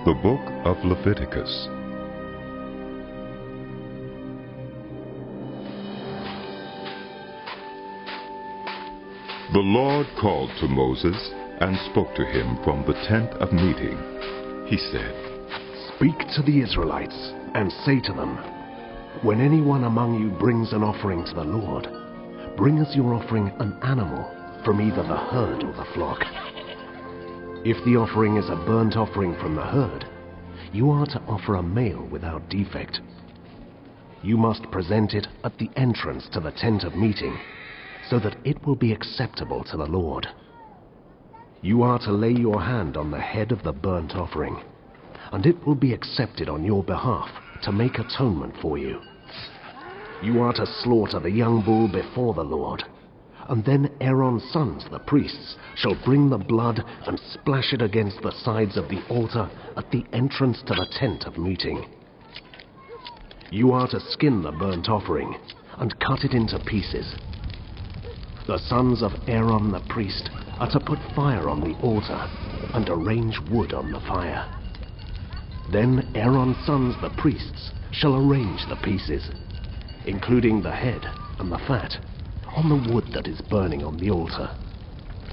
The Book of Leviticus. The Lord called to Moses and spoke to him from the tent of meeting. He said, "Speak to the Israelites and say to them, when anyone among you brings an offering to the Lord, bring as your offering an animal from either the herd or the flock. If the offering is a burnt offering from the herd, you are to offer a male without defect. You must present it at the entrance to the tent of meeting, so that it will be acceptable to the Lord. You are to lay your hand on the head of the burnt offering, and it will be accepted on your behalf to make atonement for you. You are to slaughter the young bull before the Lord, and then Aaron's sons, the priests, shall bring the blood and splash it against the sides of the altar at the entrance to the tent of meeting. You are to skin the burnt offering and cut it into pieces. The sons of Aaron the priest are to put fire on the altar and arrange wood on the fire. Then Aaron's sons the priests shall arrange the pieces, including the head and the fat, on the wood that is burning on the altar.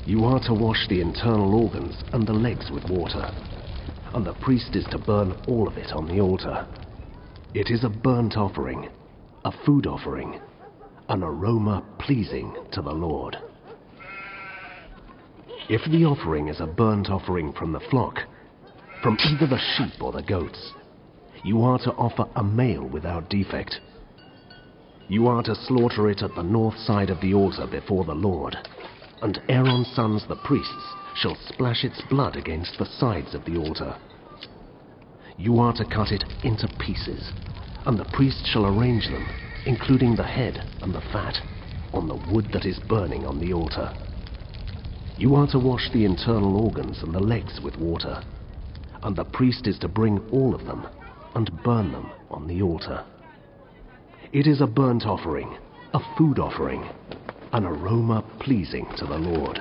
You are to wash the internal organs and the legs with water, and the priest is to burn all of it on the altar. It is a burnt offering, a food offering, an aroma pleasing to the Lord. If the offering is a burnt offering from the flock, from either the sheep or the goats, you are to offer a male without defect. You are to slaughter it at the north side of the altar before the Lord, and Aaron's sons the priests shall splash its blood against the sides of the altar. You are to cut it into pieces, and the priest shall arrange them, including the head and the fat, on the wood that is burning on the altar. You are to wash the internal organs and the legs with water, and the priest is to bring all of them and burn them on the altar. It is a burnt offering, a food offering, an aroma pleasing to the Lord.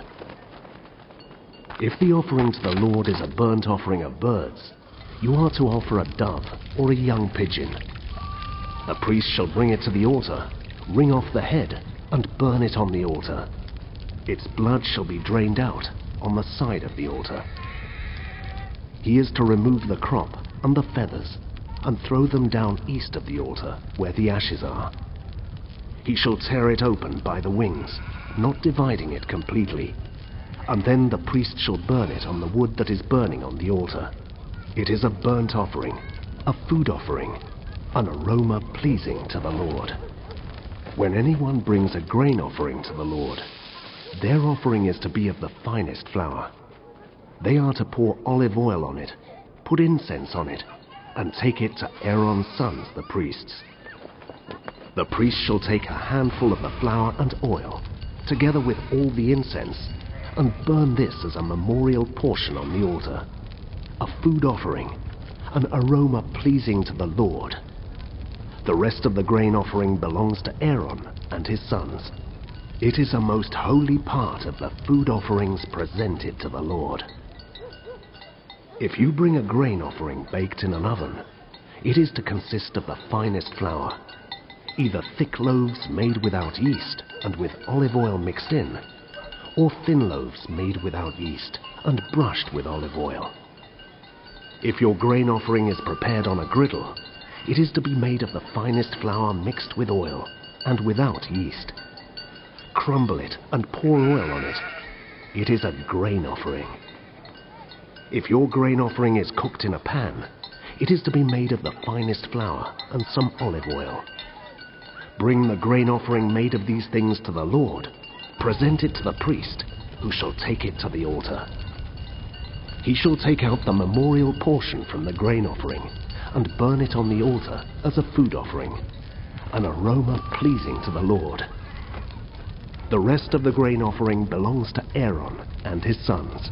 If the offering to the Lord is a burnt offering of birds, you are to offer a dove or a young pigeon. The priest shall bring it to the altar, wring off the head, and burn it on the altar. Its blood shall be drained out on the side of the altar. He is to remove the crop and the feathers and throw them down east of the altar where the ashes are. He shall tear it open by the wings, not dividing it completely, and then the priest shall burn it on the wood that is burning on the altar. It is a burnt offering, a food offering, an aroma pleasing to the Lord. When anyone brings a grain offering to the Lord, their offering is to be of the finest flour. They are to pour olive oil on it, put incense on it, and take it to Aaron's sons, the priests. The priest shall take a handful of the flour and oil, together with all the incense, and burn this as a memorial portion on the altar, a food offering, an aroma pleasing to the Lord. The rest of the grain offering belongs to Aaron and his sons. It is a most holy part of the food offerings presented to the Lord. If you bring a grain offering baked in an oven, it is to consist of the finest flour, either thick loaves made without yeast and with olive oil mixed in, or thin loaves made without yeast and brushed with olive oil. If your grain offering is prepared on a griddle, it is to be made of the finest flour mixed with oil and without yeast. Crumble it and pour oil on it. It is a grain offering. If your grain offering is cooked in a pan, it is to be made of the finest flour and some olive oil. Bring the grain offering made of these things to the Lord, present it to the priest, who shall take it to the altar. He shall take out the memorial portion from the grain offering and burn it on the altar as a food offering, an aroma pleasing to the Lord. The rest of the grain offering belongs to Aaron and his sons.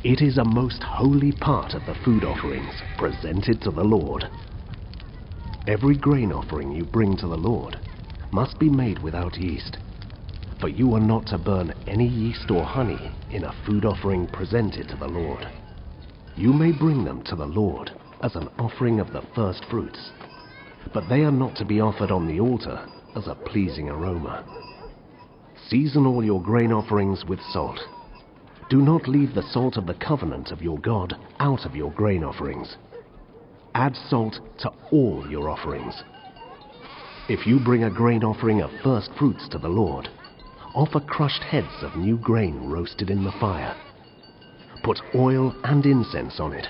It is a most holy part of the food offerings presented to the Lord. Every grain offering you bring to the Lord must be made without yeast, for you are not to burn any yeast or honey in a food offering presented to the Lord. You may bring them to the Lord as an offering of the first fruits, but they are not to be offered on the altar as a pleasing aroma. Season all your grain offerings with salt. Do not leave the salt of the covenant of your God out of your grain offerings. Add salt to all your offerings. If you bring a grain offering of first fruits to the Lord, offer crushed heads of new grain roasted in the fire. Put oil and incense on it.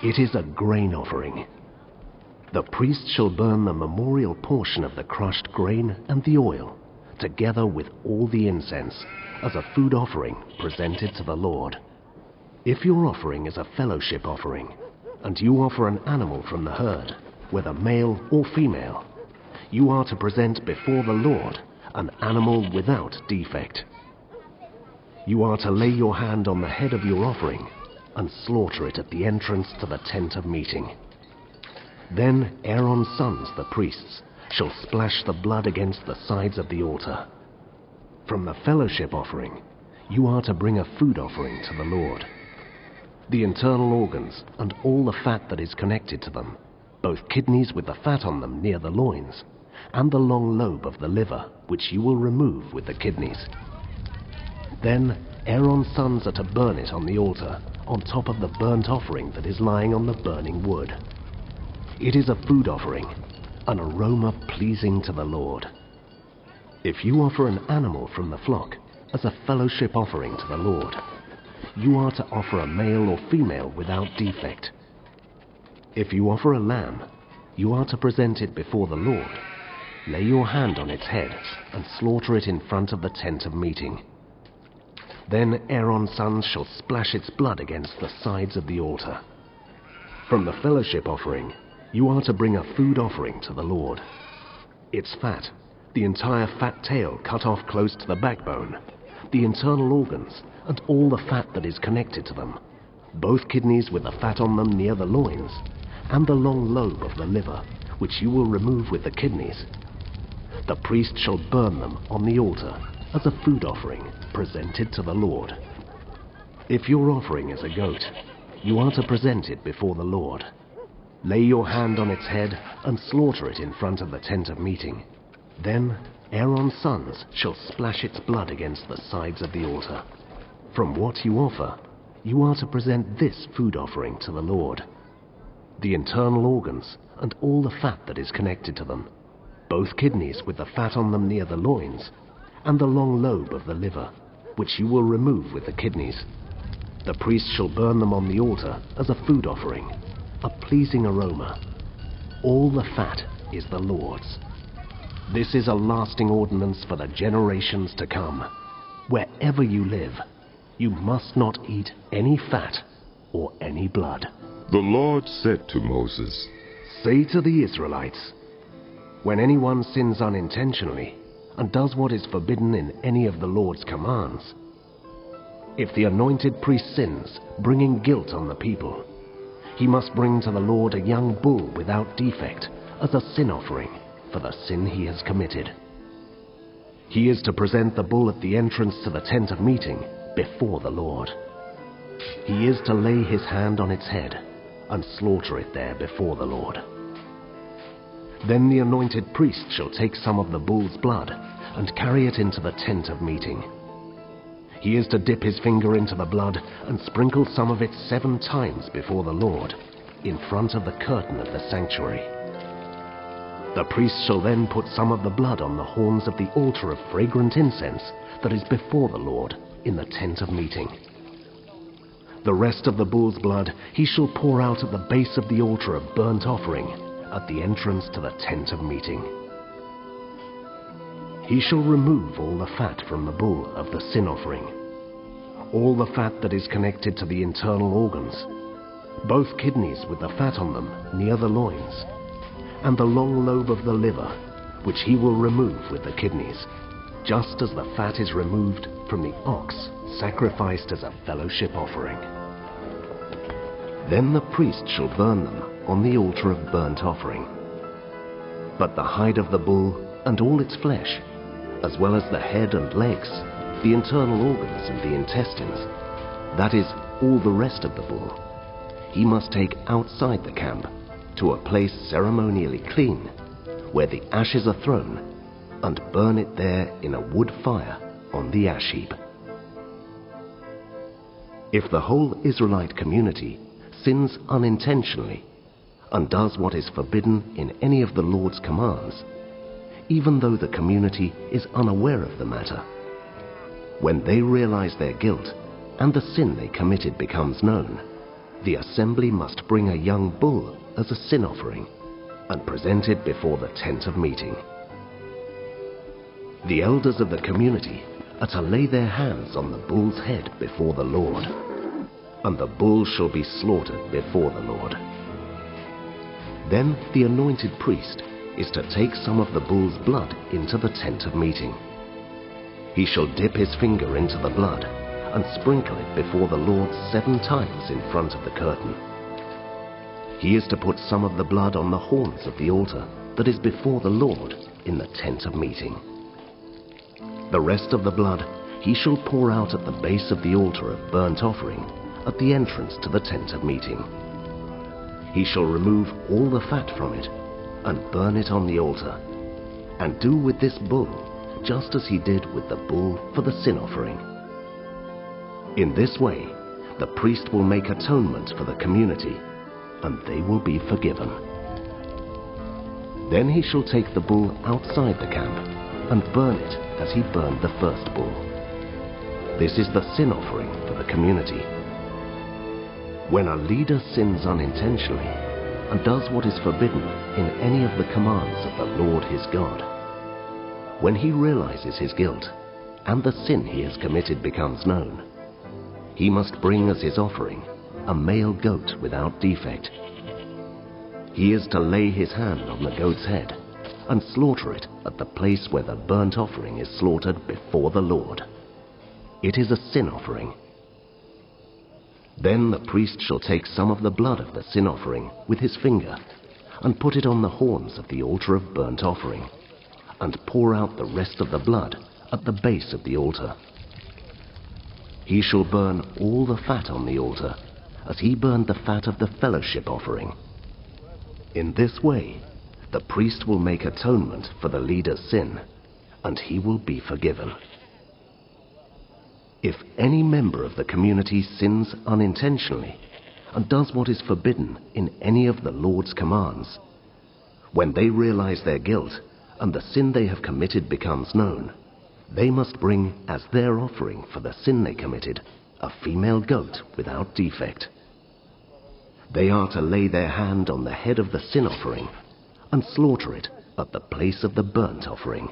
It is a grain offering. The priest shall burn the memorial portion of the crushed grain and the oil, together with all the incense, as a food offering presented to the Lord. If your offering is a fellowship offering, and you offer an animal from the herd, whether male or female, you are to present before the Lord an animal without defect. You are to lay your hand on the head of your offering and slaughter it at the entrance to the tent of meeting. Then Aaron's sons, the priests, shall splash the blood against the sides of the altar. From the fellowship offering, you are to bring a food offering to the Lord. The internal organs and all the fat that is connected to them, both kidneys with the fat on them near the loins, and the long lobe of the liver, which you will remove with the kidneys. Then Aaron's sons are to burn it on the altar, on top of the burnt offering that is lying on the burning wood. It is a food offering, an aroma pleasing to the Lord. If you offer an animal from the flock as a fellowship offering to the Lord, you are to offer a male or female without defect. If you offer a lamb, you are to present it before the Lord. Lay your hand on its head and slaughter it in front of the tent of meeting. Then Aaron's sons shall splash its blood against the sides of the altar. From the fellowship offering, you are to bring a food offering to the Lord. Its fat, the entire fat tail cut off close to the backbone, the internal organs, and all the fat that is connected to them, both kidneys with the fat on them near the loins, and the long lobe of the liver, which you will remove with the kidneys. The priest shall burn them on the altar as a food offering presented to the Lord. If your offering is a goat, you are to present it before the Lord. Lay your hand on its head and slaughter it in front of the tent of meeting. Then Aaron's sons shall splash its blood against the sides of the altar. From what you offer, you are to present this food offering to the Lord: the internal organs and all the fat that is connected to them, both kidneys with the fat on them near the loins, and the long lobe of the liver, which you will remove with the kidneys. The priest shall burn them on the altar as a food offering, a pleasing aroma. All the fat is the Lord's. This is a lasting ordinance for the generations to come. Wherever you live, you must not eat any fat or any blood. The Lord said to Moses, Say to the Israelites, when anyone sins unintentionally and does what is forbidden in any of the Lord's commands, if the anointed priest sins, bringing guilt on the people, he must bring to the Lord a young bull without defect as a sin offering for the sin he has committed. He is to present the bull at the entrance to the tent of meeting before the Lord. He is to lay his hand on its head and slaughter it there before the Lord. Then the anointed priest shall take some of the bull's blood and carry it into the tent of meeting. He is to dip his finger into the blood and sprinkle some of it 7 times before the Lord, in front of the curtain of the sanctuary. The priest shall then put some of the blood on the horns of the altar of fragrant incense that is before the Lord in the tent of meeting. The rest of the bull's blood he shall pour out at the base of the altar of burnt offering at the entrance to the tent of meeting. He shall remove all the fat from the bull of the sin offering, all the fat that is connected to the internal organs, both kidneys with the fat on them near the loins, and the long lobe of the liver, which he will remove with the kidneys, just as the fat is removed from the ox sacrificed as a fellowship offering. Then the priest shall burn them on the altar of burnt offering. But the hide of the bull and all its flesh, as well as the head and legs, the internal organs and the intestines, that is, all the rest of the bull, he must take outside the camp to a place ceremonially clean, where the ashes are thrown, and burn it there in a wood fire on the ash heap. If the whole Israelite community sins unintentionally and does what is forbidden in any of the Lord's commands, even though the community is unaware of the matter, when they realize their guilt and the sin they committed becomes known, the assembly must bring a young bull as a sin offering and present it before the tent of meeting. The elders of the community are to lay their hands on the bull's head before the Lord, and the bull shall be slaughtered before the Lord. Then the anointed priest is to take some of the bull's blood into the tent of meeting. He shall dip his finger into the blood and sprinkle it before the Lord 7 times in front of the curtain. He is to put some of the blood on the horns of the altar that is before the Lord in the tent of meeting. The rest of the blood he shall pour out at the base of the altar of burnt offering at the entrance to the tent of meeting. He shall remove all the fat from it and burn it on the altar, and do with this bull just as he did with the bull for the sin offering. In this way, the priest will make atonement for the community, and they will be forgiven. Then he shall take the bull outside the camp and burn it as he burned the first bull. This is the sin offering for the community. When a leader sins unintentionally and does what is forbidden in any of the commands of the Lord his God, when he realizes his guilt and the sin he has committed becomes known, he must bring as his offering a male goat without defect. He is to lay his hand on the goat's head and slaughter it at the place where the burnt offering is slaughtered before the Lord. It is a sin offering. Then the priest shall take some of the blood of the sin offering with his finger and put it on the horns of the altar of burnt offering, and pour out the rest of the blood at the base of the altar. He shall burn all the fat on the altar, as he burned the fat of the fellowship offering. In this way, the priest will make atonement for the leader's sin, and he will be forgiven. If any member of the community sins unintentionally and does what is forbidden in any of the Lord's commands, when they realize their guilt and the sin they have committed becomes known, they must bring as their offering for the sin they committed a female goat without defect. They are to lay their hand on the head of the sin offering and slaughter it at the place of the burnt offering.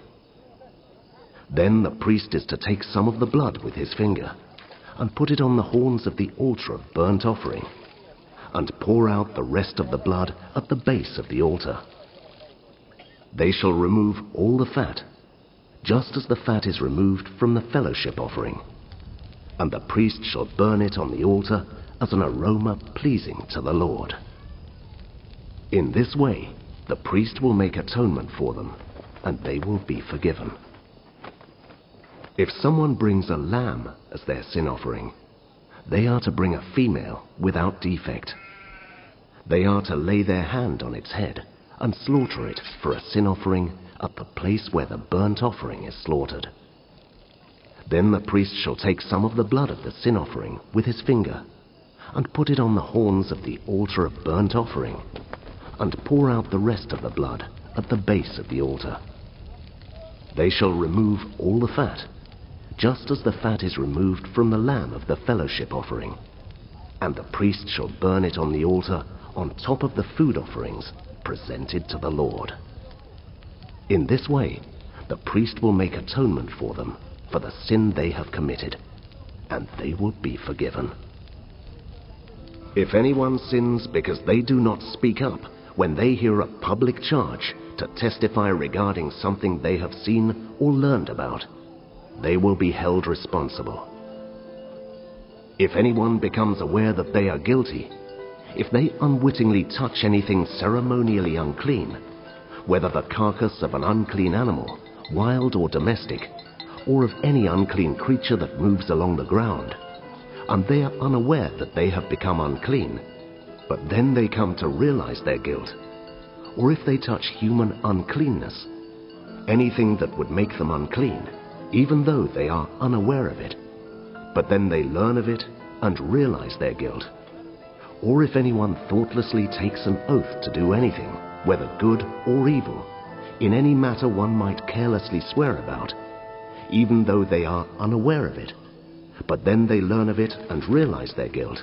Then the priest is to take some of the blood with his finger and put it on the horns of the altar of burnt offering, and pour out the rest of the blood at the base of the altar. They shall remove all the fat, just as the fat is removed from the fellowship offering, and the priest shall burn it on the altar as an aroma pleasing to the Lord. In this way, the priest will make atonement for them, and they will be forgiven. If someone brings a lamb as their sin offering, they are to bring a female without defect. They are to lay their hand on its head and slaughter it for a sin offering at the place where the burnt offering is slaughtered. Then the priest shall take some of the blood of the sin offering with his finger and put it on the horns of the altar of burnt offering, and pour out the rest of the blood at the base of the altar. They shall remove all the fat, just as the fat is removed from the lamb of the fellowship offering, and the priest shall burn it on the altar on top of the food offerings presented to the Lord. In this way, the priest will make atonement for them for the sin they have committed, and they will be forgiven. If anyone sins because they do not speak up when they hear a public charge to testify regarding something they have seen or learned about, they will be held responsible. If anyone becomes aware that they are guilty, if they unwittingly touch anything ceremonially unclean, whether the carcass of an unclean animal, wild or domestic, or of any unclean creature that moves along the ground, and they are unaware that they have become unclean, but then they come to realize their guilt, or if they touch human uncleanness, anything that would make them unclean, even though they are unaware of it, but then they learn of it and realize their guilt, or if anyone thoughtlessly takes an oath to do anything, whether good or evil, in any matter one might carelessly swear about, even though they are unaware of it, but then they learn of it and realize their guilt.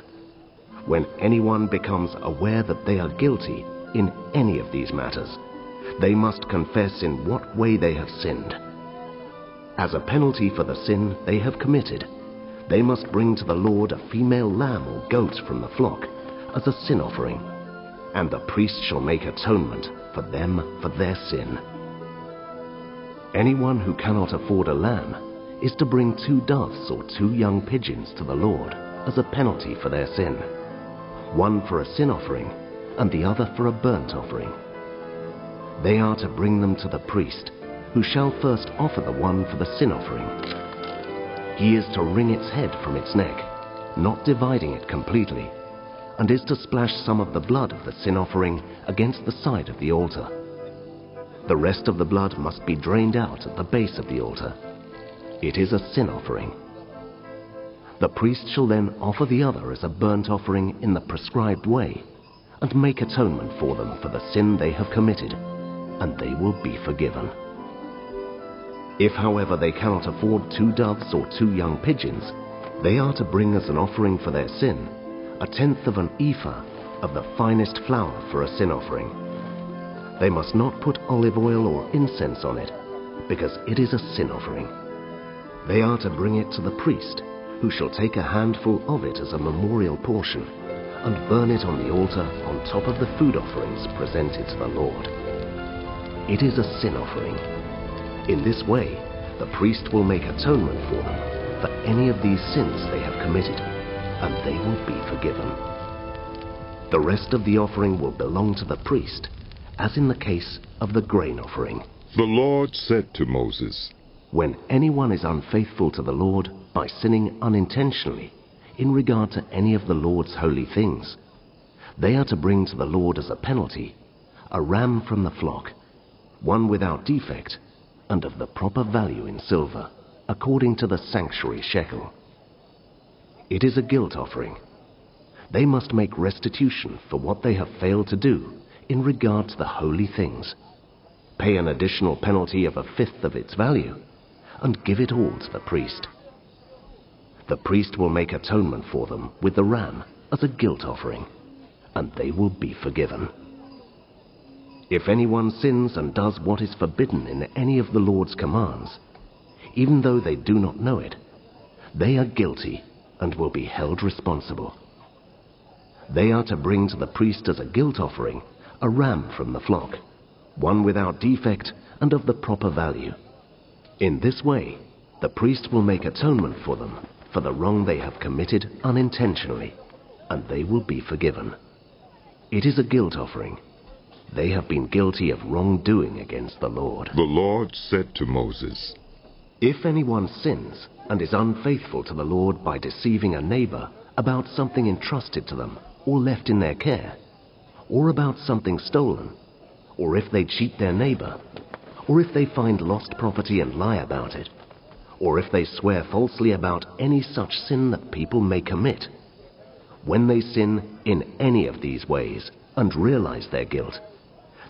When anyone becomes aware that they are guilty in any of these matters, they must confess in what way they have sinned. As a penalty for the sin they have committed, they must bring to the Lord a female lamb or goat from the flock as a sin offering, and the priest shall make atonement for them for their sin. Anyone who cannot afford a lamb is to bring 2 doves or 2 young pigeons to the Lord as a penalty for their sin, one for a sin offering and the other for a burnt offering. They are to bring them to the priest, who shall first offer the one for the sin offering. He is to wring its head from its neck, not dividing it completely, and is to splash some of the blood of the sin offering against the side of the altar. The rest of the blood must be drained out at the base of the altar. It is a sin offering. The priest shall then offer the other as a burnt offering in the prescribed way, and make atonement for them for the sin they have committed, and they will be forgiven. If, however, they cannot afford 2 doves or 2 young pigeons, they are to bring as an offering for their sin 1/10 of an ephah of the finest flour for a sin offering. They must not put olive oil or incense on it, because it is a sin offering. They are to bring it to the priest, who shall take a handful of it as a memorial portion, and burn it on the altar on top of the food offerings presented to the Lord. It is a sin offering. In this way, the priest will make atonement for them for any of these sins they have committed, and they will be forgiven. The rest of the offering will belong to the priest, as in the case of the grain offering. The Lord said to Moses, When anyone is unfaithful to the Lord by sinning unintentionally in regard to any of the Lord's holy things, they are to bring to the Lord as a penalty a ram from the flock, one without defect and of the proper value in silver, according to the sanctuary shekel. It is a guilt offering. They must make restitution for what they have failed to do in regard to the holy things, pay an additional penalty of 1/5 of its value, and give it all to the priest. The priest will make atonement for them with the ram as a guilt offering, and they will be forgiven. If anyone sins and does what is forbidden in any of the Lord's commands, even though they do not know it, they are guilty and will be held responsible. They are to bring to the priest as a guilt offering a ram from the flock, one without defect and of the proper value. In this way, the priest will make atonement for them for the wrong they have committed unintentionally, and they will be forgiven. It is a guilt offering. They have been guilty of wrongdoing against the Lord. The Lord said to Moses, If anyone sins and is unfaithful to the Lord by deceiving a neighbor about something entrusted to them or left in their care, or about something stolen, or if they cheat their neighbor, or if they find lost property and lie about it, or if they swear falsely about any such sin that people may commit, when they sin in any of these ways and realize their guilt,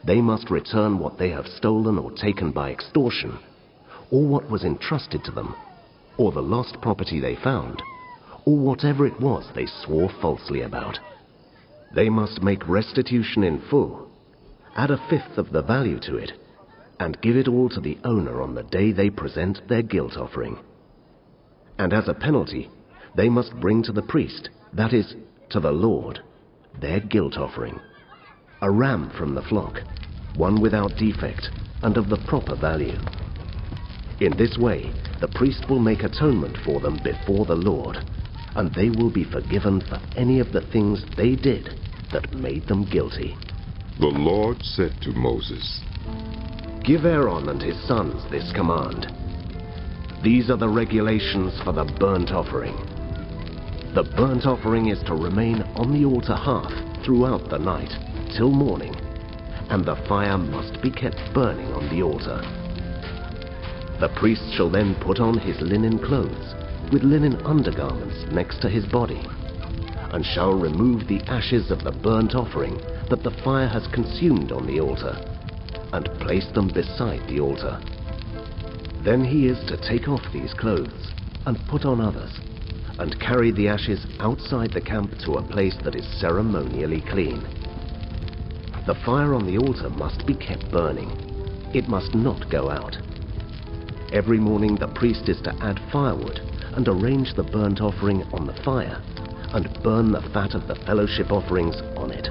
they must return what they have stolen or taken by extortion, or what was entrusted to them, or the lost property they found, or whatever it was they swore falsely about. They must make restitution in full, add 1/5 of the value to it, and give it all to the owner on the day they present their guilt offering. And as a penalty, they must bring to the priest, that is, to the Lord, their guilt offering, a ram from the flock, one without defect and of the proper value. In this way, the priest will make atonement for them before the Lord, and they will be forgiven for any of the things they did that made them guilty. The Lord said to Moses, Give Aaron and his sons this command. These are the regulations for the burnt offering. The burnt offering is to remain on the altar hearth throughout the night till morning, and the fire must be kept burning on the altar. The priest shall then put on his linen clothes, with linen undergarments next to his body, and shall remove the ashes of the burnt offering that the fire has consumed on the altar, and place them beside the altar. Then he is to take off these clothes, and put on others, and carry the ashes outside the camp to a place that is ceremonially clean. The fire on the altar must be kept burning. It must not go out. Every morning the priest is to add firewood and arrange the burnt offering on the fire, and burn the fat of the fellowship offerings on it.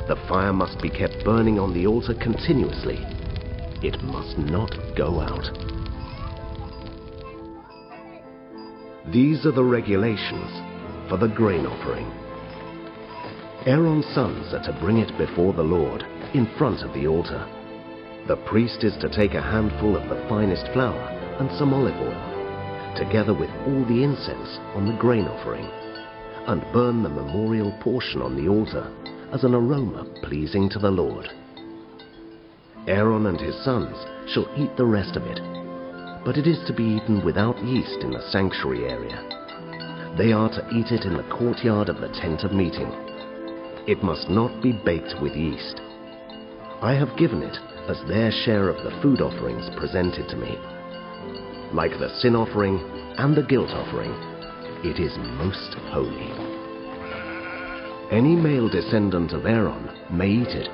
The fire must be kept burning on the altar continuously. It must not go out. These are the regulations for the grain offering. Aaron's sons are to bring it before the Lord in front of the altar. The priest is to take a handful of the finest flour and some olive oil, together with all the incense on the grain offering, and burn the memorial portion on the altar as an aroma pleasing to the Lord. Aaron and his sons shall eat the rest of it, but it is to be eaten without yeast in the sanctuary area. They are to eat it in the courtyard of the tent of meeting. It must not be baked with yeast. I have given it as their share of the food offerings presented to me. Like the sin offering and the guilt offering, it is most holy. Any male descendant of Aaron may eat it.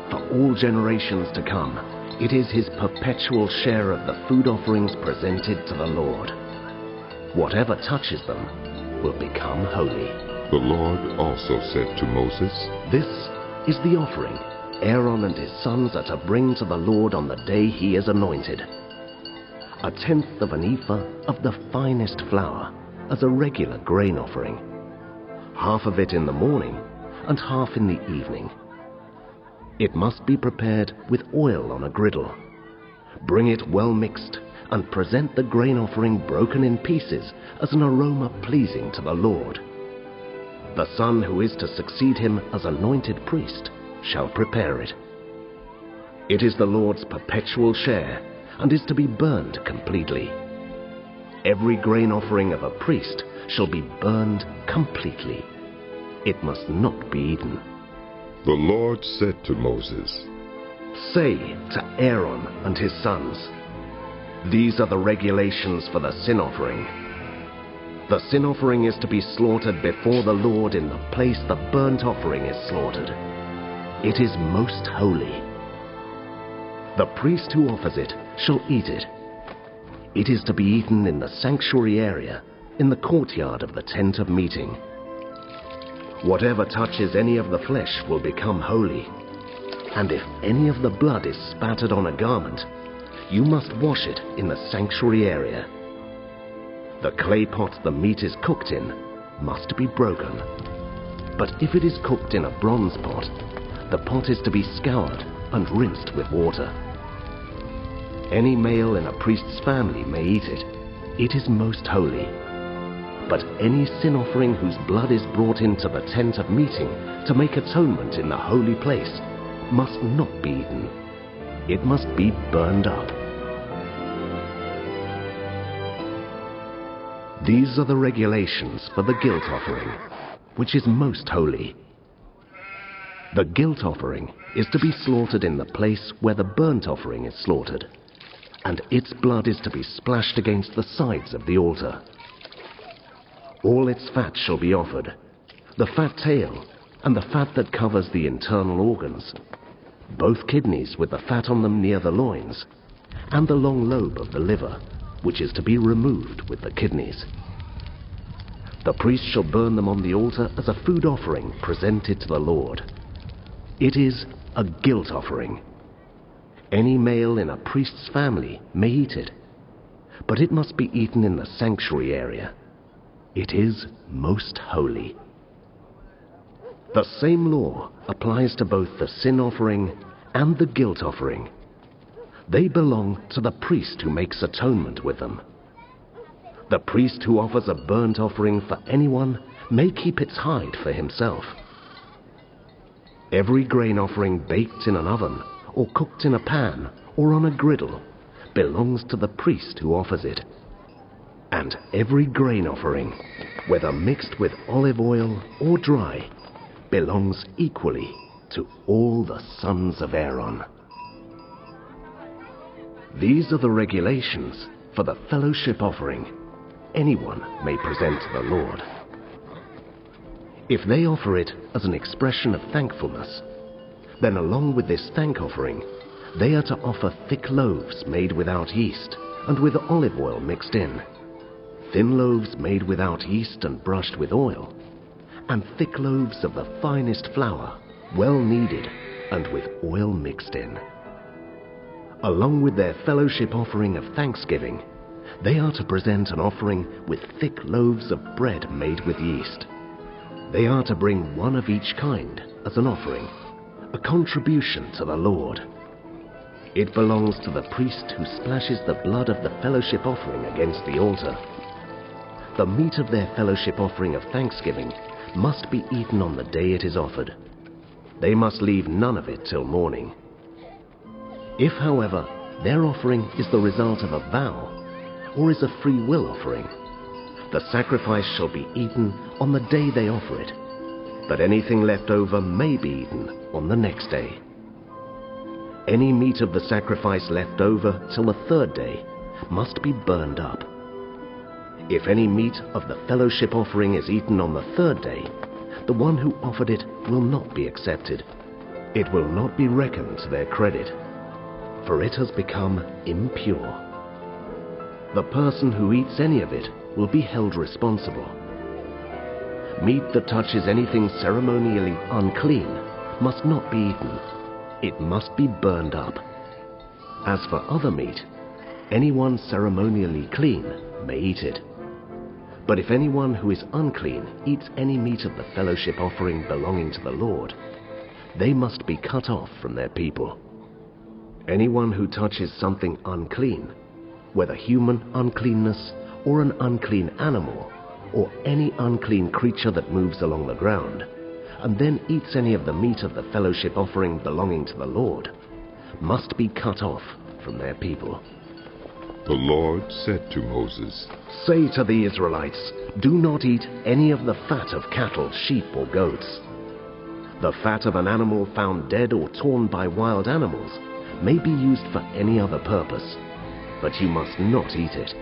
For all generations to come, it is his perpetual share of the food offerings presented to the Lord. Whatever touches them will become holy. The Lord also said to Moses, This is the offering Aaron and his sons are to bring to the Lord on the day he is anointed. 1/10 of an ephah of the finest flour as a regular grain offering. Half of it in the morning and half in the evening. It must be prepared with oil on a griddle. Bring it well mixed and present the grain offering broken in pieces as an aroma pleasing to the Lord. The son who is to succeed him as anointed priest shall prepare it. It is the Lord's perpetual share and is to be burned completely. Every grain offering of a priest shall be burned completely. It must not be eaten. The Lord said to Moses, Say to Aaron and his sons, These are the regulations for the sin offering. The sin offering is to be slaughtered before the Lord in the place the burnt offering is slaughtered. It is most holy. The priest who offers it shall eat it. It is to be eaten in the sanctuary area, in the courtyard of the tent of meeting. Whatever touches any of the flesh will become holy. And if any of the blood is spattered on a garment, you must wash it in the sanctuary area. The clay pot the meat is cooked in must be broken. But if it is cooked in a bronze pot, the pot is to be scoured and rinsed with water. Any male in a priest's family may eat it. It is most holy. But any sin offering whose blood is brought into the tent of meeting to make atonement in the holy place must not be eaten. It must be burned up. These are the regulations for the guilt offering, which is most holy. The guilt offering is to be slaughtered in the place where the burnt offering is slaughtered, and its blood is to be splashed against the sides of the altar. All its fat shall be offered, the fat tail and the fat that covers the internal organs, both kidneys with the fat on them near the loins, and the long lobe of the liver, which is to be removed with the kidneys. The priest shall burn them on the altar as a food offering presented to the Lord. It is a guilt offering. Any male in a priest's family may eat it, but it must be eaten in the sanctuary area. It is most holy. The same law applies to both the sin offering and the guilt offering. They belong to the priest who makes atonement with them. The priest who offers a burnt offering for anyone may keep its hide for himself. Every grain offering baked in an oven, or cooked in a pan, or on a griddle, belongs to the priest who offers it. And every grain offering, whether mixed with olive oil or dry, belongs equally to all the sons of Aaron. These are the regulations for the fellowship offering anyone may present to the Lord. If they offer it as an expression of thankfulness, then along with this thank offering, they are to offer thick loaves made without yeast and with olive oil mixed in, thin loaves made without yeast and brushed with oil, and thick loaves of the finest flour, well kneaded and with oil mixed in. Along with their fellowship offering of thanksgiving, they are to present an offering with thick loaves of bread made with yeast. They are to bring one of each kind as an offering, a contribution to the Lord. It belongs to the priest who splashes the blood of the fellowship offering against the altar. The meat of their fellowship offering of thanksgiving must be eaten on the day it is offered. They must leave none of it till morning. If, however, their offering is the result of a vow, or is a free will offering, the sacrifice shall be eaten on the day they offer it, but anything left over may be eaten on the next day. Any meat of the sacrifice left over till the third day must be burned up. If any meat of the fellowship offering is eaten on the third day, the one who offered it will not be accepted. It will not be reckoned to their credit, for it has become impure. The person who eats any of it will be held responsible. Meat that touches anything ceremonially unclean must not be eaten. It must be burned up. As for other meat, anyone ceremonially clean may eat it. But if anyone who is unclean eats any meat of the fellowship offering belonging to the Lord, they must be cut off from their people. Anyone who touches something unclean, whether human uncleanness or an unclean animal, or any unclean creature that moves along the ground, and then eats any of the meat of the fellowship offering belonging to the Lord, must be cut off from their people. The Lord said to Moses, "Say to the Israelites, do not eat any of the fat of cattle, sheep, or goats. The fat of an animal found dead or torn by wild animals may be used for any other purpose, but you must not eat it.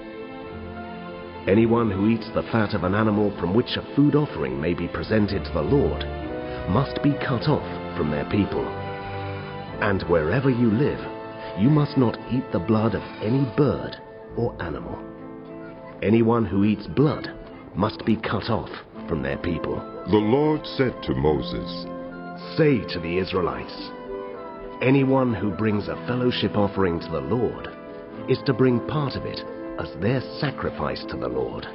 Anyone who eats the fat of an animal from which a food offering may be presented to the Lord must be cut off from their people. And wherever you live, you must not eat the blood of any bird or animal. Anyone who eats blood must be cut off from their people." The Lord said to Moses, "Say to the Israelites, anyone who brings a fellowship offering to the Lord is to bring part of it as their sacrifice to the Lord.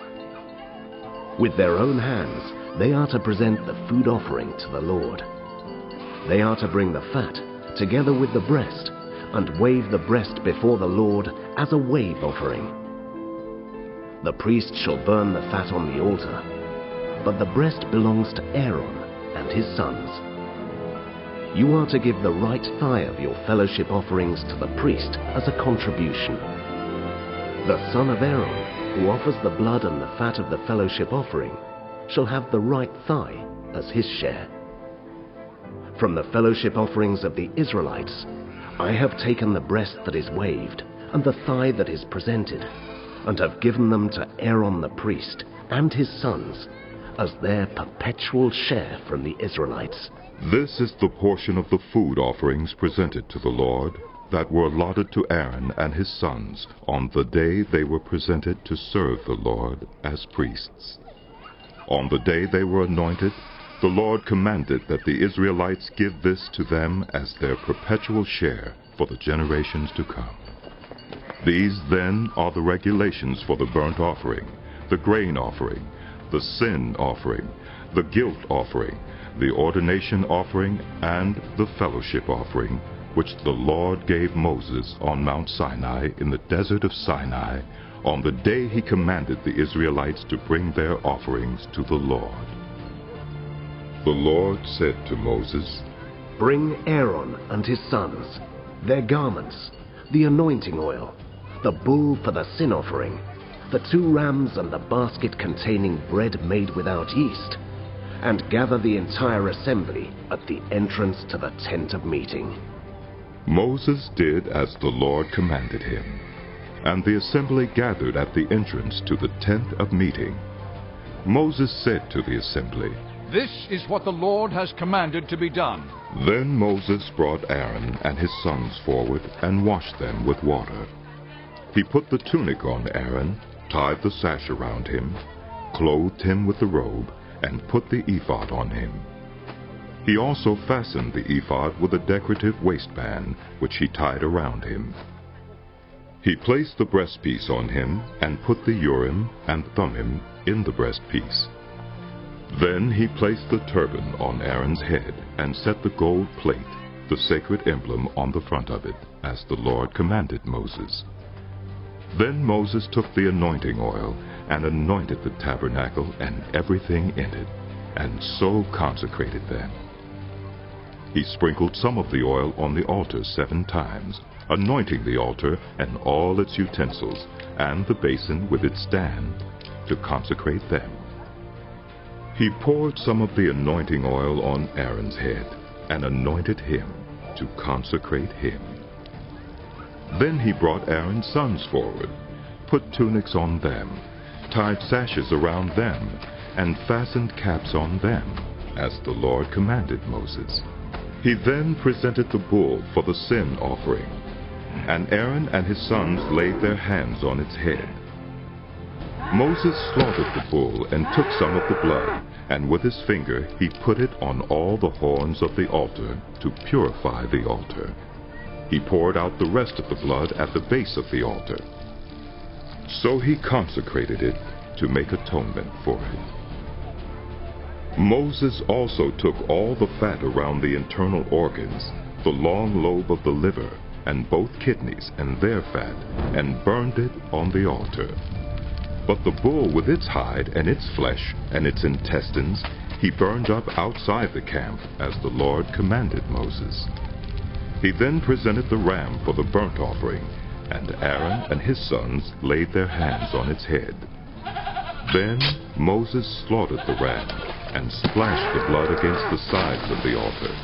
With their own hands, they are to present the food offering to the Lord. They are to bring the fat together with the breast and wave the breast before the Lord as a wave offering. The priest shall burn the fat on the altar, but the breast belongs to Aaron and his sons. You are to give the right thigh of your fellowship offerings to the priest as a contribution. The son of Aaron, who offers the blood and the fat of the fellowship offering, shall have the right thigh as his share. From the fellowship offerings of the Israelites, I have taken the breast that is waved and the thigh that is presented, and have given them to Aaron the priest and his sons as their perpetual share from the Israelites." "This is the portion of the food offerings presented to the Lord that were allotted to Aaron and his sons on the day they were presented to serve the Lord as priests. On the day they were anointed, the Lord commanded that the Israelites give this to them as their perpetual share for the generations to come. These then are the regulations for the burnt offering, the grain offering, the sin offering, the guilt offering, the ordination offering, and the fellowship offering, which the Lord gave Moses on Mount Sinai in the desert of Sinai, on the day he commanded the Israelites to bring their offerings to the Lord." The Lord said to Moses, Bring Aaron and his sons, their garments, the anointing oil, the bull for the sin offering, the 2 rams and the basket containing bread made without yeast, and gather the entire assembly at the entrance to the tent of meeting." Moses did as the Lord commanded him, and the assembly gathered at the entrance to the tent of meeting. Moses said to the assembly, "This is what the Lord has commanded to be done." Then Moses brought Aaron and his sons forward and washed them with water. He put the tunic on Aaron, tied the sash around him, clothed him with the robe, and put the ephod on him. He also fastened the ephod with a decorative waistband, which he tied around him. He placed the breastpiece on him, and put the Urim and Thummim in the breastpiece. Then he placed the turban on Aaron's head, and set the gold plate, the sacred emblem, on the front of it, as the Lord commanded Moses. Then Moses took the anointing oil, and anointed the tabernacle and everything in it, and so consecrated them. He sprinkled some of the oil on the altar 7 times, anointing the altar and all its utensils, and the basin with its stand, to consecrate them. He poured some of the anointing oil on Aaron's head, and anointed him, to consecrate him. Then he brought Aaron's sons forward, put tunics on them, tied sashes around them, and fastened caps on them, as the Lord commanded Moses. He then presented the bull for the sin offering, and Aaron and his sons laid their hands on its head. Moses slaughtered the bull and took some of the blood, and with his finger he put it on all the horns of the altar to purify the altar. He poured out the rest of the blood at the base of the altar. So he consecrated it to make atonement for it. Moses also took all the fat around the internal organs, the long lobe of the liver, and both kidneys and their fat, and burned it on the altar. But the bull with its hide and its flesh and its intestines he burned up outside the camp, as the Lord commanded Moses. He then presented the ram for the burnt offering, and Aaron and his sons laid their hands on its head. Then Moses slaughtered the ram, and splashed the blood against the sides of the altar.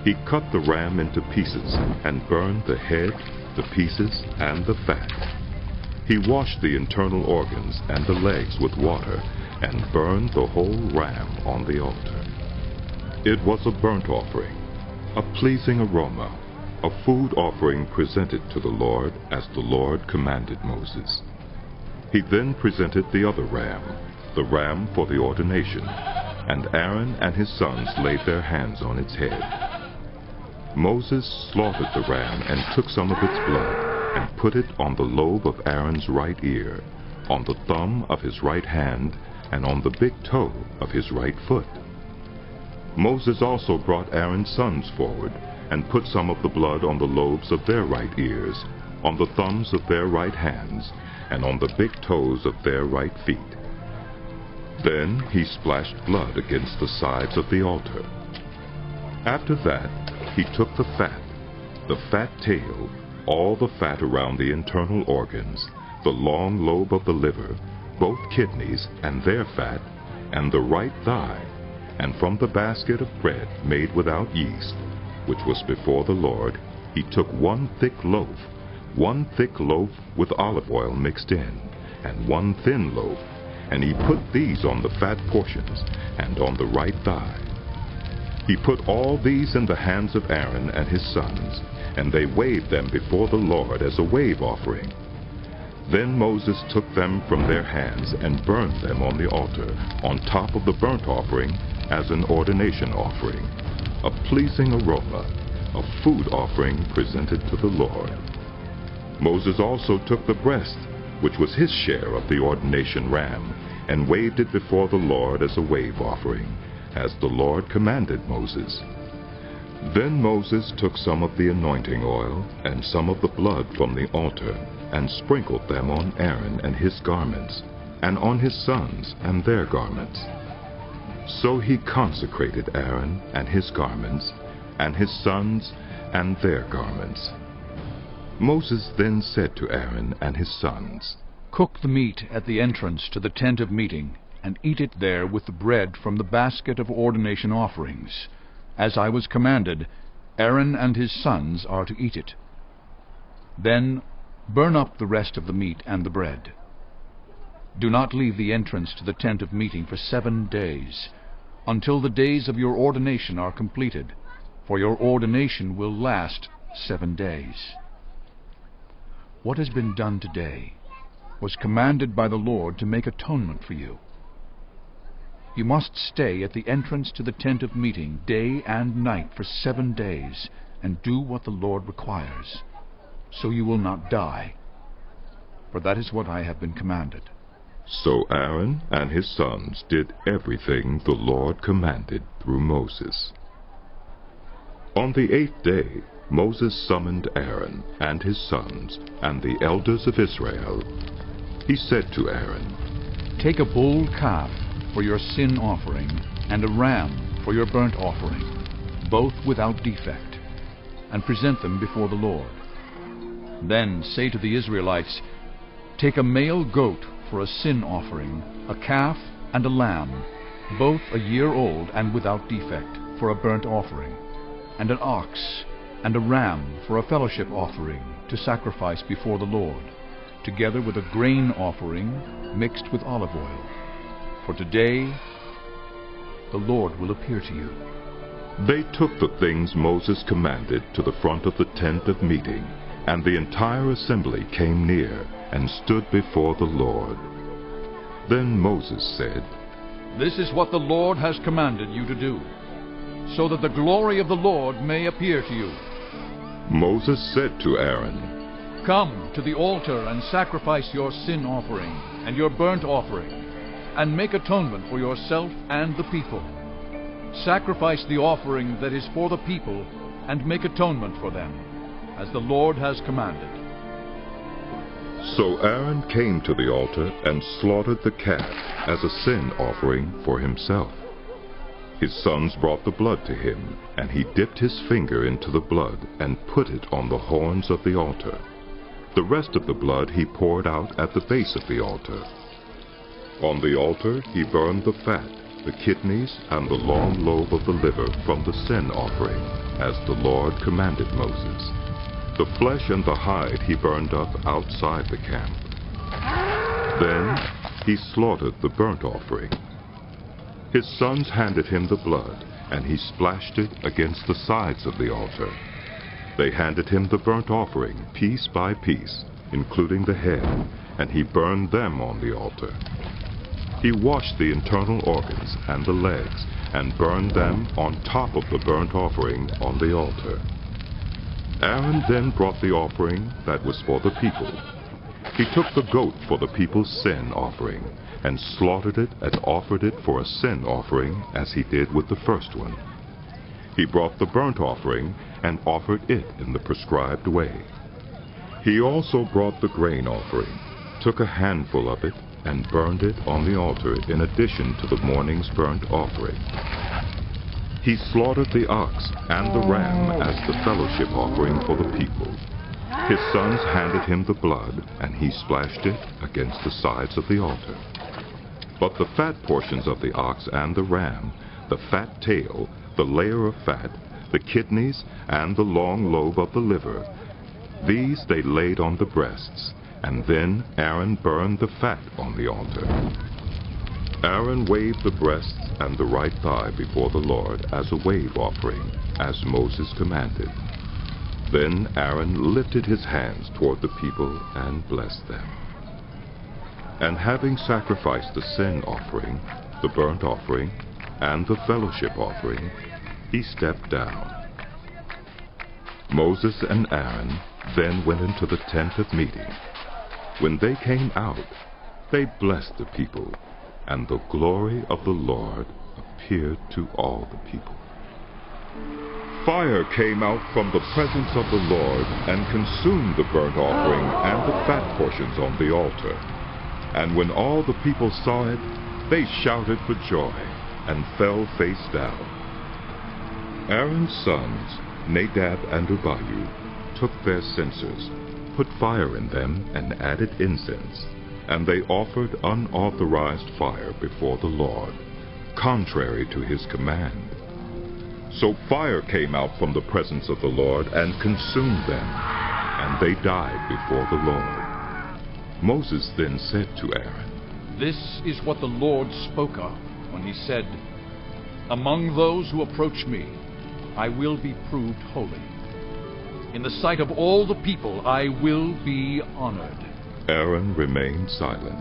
He cut the ram into pieces, and burned the head, the pieces, and the fat. He washed the internal organs and the legs with water, and burned the whole ram on the altar. It was a burnt offering, a pleasing aroma, a food offering presented to the Lord, as the Lord commanded Moses. He then presented the other ram, the ram for the ordination, and Aaron and his sons laid their hands on its head. Moses slaughtered the ram and took some of its blood, and put it on the lobe of Aaron's right ear, on the thumb of his right hand, and on the big toe of his right foot. Moses also brought Aaron's sons forward, and put some of the blood on the lobes of their right ears, on the thumbs of their right hands, and on the big toes of their right feet. Then he splashed blood against the sides of the altar. After that, he took the fat tail, all the fat around the internal organs, the long lobe of the liver, both kidneys and their fat, and the right thigh, and from the basket of bread made without yeast, which was before the Lord, he took one thick loaf with olive oil mixed in, and one thin loaf, and he put these on the fat portions, and on the right thigh. He put all these in the hands of Aaron and his sons, and they waved them before the Lord as a wave offering. Then Moses took them from their hands and burned them on the altar, on top of the burnt offering, as an ordination offering, a pleasing aroma, a food offering presented to the Lord. Moses also took the breast, which was his share of the ordination ram, and waved it before the Lord as a wave offering, as the Lord commanded Moses. Then Moses took some of the anointing oil and some of the blood from the altar, and sprinkled them on Aaron and his garments, and on his sons and their garments. So he consecrated Aaron and his garments, and his sons, and their garments. Moses then said to Aaron and his sons, Cook the meat at the entrance to the tent of meeting, and eat it there with the bread from the basket of ordination offerings. As I was commanded, Aaron and his sons are to eat it. Then burn up the rest of the meat and the bread. Do not leave the entrance to the tent of meeting for 7 days, until the days of your ordination are completed, for your ordination will last 7 days. What has been done today was commanded by the Lord to make atonement for you. You must stay at the entrance to the tent of meeting day and night for 7 days, and do what the Lord requires, so you will not die, for that is what I have been commanded. So Aaron and his sons did everything the Lord commanded through Moses. On the 8th day Moses summoned Aaron and his sons and the elders of Israel. He said to Aaron, Take a bull calf for your sin offering, and a ram for your burnt offering, both without defect, and present them before the Lord. Then say to the Israelites, Take a male goat for a sin offering, a calf and a lamb, both a year old and without defect, for a burnt offering, and an ox and a ram for a fellowship offering to sacrifice before the Lord, together with a grain offering mixed with olive oil. For today the Lord will appear to you. They took the things Moses commanded to the front of the tent of meeting, and the entire assembly came near and stood before the Lord. Then Moses said, This is what the Lord has commanded you to do, so that the glory of the Lord may appear to you. Moses said to Aaron, Come to the altar and sacrifice your sin offering and your burnt offering, and make atonement for yourself and the people. Sacrifice the offering that is for the people, and make atonement for them, as the Lord has commanded. So Aaron came to the altar and slaughtered the calf as a sin offering for himself. His sons brought the blood to him, and he dipped his finger into the blood and put it on the horns of the altar. The rest of the blood he poured out at the base of the altar. On the altar he burned the fat, the kidneys, and the long lobe of the liver from the sin offering, as the Lord commanded Moses. The flesh and the hide he burned up outside the camp. Then he slaughtered the burnt offering. His sons handed him the blood, and he splashed it against the sides of the altar. They handed him the burnt offering, piece by piece, including the head, and he burned them on the altar. He washed the internal organs and the legs, and burned them on top of the burnt offering on the altar. Aaron then brought the offering that was for the people. He took the goat for the people's sin offering, and slaughtered it and offered it for a sin offering, as he did with the first one. He brought the burnt offering and offered it in the prescribed way. He also brought the grain offering, took a handful of it, and burned it on the altar in addition to the morning's burnt offering. He slaughtered the ox and the ram as the fellowship offering for the people. His sons handed him the blood, and he splashed it against the sides of the altar. But the fat portions of the ox and the ram, the fat tail, the layer of fat, the kidneys, and the long lobe of the liver, these they laid on the breasts, and then Aaron burned the fat on the altar. Aaron waved the breasts and the right thigh before the Lord as a wave offering, as Moses commanded. Then Aaron lifted his hands toward the people and blessed them. And having sacrificed the sin offering, the burnt offering, and the fellowship offering, he stepped down. Moses and Aaron then went into the tent of meeting. When they came out, they blessed the people, and the glory of the Lord appeared to all the people. Fire came out from the presence of the Lord and consumed the burnt offering and the fat portions on the altar. And when all the people saw it, they shouted for joy and fell face down. Aaron's sons, Nadab and Abihu, took their censers, put fire in them, and added incense, and they offered unauthorized fire before the Lord, contrary to his command. So fire came out from the presence of the Lord and consumed them, and they died before the Lord. Moses then said to Aaron, This is what the Lord spoke of when he said, Among those who approach me, I will be proved holy. In the sight of all the people, I will be honored. Aaron remained silent.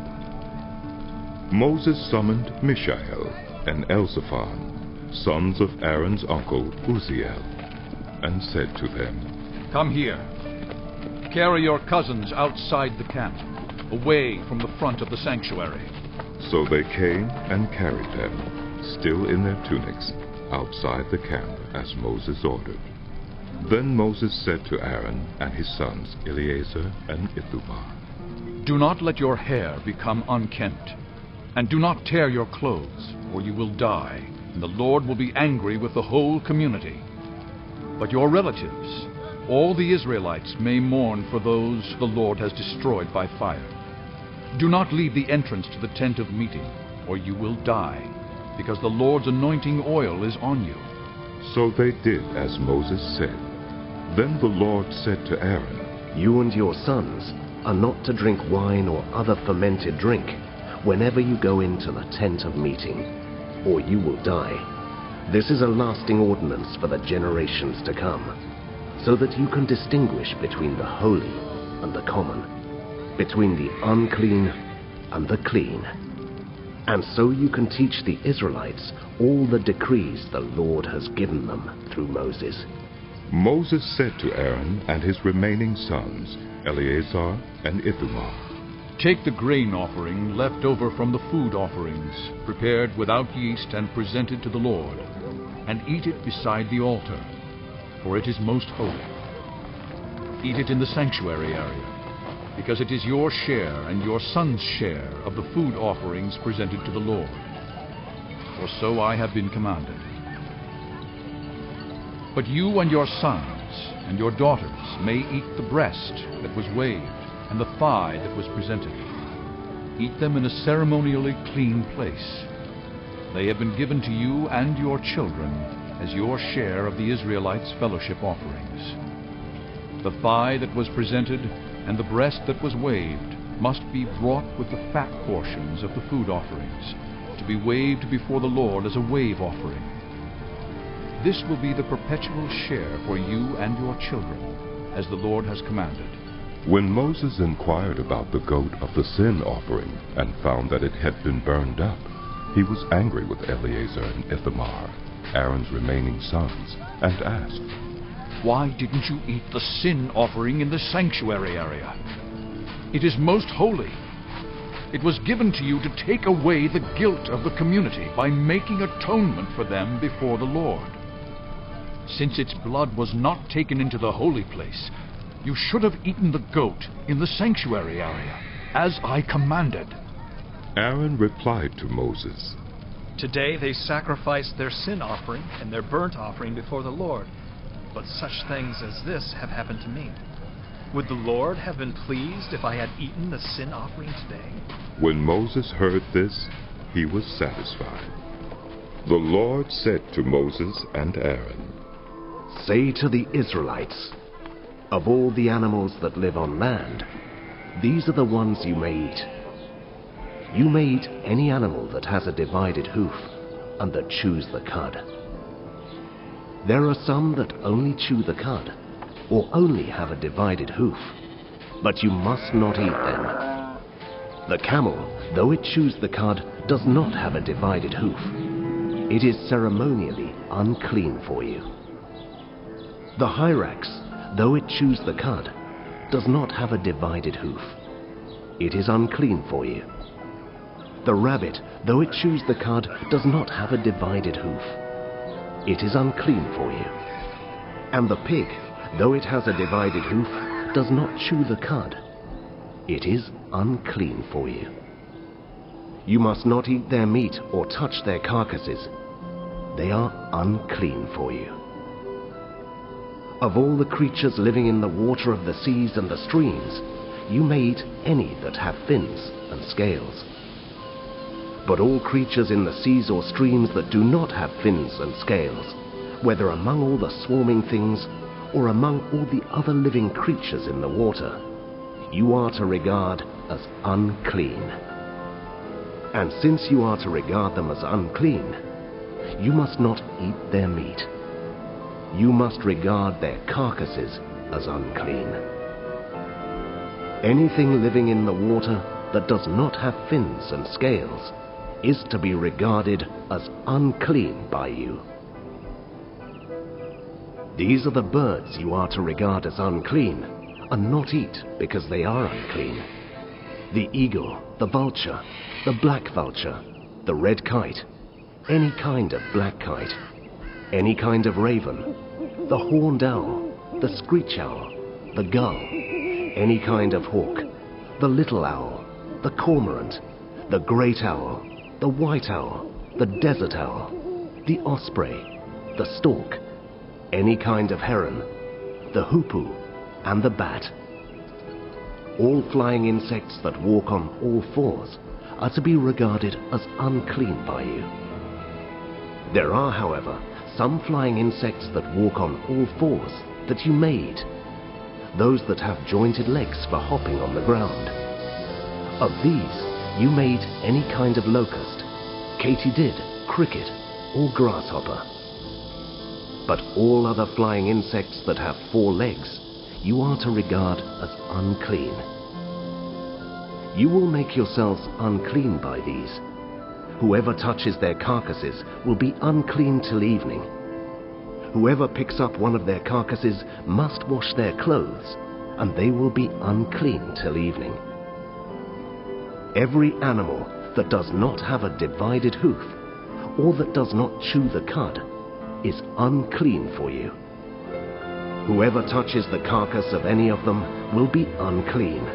Moses summoned Mishael and Elzaphan, sons of Aaron's uncle Uzziel, and said to them, Come here. Carry your cousins outside the camp, away from the front of the sanctuary. So they came and carried them, still in their tunics, outside the camp as Moses ordered. Then Moses said to Aaron and his sons Eleazar and Ithamar, Do not let your hair become unkempt, and do not tear your clothes, or you will die, and the Lord will be angry with the whole community. But your relatives, all the Israelites, may mourn for those the Lord has destroyed by fire. Do not leave the entrance to the tent of meeting, or you will die, because the Lord's anointing oil is on you. So they did as Moses said. Then the Lord said to Aaron, You and your sons are not to drink wine or other fermented drink whenever you go into the tent of meeting, or you will die. This is a lasting ordinance for the generations to come, so that you can distinguish between the holy and the common, between the unclean and the clean. And so you can teach the Israelites all the decrees the Lord has given them through Moses. Moses said to Aaron and his remaining sons, Eleazar and Ithamar, Take the grain offering left over from the food offerings, prepared without yeast and presented to the Lord, and eat it beside the altar, for it is most holy. Eat it in the sanctuary area, because it is your share and your son's share of the food offerings presented to the Lord. For so I have been commanded. But you and your sons and your daughters may eat the breast that was waved, and the thigh that was presented. Eat them in a ceremonially clean place. They have been given to you and your children as your share of the Israelites' fellowship offerings. The thigh that was presented and the breast that was waved must be brought with the fat portions of the food offerings, to be waved before the Lord as a wave offering. This will be the perpetual share for you and your children, as the Lord has commanded. When Moses inquired about the goat of the sin offering and found that it had been burned up, he was angry with Eleazar and Ithamar, Aaron's remaining sons, and asked, Why didn't you eat the sin offering in the sanctuary area? It is most holy. It was given to you to take away the guilt of the community by making atonement for them before the Lord. Since its blood was not taken into the holy place, you should have eaten the goat in the sanctuary area, as I commanded. Aaron replied to Moses, Today they sacrificed their sin offering and their burnt offering before the Lord, but such things as this have happened to me. Would the Lord have been pleased if I had eaten the sin offering today? When Moses heard this, he was satisfied. The Lord said to Moses and Aaron, Say to the Israelites, Of all the animals that live on land, these are the ones you may eat. You may eat any animal that has a divided hoof and that chews the cud. There are some that only chew the cud, or only have a divided hoof, but you must not eat them. The camel, though it chews the cud, does not have a divided hoof. It is ceremonially unclean for you. The hyrax, though it chews the cud, does not have a divided hoof. It is unclean for you. The rabbit, though it chews the cud, does not have a divided hoof. It is unclean for you. And the pig, though it has a divided hoof, does not chew the cud. It is unclean for you. You must not eat their meat or touch their carcasses. They are unclean for you. Of all the creatures living in the water of the seas and the streams, you may eat any that have fins and scales. But all creatures in the seas or streams that do not have fins and scales, whether among all the swarming things or among all the other living creatures in the water, you are to regard as unclean. And since you are to regard them as unclean, you must not eat their meat. You must regard their carcasses as unclean. Anything living in the water that does not have fins and scales is to be regarded as unclean by you. These are the birds you are to regard as unclean and not eat because they are unclean: the eagle, the vulture, the black vulture, the red kite, any kind of black kite, any kind of raven, the horned owl, the screech owl, the gull, any kind of hawk, the little owl, the cormorant, the great owl, the white owl, the desert owl, the osprey, the stork, any kind of heron, the hoopoe, and the bat. All flying insects that walk on all fours are to be regarded as unclean by you. There are, however, some flying insects that walk on all fours that you may eat, those that have jointed legs for hopping on the ground. Of these, you may eat any kind of locust, katydid, cricket, or grasshopper. But all other flying insects that have 4 legs, you are to regard as unclean. You will make yourselves unclean by these. Whoever touches their carcasses will be unclean till evening. Whoever picks up one of their carcasses must wash their clothes, and they will be unclean till evening. Every animal that does not have a divided hoof, or that does not chew the cud, is unclean for you. Whoever touches the carcass of any of them will be unclean.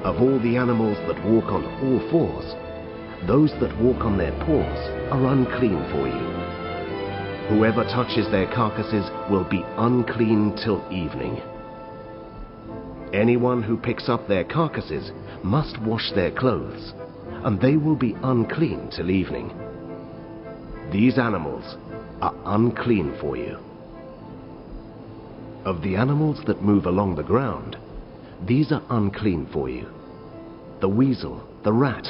Of all the animals that walk on all fours, those that walk on their paws are unclean for you. Whoever touches their carcasses will be unclean till evening. Anyone who picks up their carcasses must wash their clothes, and they will be unclean till evening. These animals are unclean for you. Of the animals that move along the ground, these are unclean for you: the weasel, the rat,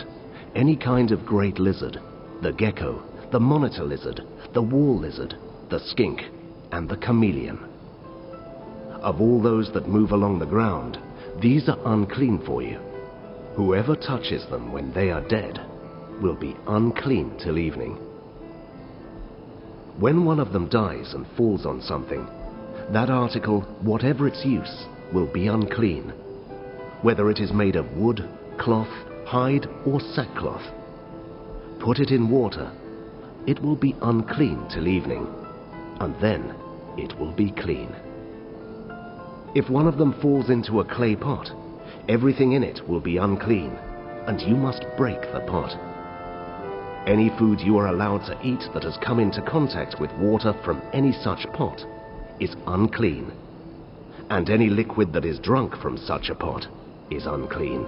any kind of great lizard, the gecko, the monitor lizard, the wall lizard, the skink, and the chameleon. Of all those that move along the ground, these are unclean for you. Whoever touches them when they are dead will be unclean till evening. When one of them dies and falls on something, that article, whatever its use, will be unclean, whether it is made of wood, cloth, hide, or sackcloth. Put it in water, it will be unclean till evening, and then it will be clean. If one of them falls into a clay pot, everything in it will be unclean, and you must break the pot. Any food you are allowed to eat that has come into contact with water from any such pot is unclean, and any liquid that is drunk from such a pot is unclean.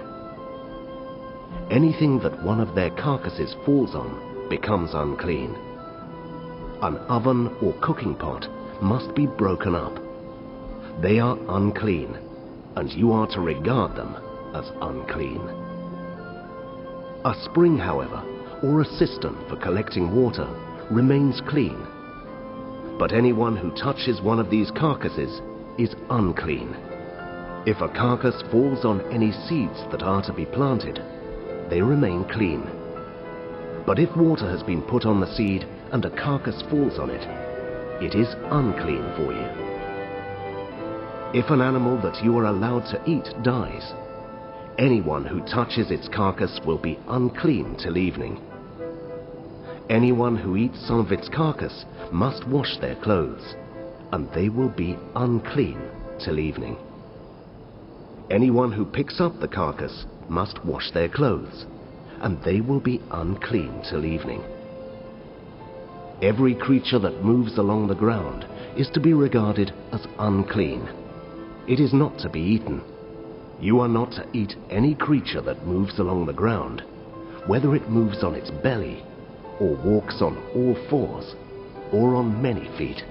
Anything that one of their carcasses falls on becomes unclean. An oven or cooking pot must be broken up. They are unclean, and you are to regard them as unclean. A spring, however, or a cistern for collecting water remains clean. But anyone who touches one of these carcasses is unclean. If a carcass falls on any seeds that are to be planted, they remain clean. But if water has been put on the seed and a carcass falls on it, it is unclean for you. If an animal that you are allowed to eat dies, anyone who touches its carcass will be unclean till evening. Anyone who eats some of its carcass must wash their clothes, and they will be unclean till evening. Anyone who picks up the carcass must wash their clothes, and they will be unclean till evening. Every creature that moves along the ground is to be regarded as unclean. It is not to be eaten. You are not to eat any creature that moves along the ground, whether it moves on its belly, or walks on all fours, or on many feet.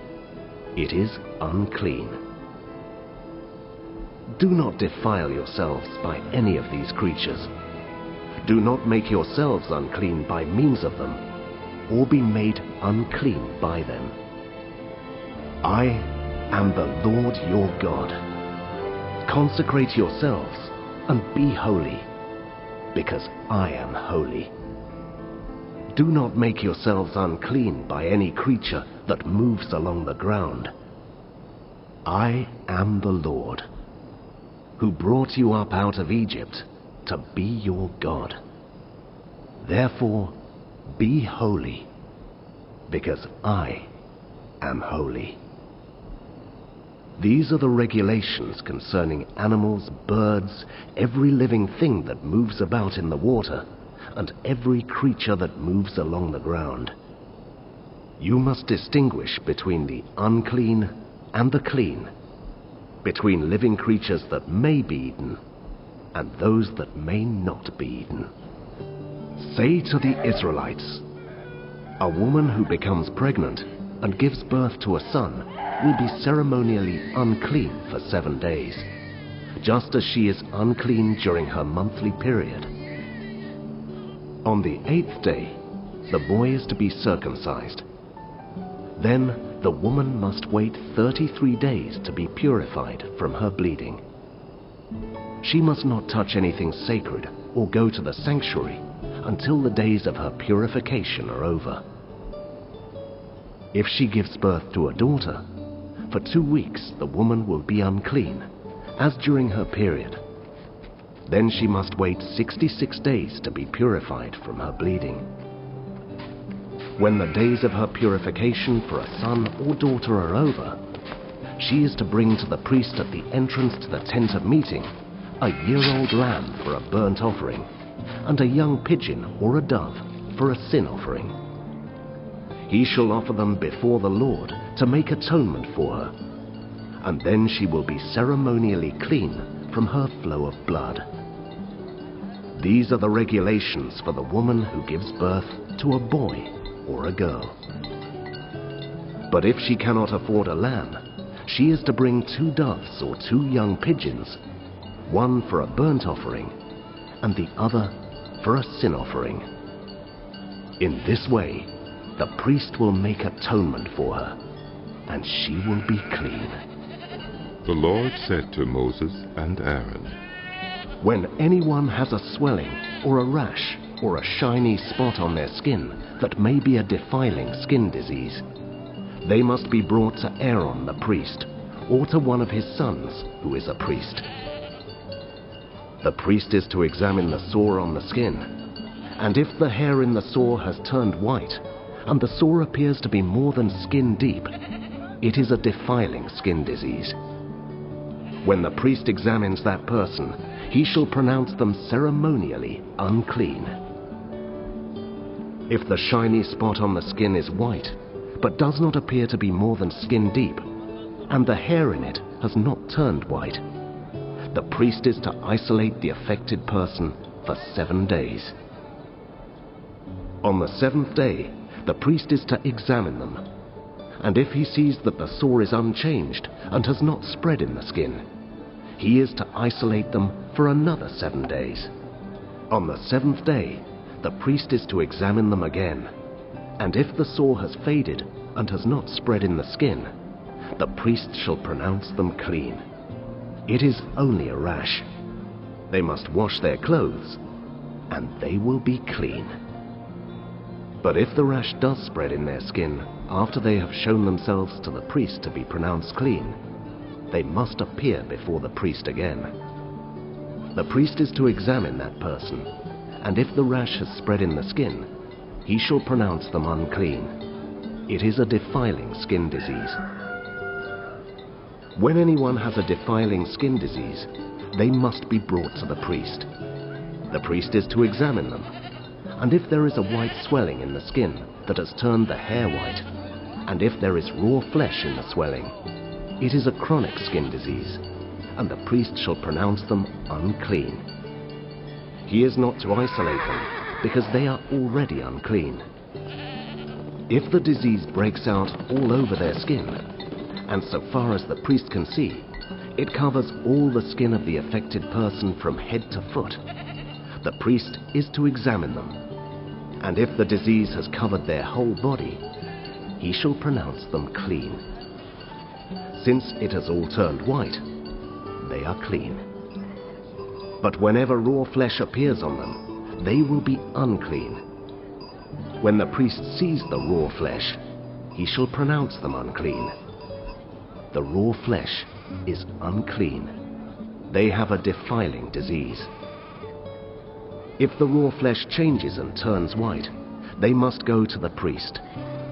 It is unclean. Do not defile yourselves by any of these creatures. Do not make yourselves unclean by means of them, or be made unclean by them. I am the Lord your God. Consecrate yourselves and be holy, because I am holy. Do not make yourselves unclean by any creature that moves along the ground. I am the Lord, who brought you up out of Egypt to be your God. Therefore, be holy, because I am holy. These are the regulations concerning animals, birds, every living thing that moves about in the water, and every creature that moves along the ground. You must distinguish between the unclean and the clean, between living creatures that may be eaten and those that may not be eaten. Say to the Israelites, a woman who becomes pregnant and gives birth to a son will be ceremonially unclean for 7 days, just as she is unclean during her monthly period. On the 8th day, the boy is to be circumcised. Then the woman must wait 33 days to be purified from her bleeding. She must not touch anything sacred or go to the sanctuary until the days of her purification are over. If she gives birth to a daughter, for 2 weeks the woman will be unclean, as during her period. Then she must wait 66 days to be purified from her bleeding. When the days of her purification for a son or daughter are over, she is to bring to the priest at the entrance to the tent of meeting a year-old lamb for a burnt offering, and a young pigeon or a dove for a sin offering. He shall offer them before the Lord to make atonement for her, and then she will be ceremonially clean from her flow of blood. These are the regulations for the woman who gives birth to a boy or a girl. But if she cannot afford a lamb, she is to bring 2 doves or 2 young pigeons, one for a burnt offering and the other for a sin offering. In this way, the priest will make atonement for her, and she will be clean. The Lord said to Moses and Aaron, When anyone has a swelling or a rash or a shiny spot on their skin that may be a defiling skin disease, they must be brought to Aaron the priest, or to one of his sons who is a priest. The priest is to examine the sore on the skin, and if the hair in the sore has turned white, and the sore appears to be more than skin deep, it is a defiling skin disease. When the priest examines that person, he shall pronounce them ceremonially unclean. If the shiny spot on the skin is white, but does not appear to be more than skin deep, and the hair in it has not turned white, the priest is to isolate the affected person for 7 days. On the 7th day, the priest is to examine them, and if he sees that the sore is unchanged and has not spread in the skin, he is to isolate them for another 7 days. On the 7th day, the priest is to examine them again, and if the sore has faded and has not spread in the skin, the priest shall pronounce them clean. It is only a rash. They must wash their clothes, and they will be clean. But if the rash does spread in their skin after they have shown themselves to the priest to be pronounced clean, they must appear before the priest again. The priest is to examine that person, and if the rash has spread in the skin, he shall pronounce them unclean. It is a defiling skin disease. When anyone has a defiling skin disease, they must be brought to the priest. The priest is to examine them, and if there is a white swelling in the skin that has turned the hair white, and if there is raw flesh in the swelling, it is a chronic skin disease, and the priest shall pronounce them unclean. He is not to isolate them, because they are already unclean. If the disease breaks out all over their skin, and so far as the priest can see, it covers all the skin of the affected person from head to foot, the priest is to examine them, and if the disease has covered their whole body, he shall pronounce them clean. Since it has all turned white, they are clean. But whenever raw flesh appears on them, they will be unclean. When the priest sees the raw flesh, he shall pronounce them unclean. The raw flesh is unclean. They have a defiling disease. If the raw flesh changes and turns white, they must go to the priest.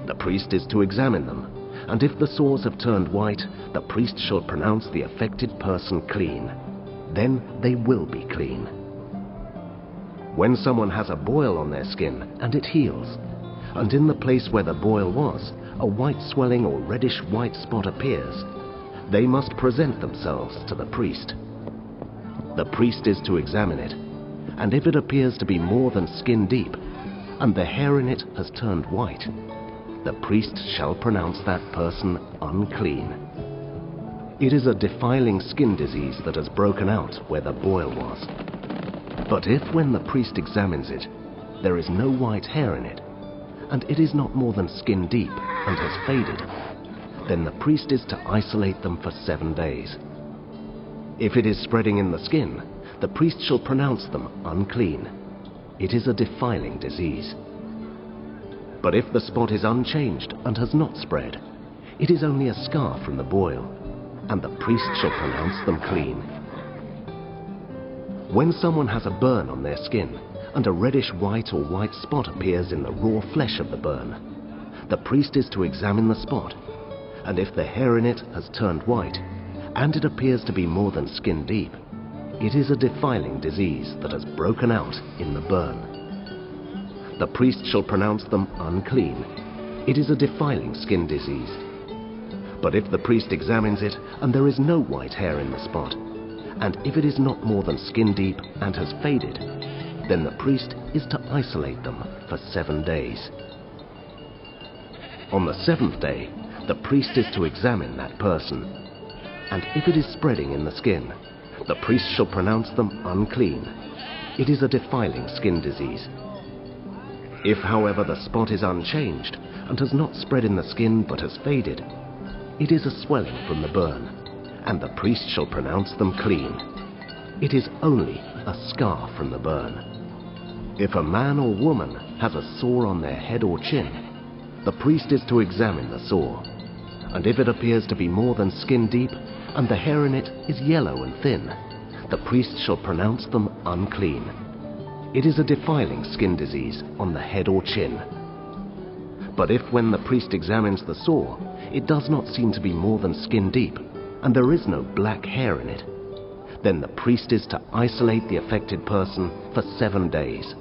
The priest is to examine them, and if the sores have turned white, the priest shall pronounce the affected person clean. Then they will be clean. When someone has a boil on their skin and it heals, and in the place where the boil was, a white swelling or reddish white spot appears, they must present themselves to the priest. The priest is to examine it, and if it appears to be more than skin deep, and the hair in it has turned white, the priest shall pronounce that person unclean. It is a defiling skin disease that has broken out where the boil was. But if when the priest examines it, there is no white hair in it, and it is not more than skin deep and has faded, then the priest is to isolate them for 7 days. If it is spreading in the skin, the priest shall pronounce them unclean. It is a defiling disease. But if the spot is unchanged and has not spread, it is only a scar from the boil, and the priest shall pronounce them clean. When someone has a burn on their skin, and a reddish white or white spot appears in the raw flesh of the burn, the priest is to examine the spot, and if the hair in it has turned white, and it appears to be more than skin deep, it is a defiling disease that has broken out in the burn. The priest shall pronounce them unclean. It is a defiling skin disease. But if the priest examines it and there is no white hair in the spot, and if it is not more than skin deep and has faded, then the priest is to isolate them for 7 days. On the 7th day, the priest is to examine that person, and if it is spreading in the skin, the priest shall pronounce them unclean. It is a defiling skin disease. If, however, the spot is unchanged and has not spread in the skin but has faded, it is a swelling from the burn, and the priest shall pronounce them clean. It is only a scar from the burn. If a man or woman has a sore on their head or chin, the priest is to examine the sore, and if it appears to be more than skin deep, and the hair in it is yellow and thin, the priest shall pronounce them unclean. It is a defiling skin disease on the head or chin. But if when the priest examines the sore, it does not seem to be more than skin deep, and there is no black hair in it, then the priest is to isolate the affected person for 7 days.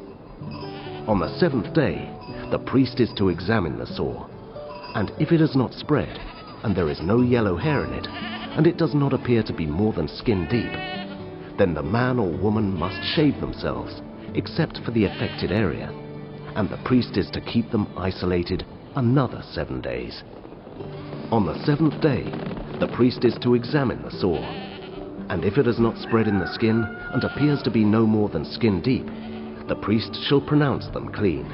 On the 7th day, the priest is to examine the sore, and if it has not spread, and there is no yellow hair in it, and it does not appear to be more than skin deep, then the man or woman must shave themselves, except for the affected area, and the priest is to keep them isolated another 7 days. On the 7th day, the priest is to examine the sore, and if it has not spread in the skin and appears to be no more than skin deep, the priest shall pronounce them clean.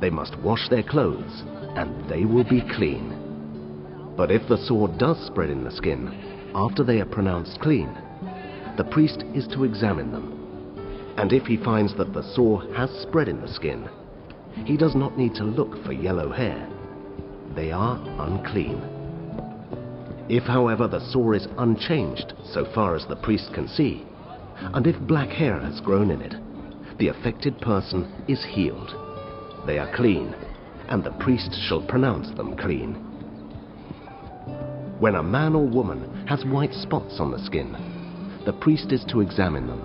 They must wash their clothes, and they will be clean. But if the sore does spread in the skin after they are pronounced clean, the priest is to examine them. And if he finds that the sore has spread in the skin, he does not need to look for yellow hair. They are unclean. If, however, the sore is unchanged so far as the priest can see, and if black hair has grown in it, the affected person is healed. They are clean, and the priest shall pronounce them clean. When a man or woman has white spots on the skin, the priest is to examine them.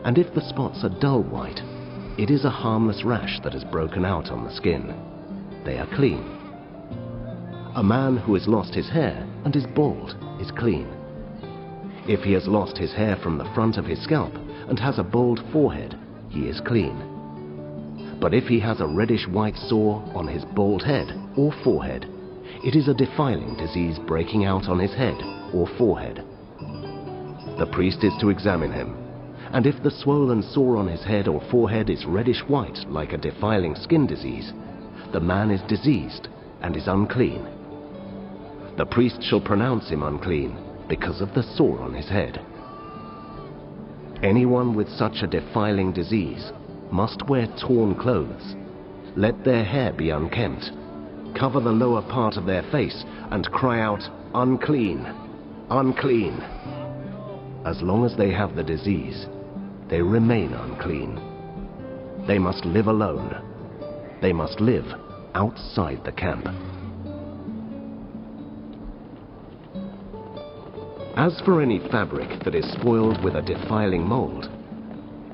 And if the spots are dull white, it is a harmless rash that has broken out on the skin. They are clean. A man who has lost his hair and is bald is clean. If he has lost his hair from the front of his scalp and has a bald forehead, he is clean. But if he has a reddish-white sore on his bald head or forehead, it is a defiling disease breaking out on his head or forehead. The priest is to examine him, and if the swollen sore on his head or forehead is reddish-white like a defiling skin disease, the man is diseased and is unclean. The priest shall pronounce him unclean because of the sore on his head. Anyone with such a defiling disease must wear torn clothes, let their hair be unkempt, cover the lower part of their face, and cry out, "Unclean! Unclean!" As long as they have the disease, they remain unclean. They must live alone. They must live outside the camp. As for any fabric that is spoiled with a defiling mold,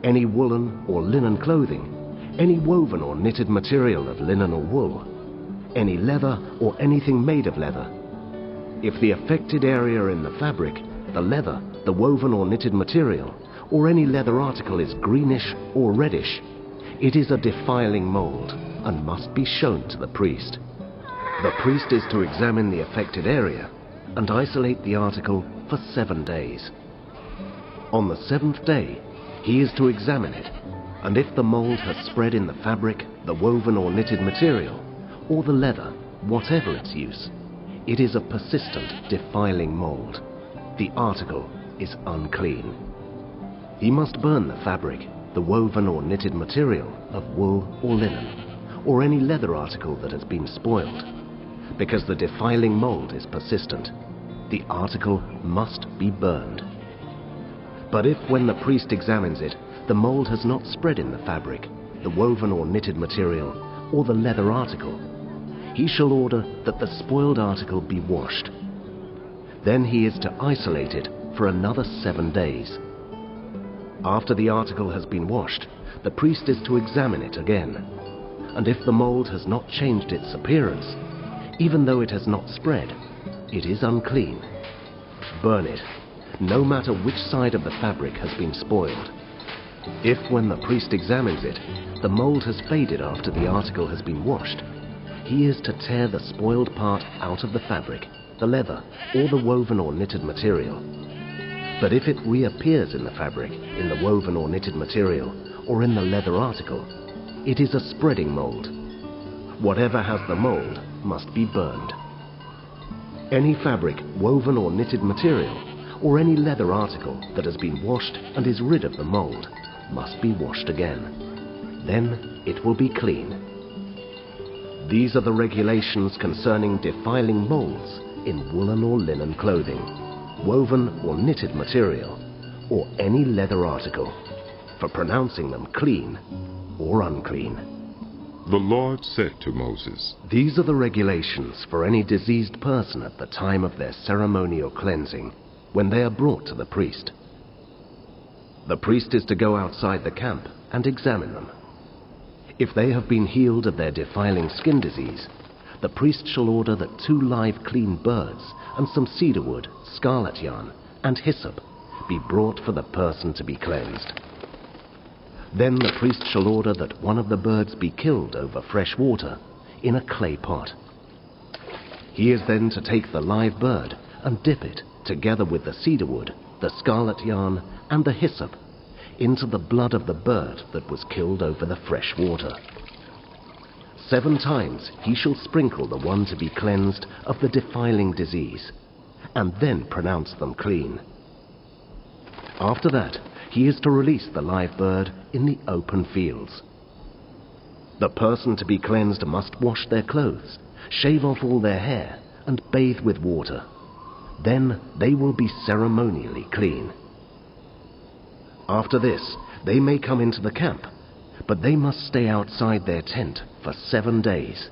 any woolen or linen clothing, any woven or knitted material of linen or wool, any leather or anything made of leather, if the affected area in the fabric, the leather, the woven or knitted material, or any leather article is greenish or reddish, it is a defiling mold and must be shown to the priest. The priest is to examine the affected area and isolate the article for 7 days. On the 7th day, he is to examine it, and if the mold has spread in the fabric, the woven or knitted material, or the leather, whatever its use, it is a persistent, defiling mold. The article is unclean. He must burn the fabric, the woven or knitted material of wool or linen, or any leather article that has been spoiled. Because the defiling mold is persistent, the article must be burned. But if, when the priest examines it, the mold has not spread in the fabric, the woven or knitted material, or the leather article, he shall order that the spoiled article be washed. Then he is to isolate it for another 7 days. After the article has been washed, the priest is to examine it again, and if the mold has not changed its appearance, even though it has not spread, it is unclean. Burn it, no matter which side of the fabric has been spoiled. If, when the priest examines it, the mold has faded after the article has been washed, he is to tear the spoiled part out of the fabric, the leather, or the woven or knitted material. But if it reappears in the fabric, in the woven or knitted material, or in the leather article, it is a spreading mold. Whatever has the mold must be burned. Any fabric, woven or knitted material, or any leather article that has been washed and is rid of the mold must be washed again. Then it will be clean. These are the regulations concerning defiling molds in woolen or linen clothing, woven or knitted material, or any leather article, for pronouncing them clean or unclean. The Lord said to Moses, These are the regulations for any diseased person at the time of their ceremonial cleansing, when they are brought to the priest. The priest is to go outside the camp and examine them. If they have been healed of their defiling skin disease, the priest shall order that 2 live clean birds and some cedar wood, scarlet yarn, and hyssop be brought for the person to be cleansed. Then the priest shall order that one of the birds be killed over fresh water in a clay pot. He is then to take the live bird and dip it, together with the cedar wood, the scarlet yarn, and the hyssop, into the blood of the bird that was killed over the fresh water. 7 times he shall sprinkle the one to be cleansed of the defiling disease, and then pronounce them clean. After that, he is to release the live bird in the open fields. The person to be cleansed must wash their clothes, shave off all their hair, and bathe with water. Then they will be ceremonially clean. After this, they may come into the camp, but they must stay outside their tent for 7 days.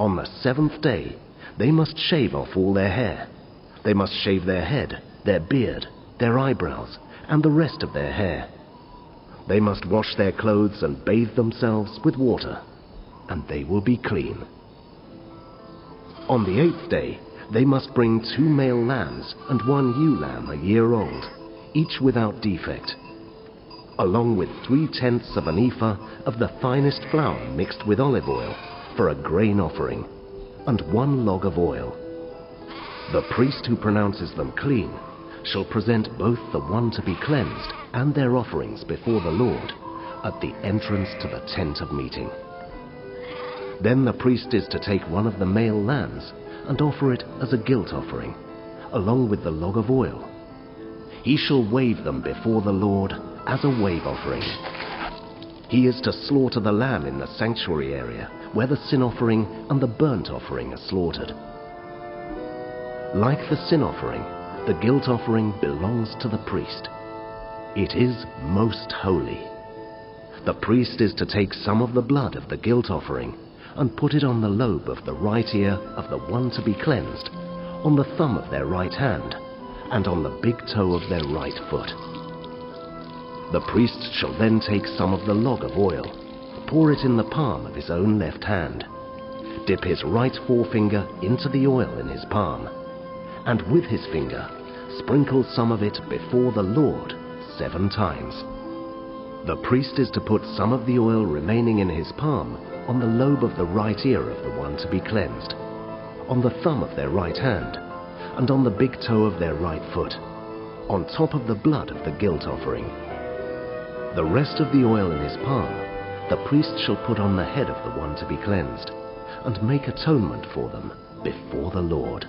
On the 7th day, they must shave off all their hair. They must shave their head, their beard, their eyebrows, and the rest of their hair. They must wash their clothes and bathe themselves with water, and they will be clean. On the 8th day, they must bring 2 male lambs and 1 ewe lamb a year old, each without defect, along with 3/10 of an ephah of the finest flour mixed with olive oil for a grain offering, and 1 log of oil. The priest who pronounces them clean shall present both the one to be cleansed and their offerings before the Lord at the entrance to the tent of meeting. Then the priest is to take one of the male lambs and offer it as a guilt offering, along with the log of oil. He shall wave them before the Lord as a wave offering. He is to slaughter the lamb in the sanctuary area where the sin offering and the burnt offering are slaughtered. Like the sin offering, the guilt offering belongs to the priest. It is most holy. The priest is to take some of the blood of the guilt offering and put it on the lobe of the right ear of the one to be cleansed, on the thumb of their right hand, and on the big toe of their right foot. The priest shall then take some of the log of oil, pour it in the palm of his own left hand, dip his right forefinger into the oil in his palm, and with his finger sprinkle some of it before the Lord 7 times. The priest is to put some of the oil remaining in his palm on the lobe of the right ear of the one to be cleansed, on the thumb of their right hand, and on the big toe of their right foot, on top of the blood of the guilt offering. The rest of the oil in his palm the priest shall put on the head of the one to be cleansed, and make atonement for them before the Lord.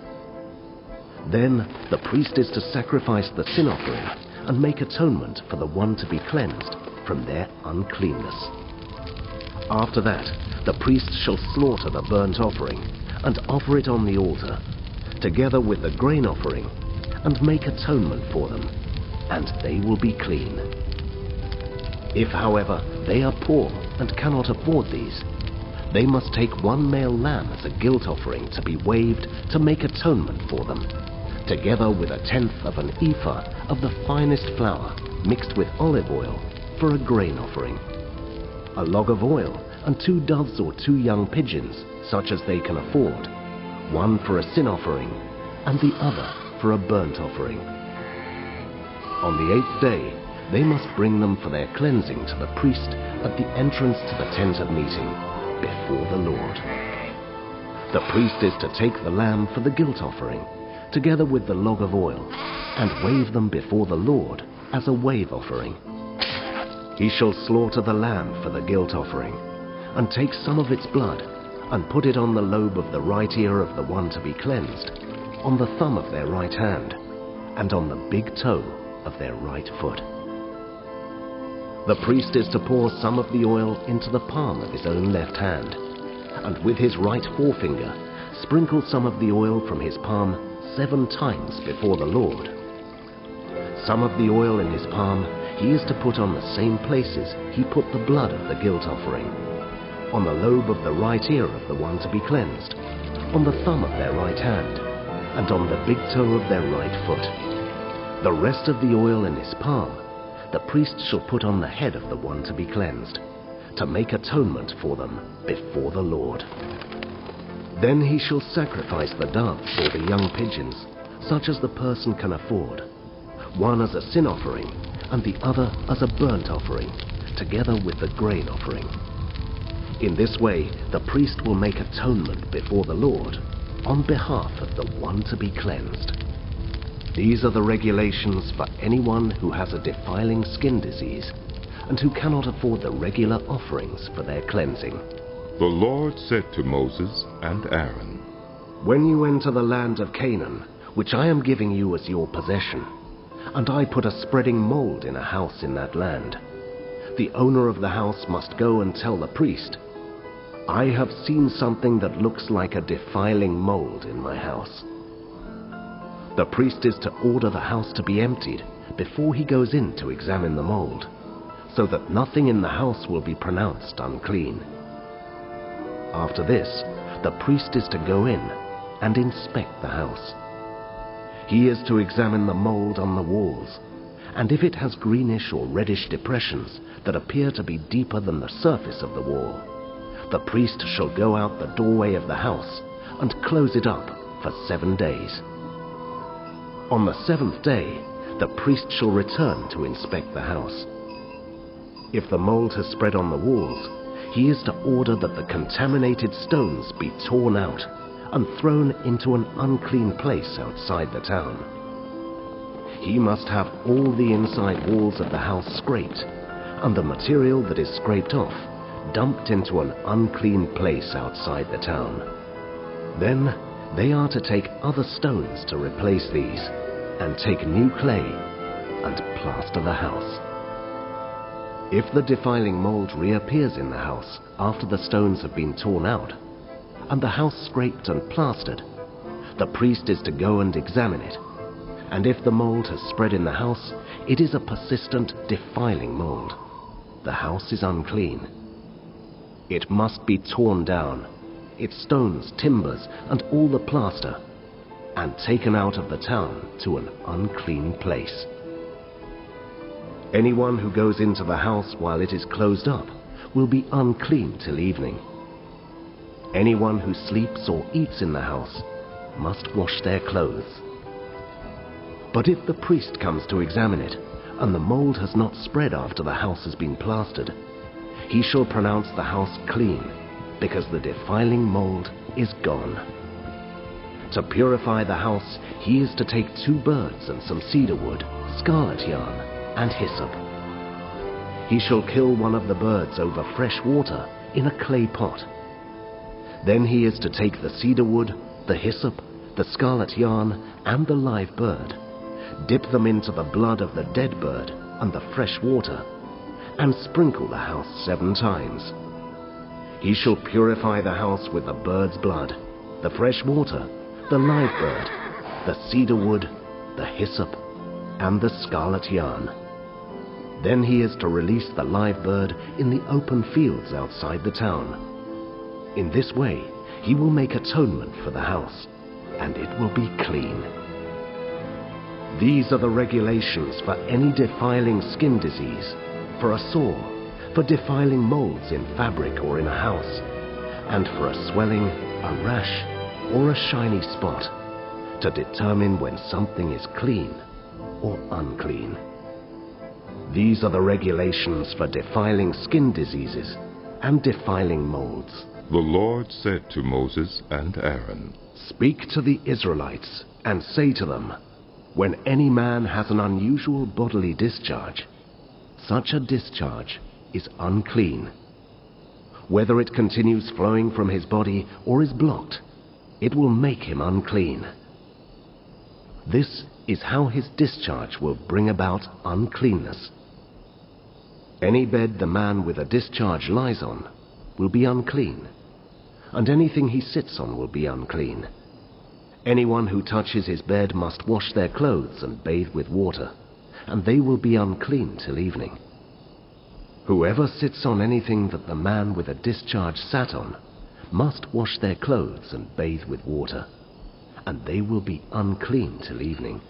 Then the priest is to sacrifice the sin offering and make atonement for the one to be cleansed from their uncleanness. After that, the priest shall slaughter the burnt offering and offer it on the altar, together with the grain offering, and make atonement for them, and they will be clean. If, however, they are poor and cannot afford these, they must take 1 male lamb as a guilt offering to be waved to make atonement for them, together with 1/10 of an ephah of the finest flour mixed with olive oil for a grain offering, a log of oil, and 2 doves or 2 young pigeons, such as they can afford, one for a sin offering and the other for a burnt offering. On the 8th day, they must bring them for their cleansing to the priest at the entrance to the tent of meeting before the Lord. The priest is to take the lamb for the guilt offering, together with the log of oil, and wave them before the Lord as a wave offering. He shall slaughter the lamb for the guilt offering, and take some of its blood, and put it on the lobe of the right ear of the one to be cleansed, on the thumb of their right hand, and on the big toe of their right foot. The priest is to pour some of the oil into the palm of his own left hand, and with his right forefinger sprinkle some of the oil from his palm 7 times before the Lord. Some of the oil in his palm he is to put on the same places he put the blood of the guilt offering, on the lobe of the right ear of the one to be cleansed, on the thumb of their right hand, and on the big toe of their right foot. The rest of the oil in his palm the priest shall put on the head of the one to be cleansed, to make atonement for them before the Lord. Then he shall sacrifice the doves or the young pigeons, such as the person can afford, one as a sin offering and the other as a burnt offering, together with the grain offering. In this way the priest will make atonement before the Lord on behalf of the one to be cleansed. These are the regulations for anyone who has a defiling skin disease and who cannot afford the regular offerings for their cleansing. The Lord said to Moses and Aaron, When you enter the land of Canaan, which I am giving you as your possession, and I put a spreading mold in a house in that land, the owner of the house must go and tell the priest, I have seen something that looks like a defiling mold in my house. The priest is to order the house to be emptied before he goes in to examine the mold, so that nothing in the house will be pronounced unclean. After this, the priest is to go in and inspect the house. He is to examine the mold on the walls, and if it has greenish or reddish depressions that appear to be deeper than the surface of the wall, the priest shall go out the doorway of the house and close it up for 7 days. On the 7th day, the priest shall return to inspect the house. If the mold has spread on the walls, he is to order that the contaminated stones be torn out and thrown into an unclean place outside the town. He must have all the inside walls of the house scraped, and the material that is scraped off dumped into an unclean place outside the town. Then they are to take other stones to replace these, and take new clay and plaster the house. If the defiling mold reappears in the house after the stones have been torn out, and the house scraped and plastered, the priest is to go and examine it, and if the mold has spread in the house, it is a persistent, defiling mold. The house is unclean. It must be torn down, its stones, timbers, and all the plaster, and taken out of the town to an unclean place. Anyone who goes into the house while it is closed up will be unclean till evening. Anyone who sleeps or eats in the house must wash their clothes. But if the priest comes to examine it, and the mold has not spread after the house has been plastered, he shall pronounce the house clean, because the defiling mold is gone. To purify the house, he is to take 2 birds and some cedar wood, scarlet yarn, and hyssop. He shall kill one of the birds over fresh water in a clay pot. Then he is to take the cedar wood, the hyssop, the scarlet yarn, and the live bird, dip them into the blood of the dead bird and the fresh water, and sprinkle the house 7 times. He shall purify the house with the bird's blood, the fresh water, the live bird, the cedar wood, the hyssop, and the scarlet yarn. Then he is to release the live bird in the open fields outside the town. In this way, he will make atonement for the house, and it will be clean. These are the regulations for any defiling skin disease, for a sore, for defiling molds in fabric or in a house, and for a swelling, a rash, or a shiny spot, to determine when something is clean or unclean. These are the regulations for defiling skin diseases and defiling molds. The Lord said to Moses and Aaron, "Speak to the Israelites and say to them, when any man has an unusual bodily discharge, such a discharge is unclean. Whether it continues flowing from his body or is blocked, it will make him unclean. This is how his discharge will bring about uncleanness. Any bed the man with a discharge lies on will be unclean, and anything he sits on will be unclean. Anyone who touches his bed must wash their clothes and bathe with water, and they will be unclean till evening. Whoever sits on anything that the man with a discharge sat on must wash their clothes and bathe with water, and they will be unclean till evening.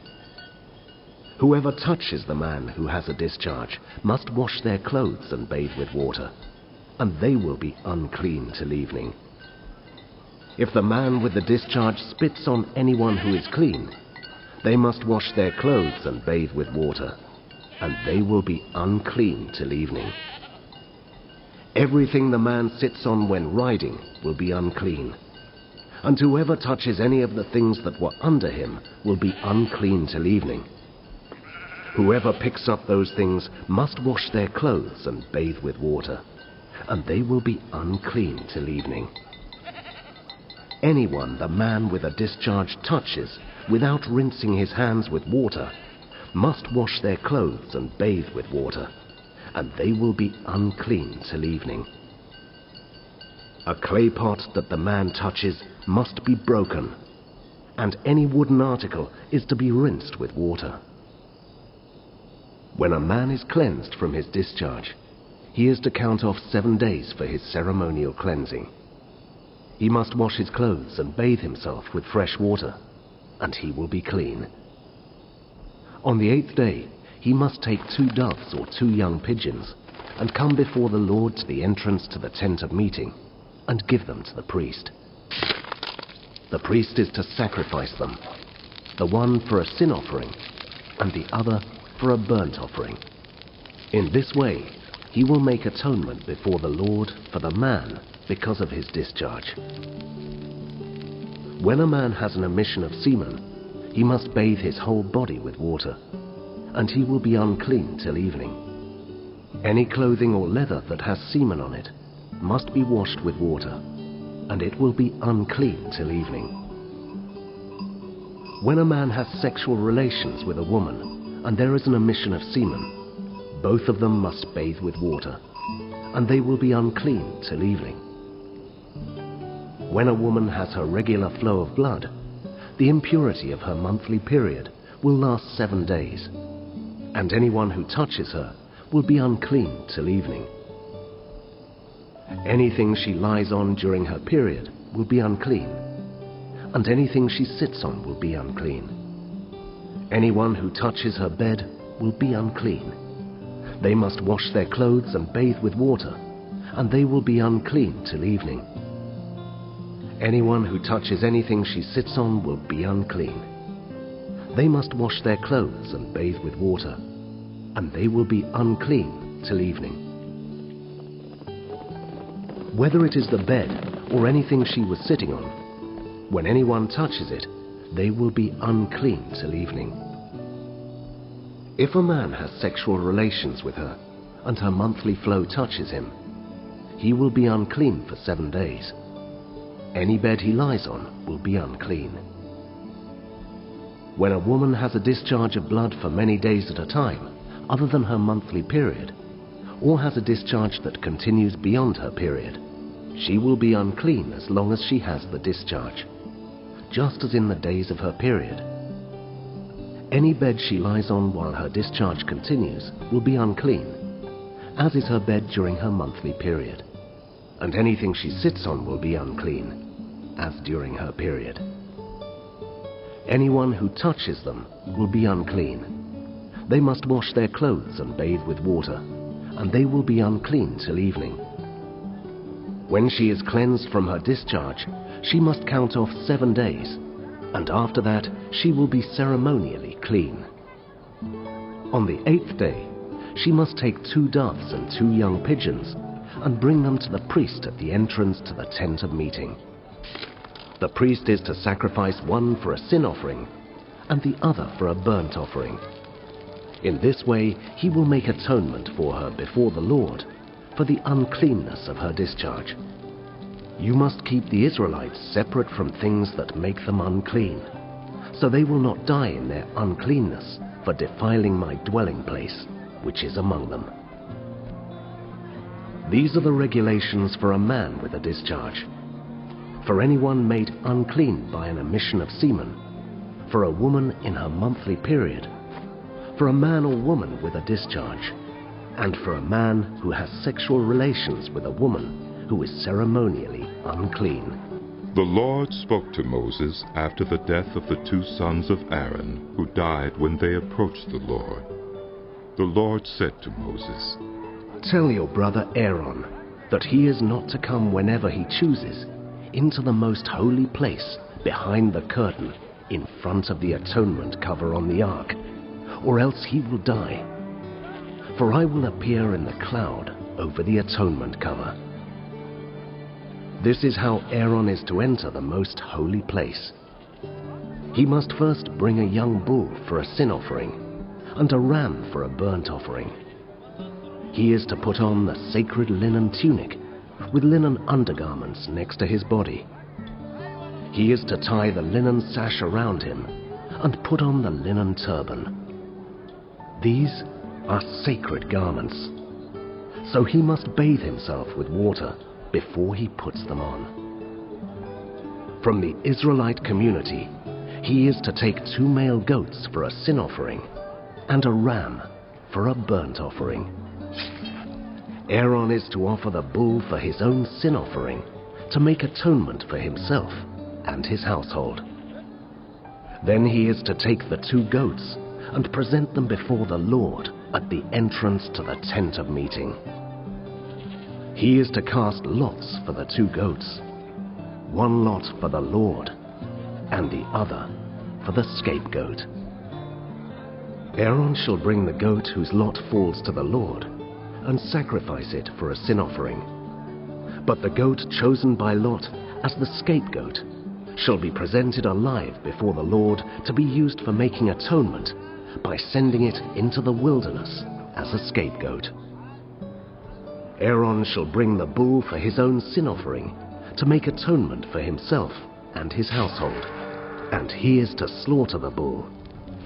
Whoever touches the man who has a discharge must wash their clothes and bathe with water, and they will be unclean till evening. If the man with the discharge spits on anyone who is clean, they must wash their clothes and bathe with water, and they will be unclean till evening. Everything the man sits on when riding will be unclean, and whoever touches any of the things that were under him will be unclean till evening. Whoever picks up those things must wash their clothes and bathe with water, and they will be unclean till evening. Anyone the man with a discharge touches without rinsing his hands with water must wash their clothes and bathe with water, and they will be unclean till evening. A clay pot that the man touches must be broken, and any wooden article is to be rinsed with water. When a man is cleansed from his discharge, he is to count off 7 days for his ceremonial cleansing. He must wash his clothes and bathe himself with fresh water, and he will be clean. On the 8th day, he must take 2 doves or 2 young pigeons, and come before the Lord to the entrance to the tent of meeting, and give them to the priest. The priest is to sacrifice them, the one for a sin offering, and the other for a burnt offering. In this way, he will make atonement before the Lord for the man because of his discharge. When a man has an emission of semen, he must bathe his whole body with water, and he will be unclean till evening. Any clothing or leather that has semen on it must be washed with water, and it will be unclean till evening. When a man has sexual relations with a woman, and there is an emission of semen, both of them must bathe with water, and they will be unclean till evening. When a woman has her regular flow of blood, the impurity of her monthly period will last 7 days, and anyone who touches her will be unclean till evening. Anything she lies on during her period will be unclean, and anything she sits on will be unclean. Anyone who touches her bed will be unclean. They must wash their clothes and bathe with water, and they will be unclean till evening. Anyone who touches anything she sits on will be unclean. They must wash their clothes and bathe with water, and they will be unclean till evening. Whether it is the bed or anything she was sitting on, when anyone touches it, they will be unclean till evening. If a man has sexual relations with her, and her monthly flow touches him, he will be unclean for 7 days. Any bed he lies on will be unclean. When a woman has a discharge of blood for many days at a time, other than her monthly period, or has a discharge that continues beyond her period, she will be unclean as long as she has the discharge, just as in the days of her period. Any bed she lies on while her discharge continues will be unclean, as is her bed during her monthly period, and anything she sits on will be unclean, as during her period. Anyone who touches them will be unclean. They must wash their clothes and bathe with water, and they will be unclean till evening. When she is cleansed from her discharge, she must count off 7 days, and after that she will be ceremonially clean. On the 8th day, she must take 2 doves and 2 young pigeons and bring them to the priest at the entrance to the tent of meeting. The priest is to sacrifice one for a sin offering and the other for a burnt offering. In this way, he will make atonement for her before the Lord for the uncleanness of her discharge. You must keep the Israelites separate from things that make them unclean, so they will not die in their uncleanness for defiling my dwelling place, which is among them. These are the regulations for a man with a discharge. For anyone made unclean by an emission of semen, for a woman in her monthly period, for a man or woman with a discharge, and for a man who has sexual relations with a woman who is ceremonially unclean. The Lord spoke to Moses after the death of the 2 sons of Aaron, who died when they approached the Lord. The Lord said to Moses, "Tell your brother Aaron that he is not to come whenever he chooses into the most holy place behind the curtain in front of the atonement cover on the ark, or else he will die. For I will appear in the cloud over the atonement cover." This is how Aaron is to enter the most holy place. He must first bring a young bull for a sin offering and a ram for a burnt offering. He is to put on the sacred linen tunic with linen undergarments next to his body. He is to tie the linen sash around him and put on the linen turban. These are sacred garments, so he must bathe himself with water before he puts them on. From the Israelite community, he is to take 2 male goats for a sin offering and a ram for a burnt offering. Aaron is to offer the bull for his own sin offering to make atonement for himself and his household. Then he is to take the 2 goats and present them before the Lord at the entrance to the tent of meeting. He is to cast lots for the 2 goats, 1 lot for the Lord and the other for the scapegoat. Aaron shall bring the goat whose lot falls to the Lord and sacrifice it for a sin offering. But the goat chosen by lot as the scapegoat shall be presented alive before the Lord to be used for making atonement by sending it into the wilderness as a scapegoat. Aaron shall bring the bull for his own sin offering to make atonement for himself and his household, and he is to slaughter the bull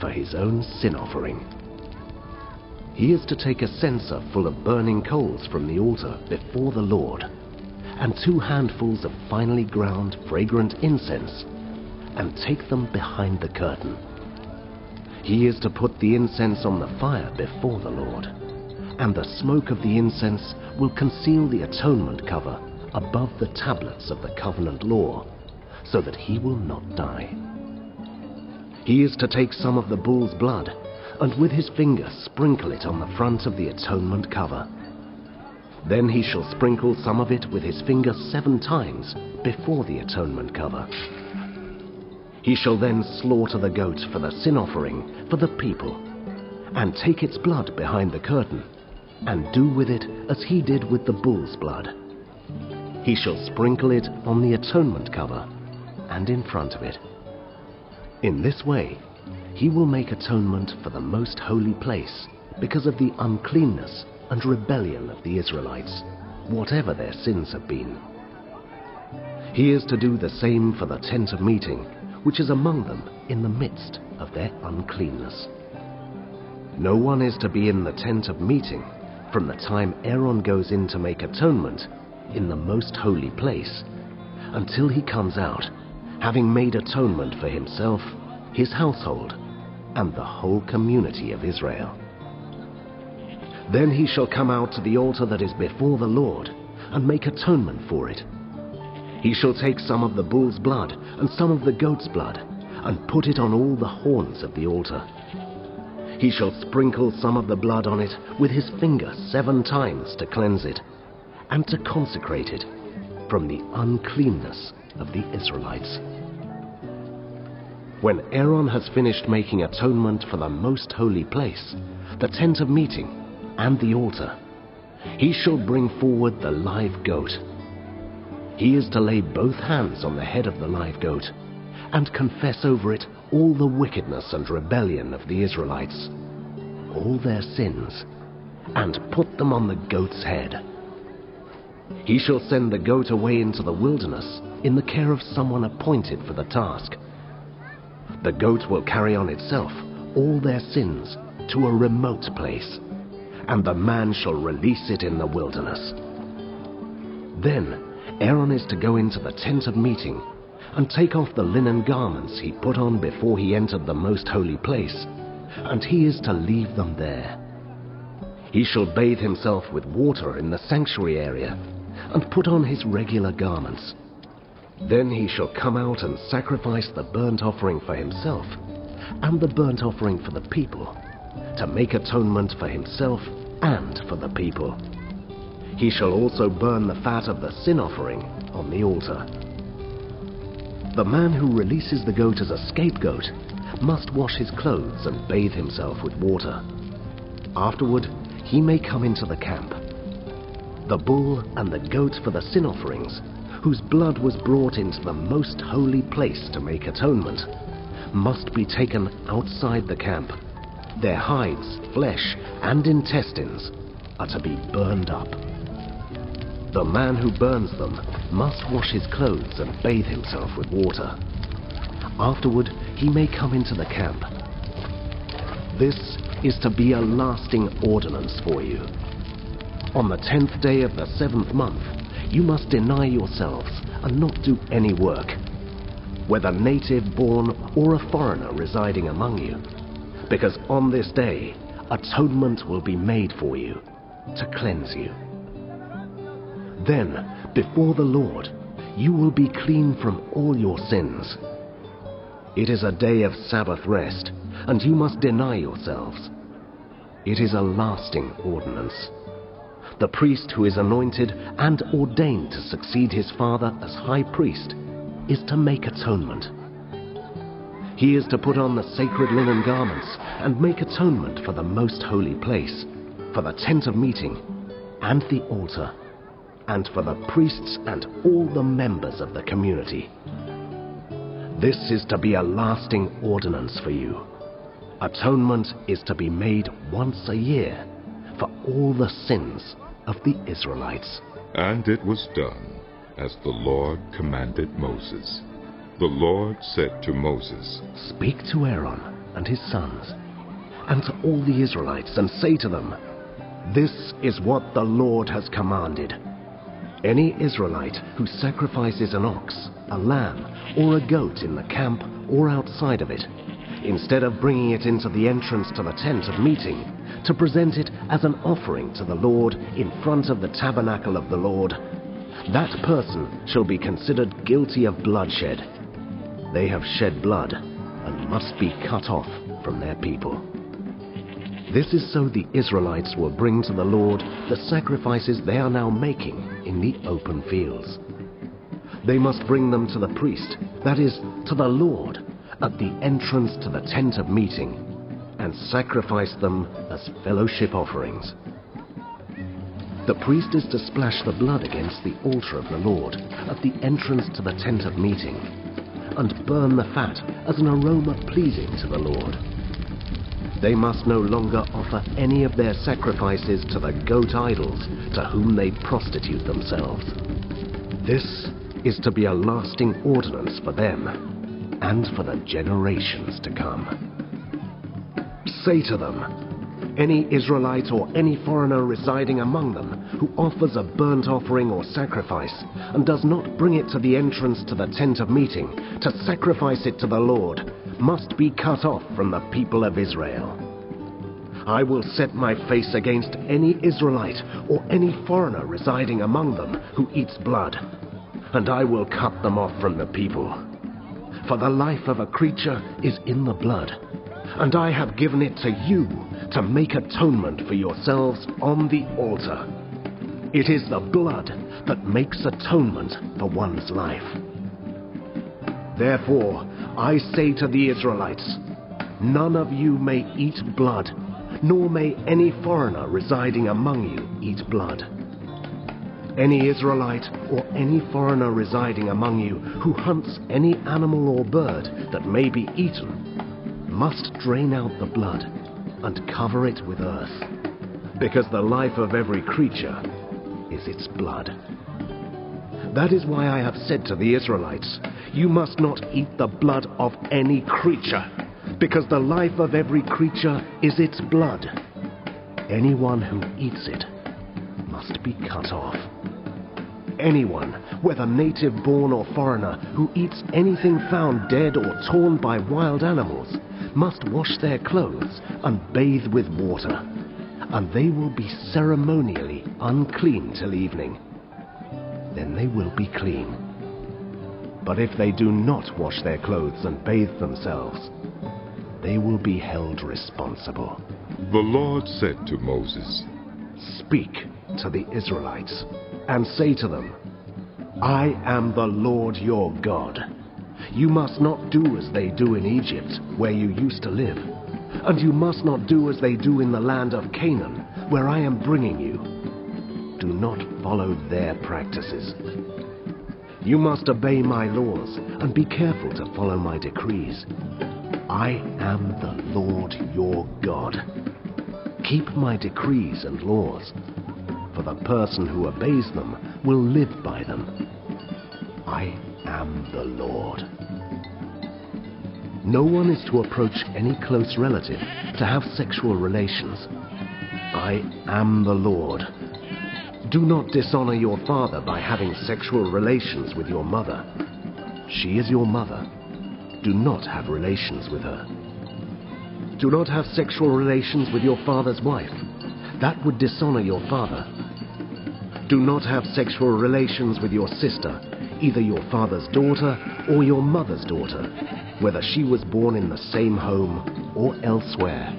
for his own sin offering. He is to take a censer full of burning coals from the altar before the Lord, and 2 handfuls of finely ground fragrant incense, and take them behind the curtain. He is to put the incense on the fire before the Lord, and the smoke of the incense will conceal the atonement cover above the tablets of the covenant law, so that he will not die. He is to take some of the bull's blood, and with his finger sprinkle it on the front of the atonement cover. Then he shall sprinkle some of it with his finger 7 times before the atonement cover. He shall then slaughter the goat for the sin offering for the people, and take its blood behind the curtain, and do with it as he did with the bull's blood. He shall sprinkle it on the atonement cover and in front of it. In this way, he will make atonement for the most holy place because of the uncleanness and rebellion of the Israelites, whatever their sins have been. He is to do the same for the tent of meeting, which is among them in the midst of their uncleanness. No one is to be in the tent of meeting from the time Aaron goes in to make atonement in the most holy place until he comes out, having made atonement for himself, his household, and the whole community of Israel. Then he shall come out to the altar that is before the Lord and make atonement for it. He shall take some of the bull's blood and some of the goat's blood and put it on all the horns of the altar. He shall sprinkle some of the blood on it with his finger 7 times to cleanse it and to consecrate it from the uncleanness of the Israelites. When Aaron has finished making atonement for the most holy place, the tent of meeting, and the altar, he shall bring forward the live goat. He is to lay both hands on the head of the live goat and confess over it all the wickedness and rebellion of the Israelites, all their sins, and put them on the goat's head. He shall send the goat away into the wilderness in the care of someone appointed for the task. The goat will carry on itself all their sins to a remote place, and the man shall release it in the wilderness. Then Aaron is to go into the tent of meeting and take off the linen garments he put on before he entered the most holy place, and he is to leave them there. He shall bathe himself with water in the sanctuary area and put on his regular garments. Then he shall come out and sacrifice the burnt offering for himself and the burnt offering for the people, to make atonement for himself and for the people. He shall also burn the fat of the sin offering on the altar. The man who releases the goat as a scapegoat must wash his clothes and bathe himself with water. Afterward, he may come into the camp. The bull and the goat for the sin offerings, whose blood was brought into the most holy place to make atonement, must be taken outside the camp. Their hides, flesh, and intestines are to be burned up. The man who burns them must wash his clothes and bathe himself with water. Afterward, he may come into the camp. This is to be a lasting ordinance for you. On the 10th day of the 7th month, you must deny yourselves and not do any work, whether native born or a foreigner residing among you, because on this day atonement will be made for you to cleanse you. Then, before the Lord, you will be clean from all your sins. It is a day of Sabbath rest, and you must deny yourselves. It is a lasting ordinance. The priest who is anointed and ordained to succeed his father as high priest is to make atonement. He is to put on the sacred linen garments and make atonement for the most holy place, for the tent of meeting, and the altar, and for the priests and all the members of the community. This is to be a lasting ordinance for you. Atonement is to be made once a year for all the sins of the Israelites. And it was done as the Lord commanded Moses. The Lord said to Moses, "Speak to Aaron and his sons, and to all the Israelites, and say to them, 'This is what the Lord has commanded. Any Israelite who sacrifices an ox, a lamb, or a goat in the camp or outside of it, instead of bringing it into the entrance to the tent of meeting, to present it as an offering to the Lord in front of the tabernacle of the Lord, that person shall be considered guilty of bloodshed. They have shed blood and must be cut off from their people.' This is so the Israelites will bring to the Lord the sacrifices they are now making in the open fields. They must bring them to the priest, that is, to the Lord, at the entrance to the tent of meeting, and sacrifice them as fellowship offerings. The priest is to splash the blood against the altar of the Lord at the entrance to the tent of meeting, and burn the fat as an aroma pleasing to the Lord. They must no longer offer any of their sacrifices to the goat idols to whom they prostitute themselves. This is to be a lasting ordinance for them and for the generations to come. Say to them, 'Any Israelite or any foreigner residing among them who offers a burnt offering or sacrifice and does not bring it to the entrance to the tent of meeting to sacrifice it to the Lord must be cut off from the people of Israel. I will set my face against any Israelite or any foreigner residing among them who eats blood, and I will cut them off from the people. For the life of a creature is in the blood, and I have given it to you to make atonement for yourselves on the altar. It is the blood that makes atonement for one's life. Therefore, I say to the Israelites, none of you may eat blood, nor may any foreigner residing among you eat blood. Any Israelite or any foreigner residing among you who hunts any animal or bird that may be eaten must drain out the blood and cover it with earth, because the life of every creature is its blood. That is why I have said to the Israelites, you must not eat the blood of any creature, because the life of every creature is its blood. Anyone who eats it must be cut off. Anyone, whether native born or foreigner, who eats anything found dead or torn by wild animals, must wash their clothes and bathe with water, and they will be ceremonially unclean till evening. Then they will be clean. But if they do not wash their clothes and bathe themselves, they will be held responsible. The Lord said to Moses, "Speak to the Israelites and say to them, I am the Lord your God. You must not do as they do in Egypt, where you used to live, and you must not do as they do in the land of Canaan, where I am bringing you. Do not follow their practices. You must obey my laws and be careful to follow my decrees. I am the Lord your God. Keep my decrees and laws, for the person who obeys them will live by them. I am the Lord. No one is to approach any close relative to have sexual relations. I am the Lord. Do not dishonor your father by having sexual relations with your mother. She is your mother. Do not have relations with her. Do not have sexual relations with your father's wife. That would dishonor your father. Do not have sexual relations with your sister, either your father's daughter or your mother's daughter, whether she was born in the same home or elsewhere.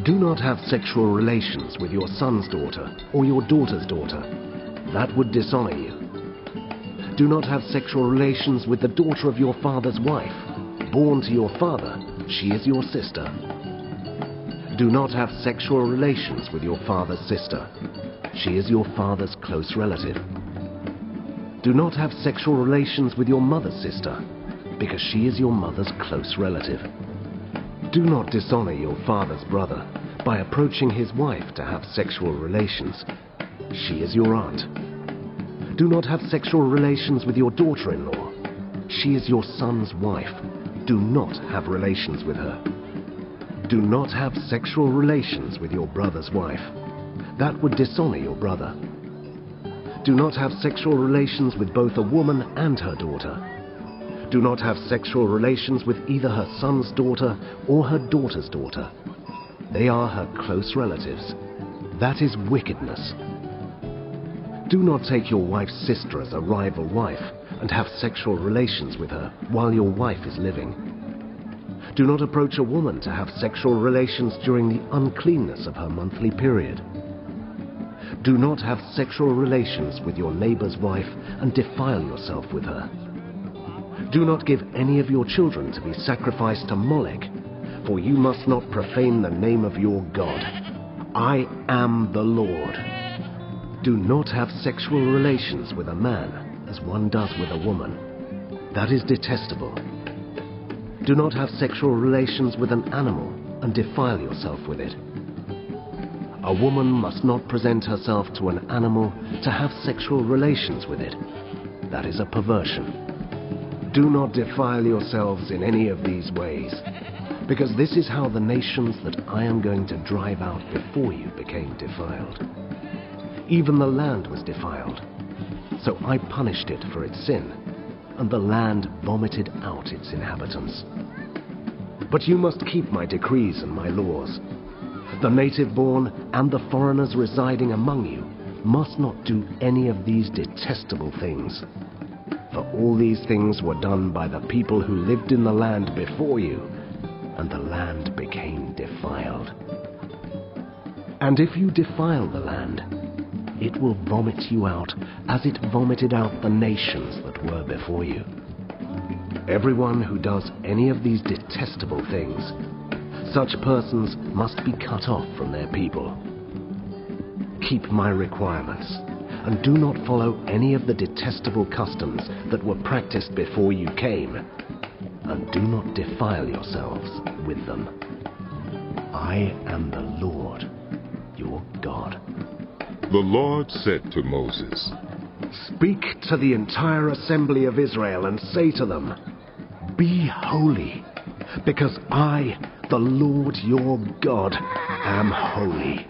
Do not have sexual relations with your son's daughter or your daughter's daughter. That would dishonor you. Do not have sexual relations with the daughter of your father's wife, born to your father, she is your sister. Do not have sexual relations with your father's sister. She is your father's close relative. Do not have sexual relations with your mother's sister, because she is your mother's close relative. Do not dishonor your father's brother by approaching his wife to have sexual relations. She is your aunt. Do not have sexual relations with your daughter-in-law. She is your son's wife. Do not have relations with her. Do not have sexual relations with your brother's wife. That would dishonor your brother. Do not have sexual relations with both a woman and her daughter. Do not have sexual relations with either her son's daughter or her daughter's daughter. They are her close relatives. That is wickedness. Do not take your wife's sister as a rival wife and have sexual relations with her while your wife is living. Do not approach a woman to have sexual relations during the uncleanness of her monthly period. Do not have sexual relations with your neighbor's wife and defile yourself with her. Do not give any of your children to be sacrificed to Molech, for you must not profane the name of your God. I am the Lord. Do not have sexual relations with a man as one does with a woman. That is detestable. Do not have sexual relations with an animal and defile yourself with it. A woman must not present herself to an animal to have sexual relations with it. That is a perversion. Do not defile yourselves in any of these ways, because this is how the nations that I am going to drive out before you became defiled. Even the land was defiled, so I punished it for its sin, and the land vomited out its inhabitants. But you must keep my decrees and my laws. The native-born and the foreigners residing among you must not do any of these detestable things. For all these things were done by the people who lived in the land before you, and the land became defiled. And if you defile the land, it will vomit you out as it vomited out the nations that were before you. Everyone who does any of these detestable things, such persons must be cut off from their people. Keep my requirements, and do not follow any of the detestable customs that were practiced before you came, and do not defile yourselves with them. I am the Lord, your God. The Lord said to Moses, Speak to the entire assembly of Israel and say to them, Be holy, because I, the Lord your God, am holy.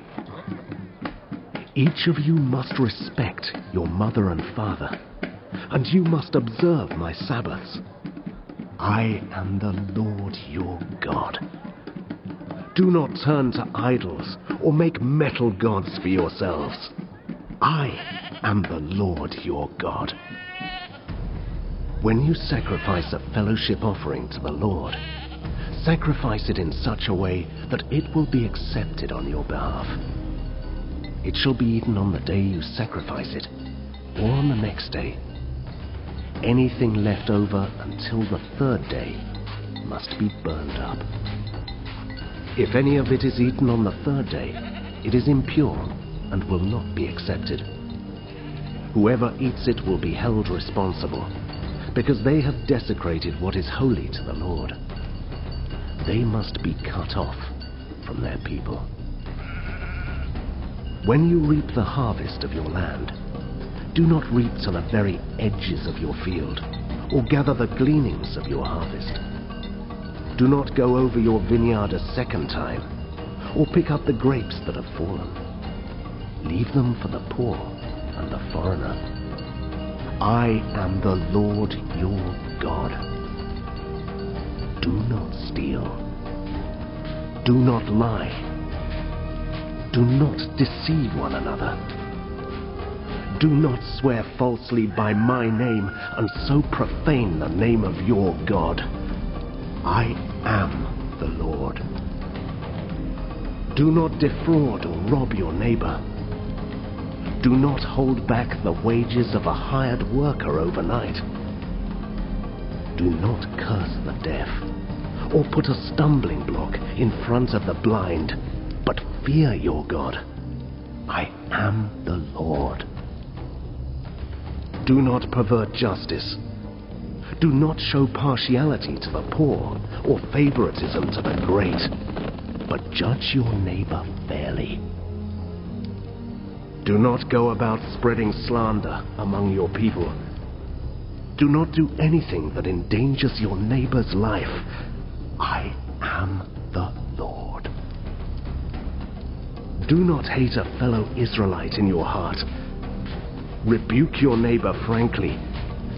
Each of you must respect your mother and father, and you must observe my Sabbaths. I am the Lord your God. Do not turn to idols or make metal gods for yourselves. I am the Lord your God. When you sacrifice a fellowship offering to the Lord, sacrifice it in such a way that it will be accepted on your behalf. It shall be eaten on the day you sacrifice it, or on the next day. Anything left over until the third day must be burned up. If any of it is eaten on the third day, it is impure and will not be accepted. Whoever eats it will be held responsible, because they have desecrated what is holy to the Lord. They must be cut off from their people. When you reap the harvest of your land, do not reap to the very edges of your field, or gather the gleanings of your harvest. Do not go over your vineyard a second time, or pick up the grapes that have fallen. Leave them for the poor and the foreigner. I am the Lord your God. Do not steal. Do not lie. Do not deceive one another. Do not swear falsely by my name and so profane the name of your God. I am the Lord. Do not defraud or rob your neighbor. Do not hold back the wages of a hired worker overnight. Do not curse the deaf, or put a stumbling block in front of the blind, but fear your God. I am the Lord. Do not pervert justice. Do not show partiality to the poor or favoritism to the great, but judge your neighbor fairly. Do not go about spreading slander among your people. Do not do anything that endangers your neighbor's life. I am the Lord. Do not hate a fellow Israelite in your heart. Rebuke your neighbor frankly,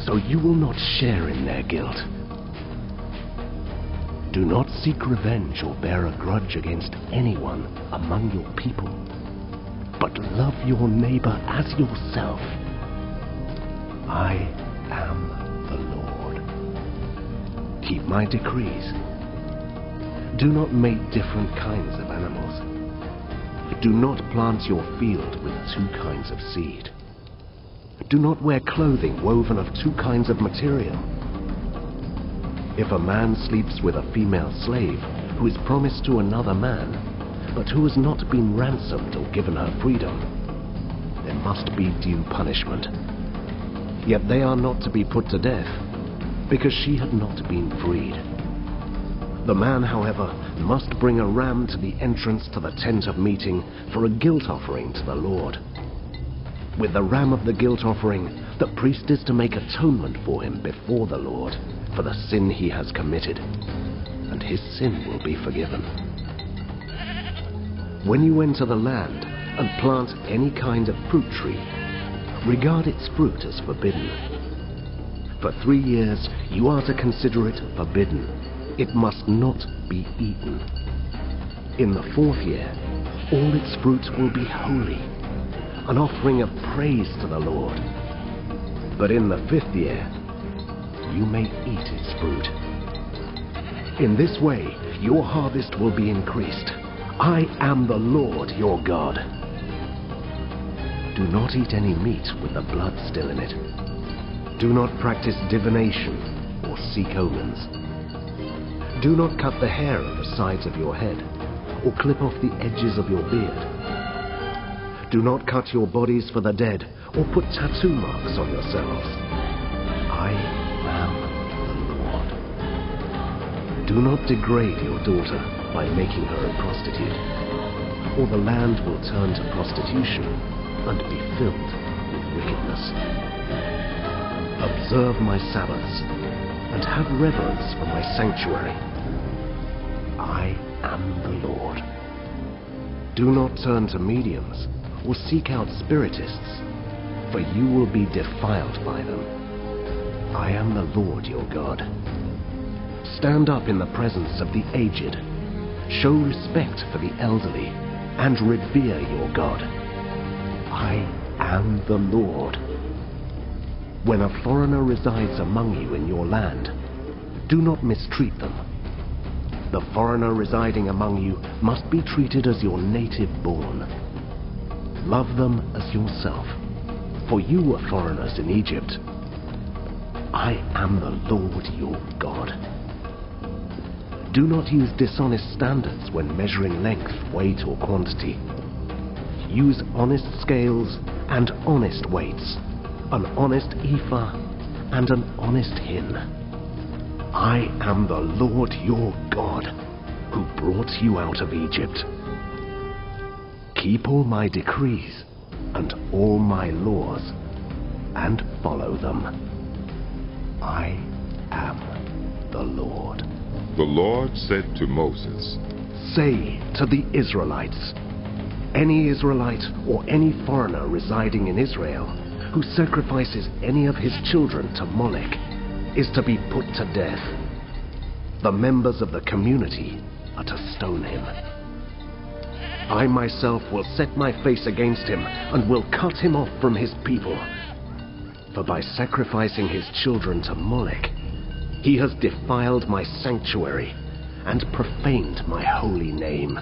so you will not share in their guilt. Do not seek revenge or bear a grudge against anyone among your people, but love your neighbor as yourself. I am the Lord. Keep my decrees. Do not make different kinds of animals. Do not plant your field with 2 kinds of seed. Do not wear clothing woven of 2 kinds of material. If a man sleeps with a female slave who is promised to another man, but who has not been ransomed or given her freedom, there must be due punishment. Yet they are not to be put to death, because she had not been freed. The man, however, must bring a ram to the entrance to the tent of meeting for a guilt offering to the Lord. With the ram of the guilt offering, the priest is to make atonement for him before the Lord for the sin he has committed, and his sin will be forgiven. When you enter the land and plant any kind of fruit tree, regard its fruit as forbidden. For 3 years you are to consider it forbidden. It must not be eaten. In the 4th year, all its fruit will be holy, an offering of praise to the Lord. But in the 5th year, you may eat its fruit. In this way, your harvest will be increased. I am the Lord your God. Do not eat any meat with the blood still in it. Do not practice divination or seek omens. Do not cut the hair at the sides of your head, or clip off the edges of your beard. Do not cut your bodies for the dead, or put tattoo marks on yourselves. I am the Lord. Do not degrade your daughter by making her a prostitute, or the land will turn to prostitution and be filled with wickedness. Observe my Sabbaths, and have reverence for my sanctuary. I am the Lord. Do not turn to mediums or seek out spiritists, for you will be defiled by them. I am the Lord your God. Stand up in the presence of the aged. Show respect for the elderly, and revere your God. I am the Lord. When a foreigner resides among you in your land, do not mistreat them. The foreigner residing among you must be treated as your native born. Love them as yourself, for you were foreigners in Egypt. I am the Lord your God. Do not use dishonest standards when measuring length, weight, or quantity. Use honest scales and honest weights, an honest ephah and an honest hin. I am the Lord your God, who brought you out of Egypt. Keep all my decrees and all my laws, and follow them. I am the Lord. The Lord said to Moses, Say to the Israelites, any Israelite or any foreigner residing in Israel who sacrifices any of his children to Molech is to be put to death. The members of the community are to stone him. I myself will set my face against him and will cut him off from his people. For by sacrificing his children to Molech, he has defiled my sanctuary and profaned my holy name.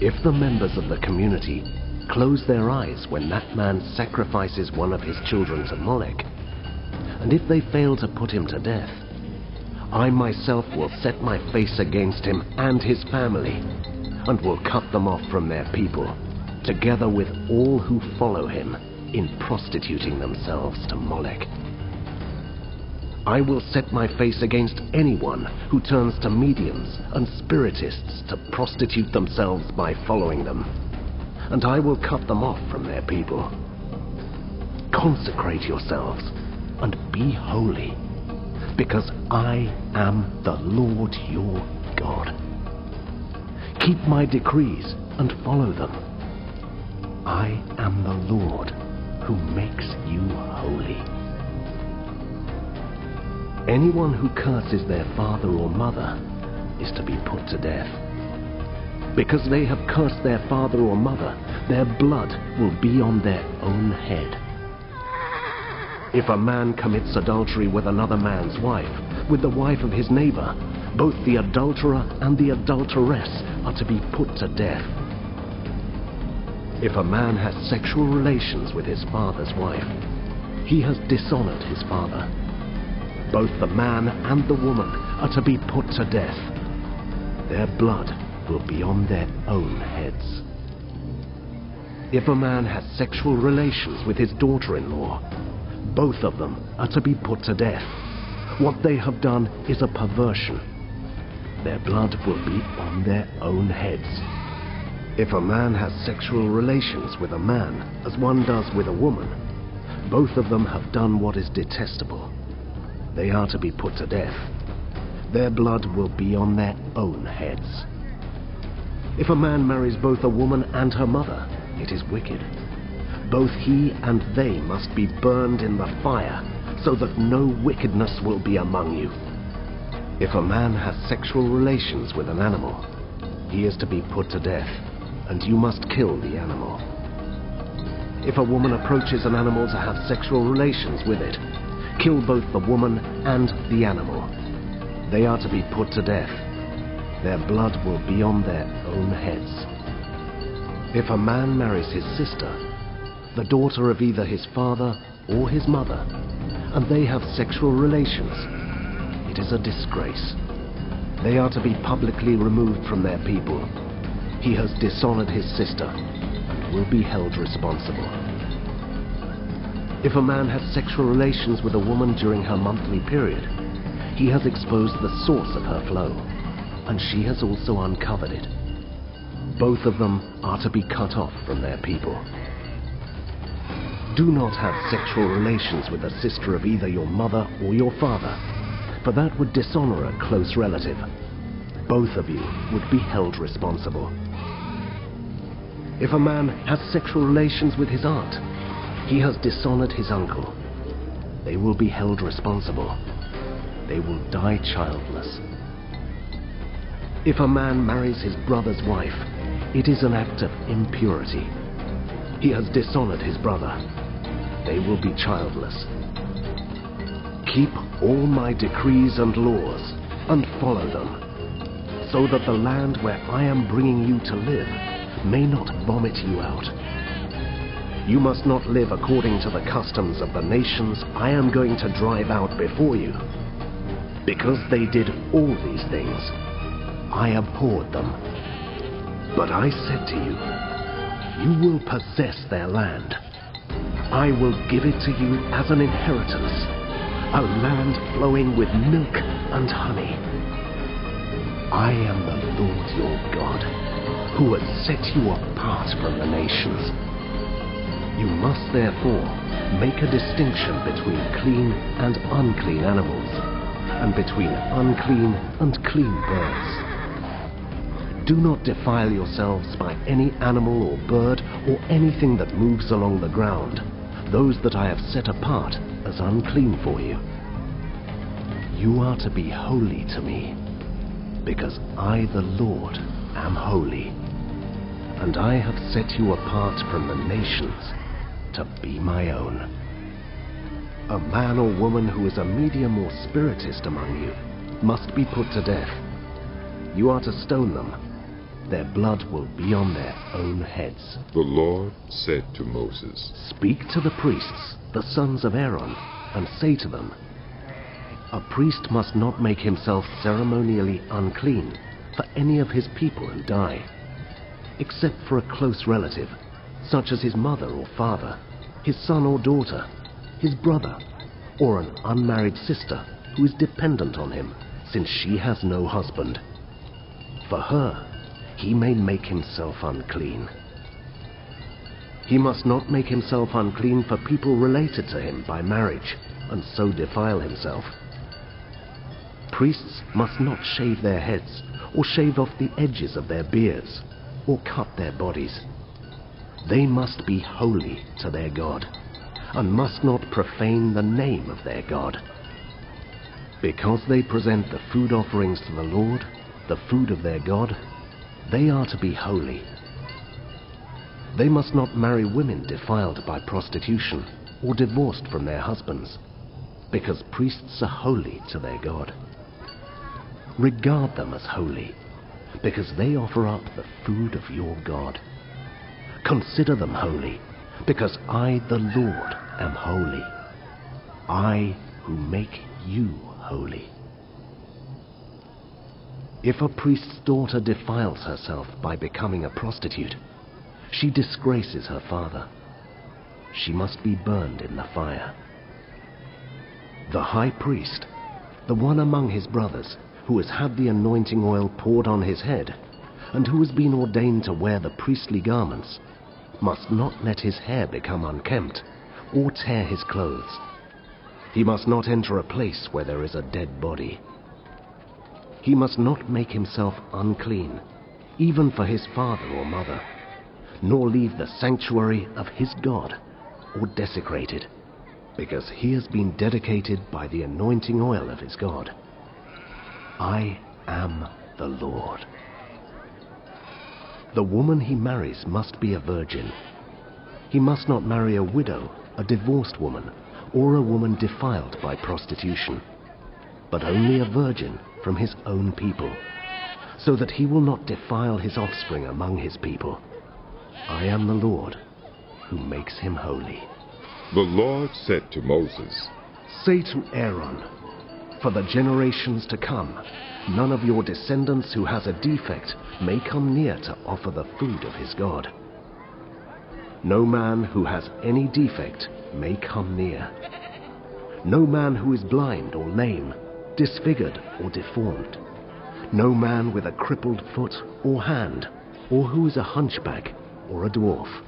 If the members of the community close their eyes when that man sacrifices one of his children to Molech, and if they fail to put him to death, I myself will set my face against him and his family, and will cut them off from their people, together with all who follow him in prostituting themselves to Molech. I will set my face against anyone who turns to mediums and spiritists to prostitute themselves by following them, and I will cut them off from their people. Consecrate yourselves and be holy, because I am the Lord your God. Keep my decrees and follow them. I am the Lord who makes you holy. Anyone who curses their father or mother is to be put to death. Because they have cursed their father or mother, their blood will be on their own head. If a man commits adultery with another man's wife, with the wife of his neighbor, both the adulterer and the adulteress are to be put to death. If a man has sexual relations with his father's wife, he has dishonored his father. Both the man and the woman are to be put to death. Their blood will be on their own heads. If a man has sexual relations with his daughter-in-law, both of them are to be put to death. What they have done is a perversion. Their blood will be on their own heads. If a man has sexual relations with a man, as one does with a woman, both of them have done what is detestable. They are to be put to death. Their blood will be on their own heads. If a man marries both a woman and her mother, it is wicked. Both he and they must be burned in the fire, so that no wickedness will be among you. If a man has sexual relations with an animal, he is to be put to death, and you must kill the animal. If a woman approaches an animal to have sexual relations with it, kill both the woman and the animal. They are to be put to death. Their blood will be on their own heads. If a man marries his sister, the daughter of either his father or his mother, and they have sexual relations, it is a disgrace. They are to be publicly removed from their people. He has dishonored his sister and will be held responsible. If a man has sexual relations with a woman during her monthly period, he has exposed the source of her flow, and she has also uncovered it. Both of them are to be cut off from their people. Do not have sexual relations with the sister of either your mother or your father, for that would dishonor a close relative. Both of you would be held responsible. If a man has sexual relations with his aunt, he has dishonored his uncle. They will be held responsible. They will die childless. If a man marries his brother's wife, it is an act of impurity. He has dishonored his brother. They will be childless. Keep all my decrees and laws and follow them, so that the land where I am bringing you to live may not vomit you out. You must not live according to the customs of the nations I am going to drive out before you. Because they did all these things, I abhorred them. But I said to you, you will possess their land. I will give it to you as an inheritance, a land flowing with milk and honey. I am the Lord your God, who has set you apart from the nations. You must therefore make a distinction between clean and unclean animals, and between unclean and clean birds. Do not defile yourselves by any animal or bird or anything that moves along the ground, those that I have set apart as unclean for you. You are to be holy to me, because I, the Lord, am holy, and I have set you apart from the nations to be my own. A man or woman who is a medium or spiritist among you must be put to death. You are to stone them. Their blood will be on their own heads. The Lord said to Moses, Speak to the priests, the sons of Aaron, and say to them, "A priest must not make himself ceremonially unclean for any of his people who die, except for a close relative, such as his mother or father, his son or daughter, his brother, or an unmarried sister who is dependent on him, since she has no husband. For her, he may make himself unclean. He must not make himself unclean for people related to him by marriage, and so defile himself. Priests must not shave their heads, or shave off the edges of their beards, or cut their bodies. They must be holy to their God, and must not profane the name of their God. Because they present the food offerings to the Lord, the food of their God, they are to be holy. They must not marry women defiled by prostitution or divorced from their husbands, because priests are holy to their God. Regard them as holy, because they offer up the food of your God. Consider them holy, because I, the Lord, am holy. I who make you holy. If a priest's daughter defiles herself by becoming a prostitute, she disgraces her father. She must be burned in the fire. The high priest, the one among his brothers who has had the anointing oil poured on his head, and who has been ordained to wear the priestly garments, must not let his hair become unkempt, or tear his clothes. He must not enter a place where there is a dead body. He must not make himself unclean, even for his father or mother, nor leave the sanctuary of his God, or desecrate it, because he has been dedicated by the anointing oil of his God. I am the Lord. The woman he marries must be a virgin. He must not marry a widow, a divorced woman, or a woman defiled by prostitution, but only a virgin from his own people, so that he will not defile his offspring among his people. I am the Lord, who makes him holy. The Lord said to Moses, Say to Aaron, for the generations to come, none of your descendants who has a defect may come near to offer the food of his God. No man who has any defect may come near. No man who is blind or lame, disfigured or deformed. No man with a crippled foot or hand, or who is a hunchback or a dwarf,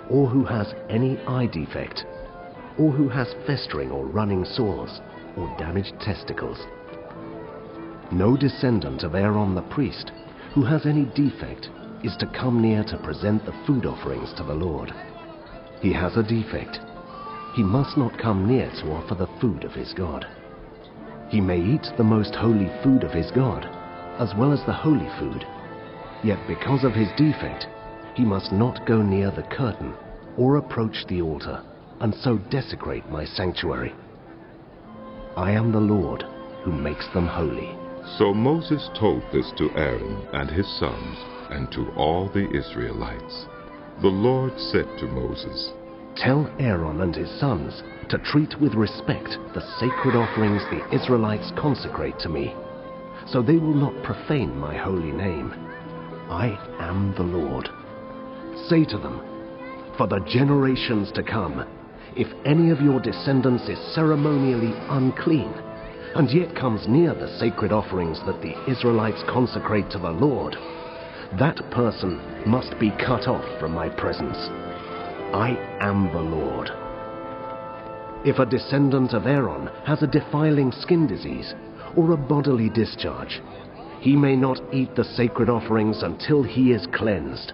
or who has any eye defect, or who has festering or running sores, or damaged testicles. No descendant of Aaron the priest who has any defect is to come near to present the food offerings to the Lord. He has a defect. He must not come near to offer the food of his God. He may eat the most holy food of his God, as well as the holy food, yet because of his defect, he must not go near the curtain or approach the altar, and so desecrate my sanctuary. I am the Lord who makes them holy. So Moses told this to Aaron and his sons, and to all the Israelites. The Lord said to Moses, Tell Aaron and his sons to treat with respect the sacred offerings the Israelites consecrate to me, so they will not profane my holy name. I am the Lord. Say to them, for the generations to come, if any of your descendants is ceremonially unclean, and yet comes near the sacred offerings that the Israelites consecrate to the Lord, that person must be cut off from my presence. I am the Lord. If a descendant of Aaron has a defiling skin disease or a bodily discharge, he may not eat the sacred offerings until he is cleansed.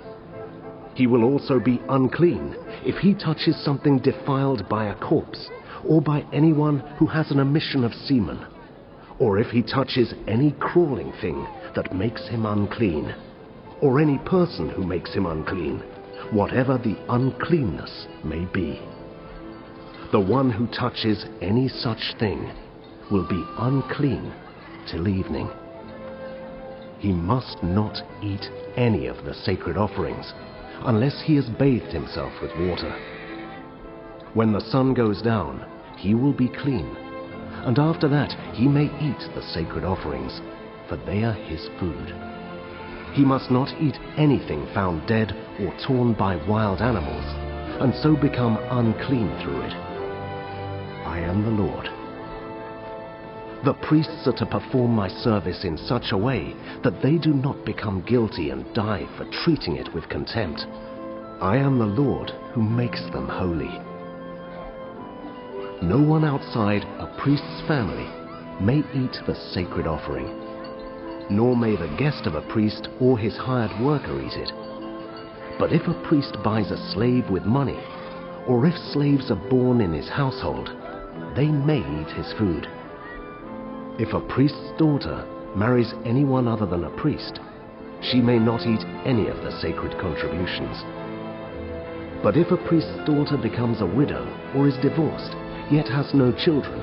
He will also be unclean if he touches something defiled by a corpse, or by anyone who has an emission of semen, or if he touches any crawling thing that makes him unclean, or any person who makes him unclean, whatever the uncleanness may be. The one who touches any such thing will be unclean till evening. He must not eat any of the sacred offerings unless he has bathed himself with water. When the sun goes down, he will be clean, and after that he may eat the sacred offerings, for they are his food. He must not eat anything found dead or torn by wild animals, and so become unclean through it. I am the Lord. The priests are to perform my service in such a way that they do not become guilty and die for treating it with contempt. I am the Lord who makes them holy. No one outside a priest's family may eat the sacred offering, nor may the guest of a priest or his hired worker eat it. But if a priest buys a slave with money, or if slaves are born in his household, they may eat his food. If a priest's daughter marries anyone other than a priest, she may not eat any of the sacred contributions. But if a priest's daughter becomes a widow or is divorced, yet has no children,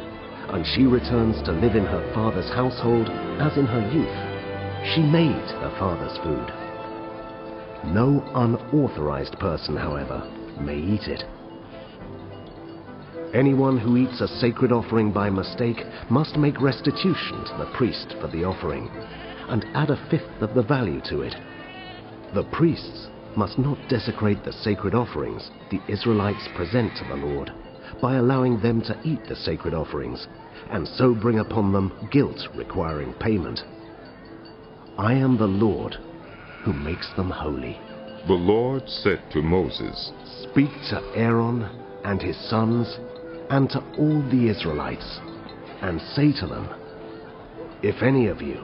and she returns to live in her father's household as in her youth, she may eat her father's food. No unauthorized person, however, may eat it. Anyone who eats a sacred offering by mistake must make restitution to the priest for the offering, and add a fifth of the value to it. The priests must not desecrate the sacred offerings the Israelites present to the Lord by allowing them to eat the sacred offerings, and so bring upon them guilt requiring payment. I am the Lord who makes them holy. The Lord said to Moses, Speak to Aaron and his sons and to all the Israelites, and say to them, If any of you,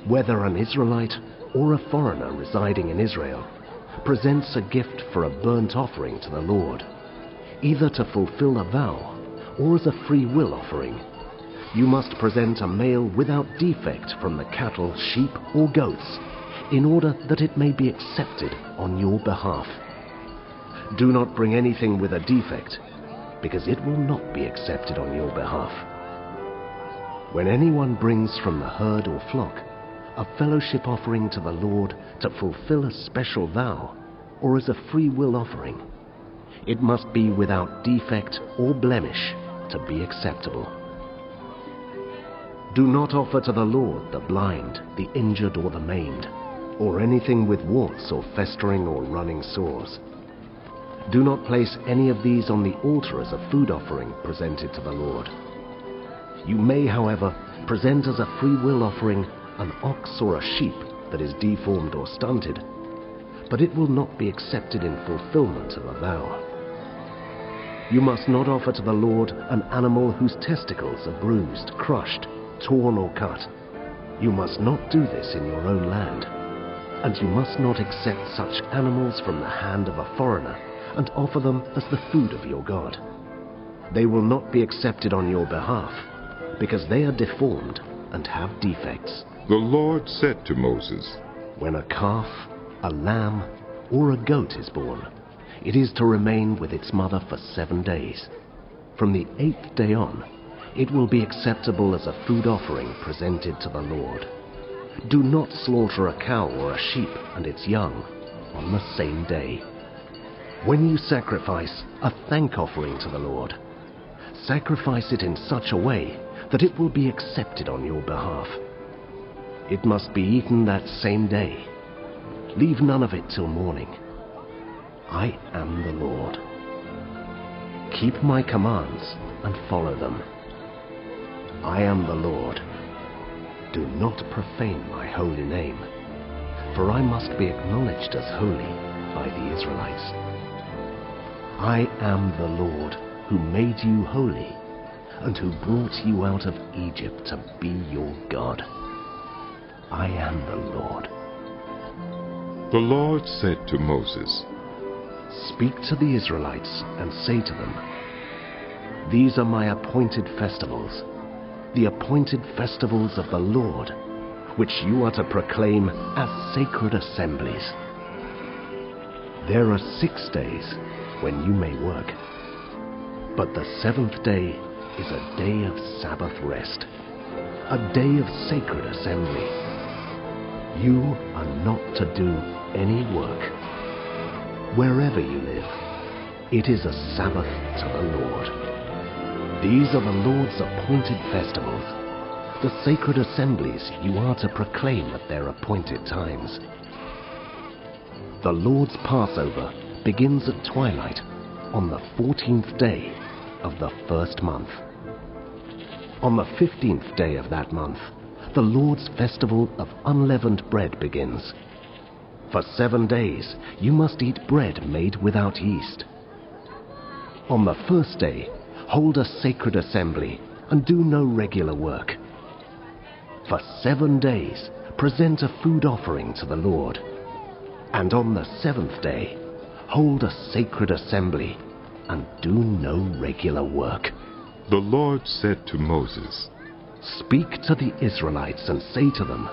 whether an Israelite or a foreigner residing in Israel, presents a gift for a burnt offering to the Lord, either to fulfill a vow or as a free will offering, you must present a male without defect from the cattle, sheep, or goats, in order that it may be accepted on your behalf. Do not bring anything with a defect, because it will not be accepted on your behalf. When anyone brings from the herd or flock a fellowship offering to the Lord to fulfill a special vow, or as a free will offering, it must be without defect or blemish to be acceptable. Do not offer to the Lord the blind, the injured, or the maimed, or anything with warts or festering or running sores. Do not place any of these on the altar as a food offering presented to the Lord. You may, however, present as a free will offering an ox or a sheep that is deformed or stunted, but it will not be accepted in fulfillment of a vow. You must not offer to the Lord an animal whose testicles are bruised, crushed, torn, or cut. You must not do this in your own land, and you must not accept such animals from the hand of a foreigner and offer them as the food of your God. They will not be accepted on your behalf, because they are deformed and have defects. The Lord said to Moses, When a calf, a lamb, or a goat is born, it is to remain with its mother for 7 days. From the 8th day on, it will be acceptable as a food offering presented to the Lord. Do not slaughter a cow or a sheep and its young on the same day. When you sacrifice a thank offering to the Lord, sacrifice it in such a way that it will be accepted on your behalf. It must be eaten that same day. Leave none of it till morning. I am the Lord. Keep my commands and follow them. I am the Lord. Do not profane my holy name, for I must be acknowledged as holy by the Israelites. I am the Lord who made you holy and who brought you out of Egypt to be your God. I am the Lord. The Lord said to Moses, Speak to the Israelites and say to them, These are my appointed festivals, the appointed festivals of the Lord, which you are to proclaim as sacred assemblies. There are 6 days when you may work, but the 7th day is a day of Sabbath rest, a day of sacred assembly. You are not to do any work. Wherever you live, it is a Sabbath to the Lord. These are the Lord's appointed festivals, the sacred assemblies you are to proclaim at their appointed times. The Lord's Passover begins at twilight on the 14th day of the first month. On the 15th day of that month, the Lord's festival of unleavened bread begins. For 7 days you must eat bread made without yeast. On the first day, hold a sacred assembly and do no regular work. For 7 days, present a food offering to the Lord. And on the 7th day, hold a sacred assembly and do no regular work. The Lord said to Moses, Speak to the Israelites and say to them,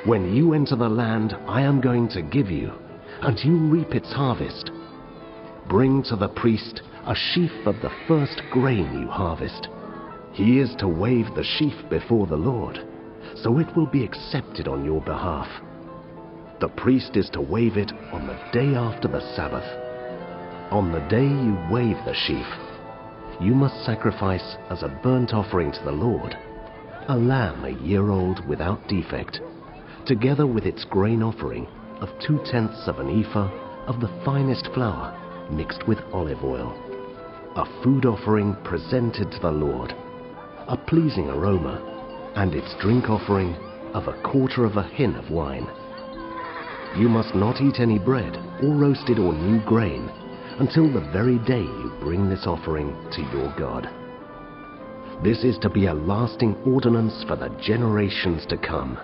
When you enter the land I am going to give you, and you reap its harvest, bring to the priest a sheaf of the first grain you harvest. He is to wave the sheaf before the Lord, so it will be accepted on your behalf. The priest is to wave it on the day after the Sabbath. On the day you wave the sheaf, you must sacrifice as a burnt offering to the Lord a lamb 1 year old without defect, together with its grain offering of 2/10 of an ephah of the finest flour mixed with olive oil, a food offering presented to the Lord, a pleasing aroma, and its drink offering of 1/4 of a hin of wine. You must not eat any bread or roasted or new grain until the very day you bring this offering to your God. This is to be a lasting ordinance for the generations to come,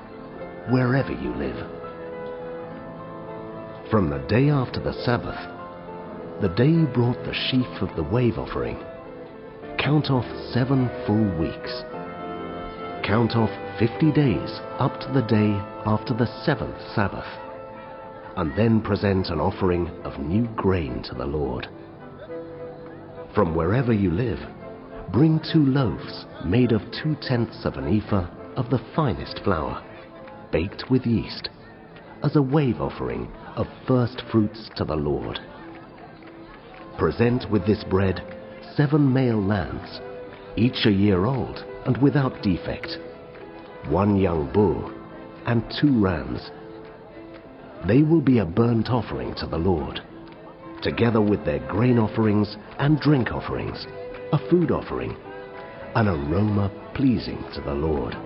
wherever you live. From the day after the Sabbath, the day you brought the sheaf of the wave offering, count off 7 full weeks. Count off 50 days up to the day after the 7th Sabbath, and then present an offering of new grain to the Lord. From wherever you live, bring 2 loaves made of 2/10 of an ephah of the finest flour, baked with yeast, as a wave offering of first fruits to the Lord. Present with this bread 7 male lambs, each 1 year old and without defect, 1 young bull, and 2 rams. They will be a burnt offering to the Lord, together with their grain offerings and drink offerings, a food offering, an aroma pleasing to the Lord.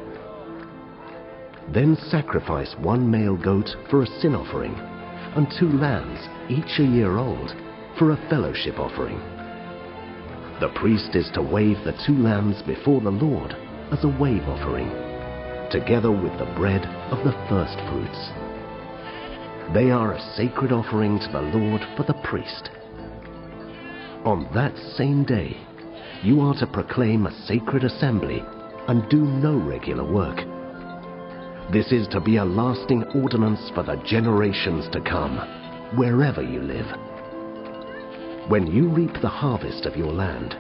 Then sacrifice 1 male goat for a sin offering, and 2 lambs, each 1 year old, for a fellowship offering. The priest is to wave the 2 lambs before the Lord as a wave offering, together with the bread of the first fruits. They are a sacred offering to the Lord for the priest. On that same day, you are to proclaim a sacred assembly and do no regular work. This is to be a lasting ordinance for the generations to come, wherever you live. When you reap the harvest of your land,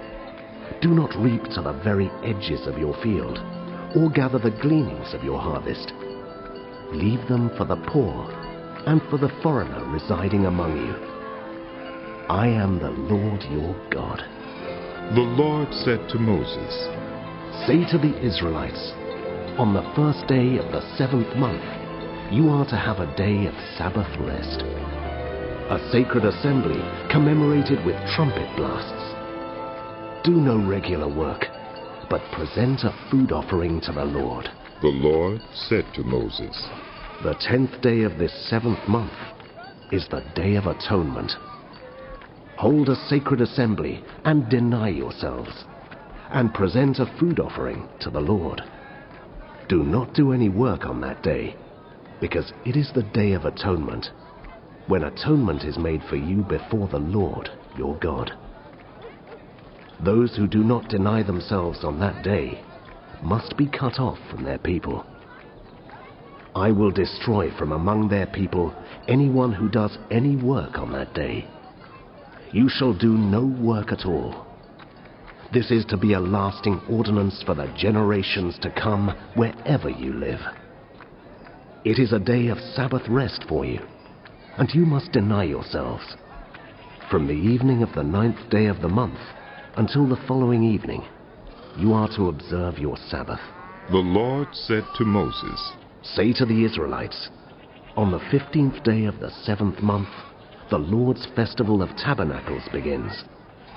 do not reap to the very edges of your field, or gather the gleanings of your harvest. Leave them for the poor and for the foreigner residing among you. I am the Lord your God. The Lord said to Moses, Say to the Israelites, on the first day of the 7th month, you are to have a day of Sabbath rest, a sacred assembly commemorated with trumpet blasts. Do no regular work, but present a food offering to the Lord. The Lord said to Moses, The 10th day of this 7th month is the Day of Atonement. Hold a sacred assembly and deny yourselves, and present a food offering to the Lord. Do not do any work on that day, because it is the Day of Atonement, when atonement is made for you before the Lord your God. Those who do not deny themselves on that day must be cut off from their people. I will destroy from among their people anyone who does any work on that day. You shall do no work at all. This is to be a lasting ordinance for the generations to come wherever you live. It is a day of Sabbath rest for you, and you must deny yourselves. From the evening of the 9th day of the month until the following evening, you are to observe your Sabbath. The Lord said to Moses, Say to the Israelites, on the 15th day of the 7th month, the Lord's festival of tabernacles begins,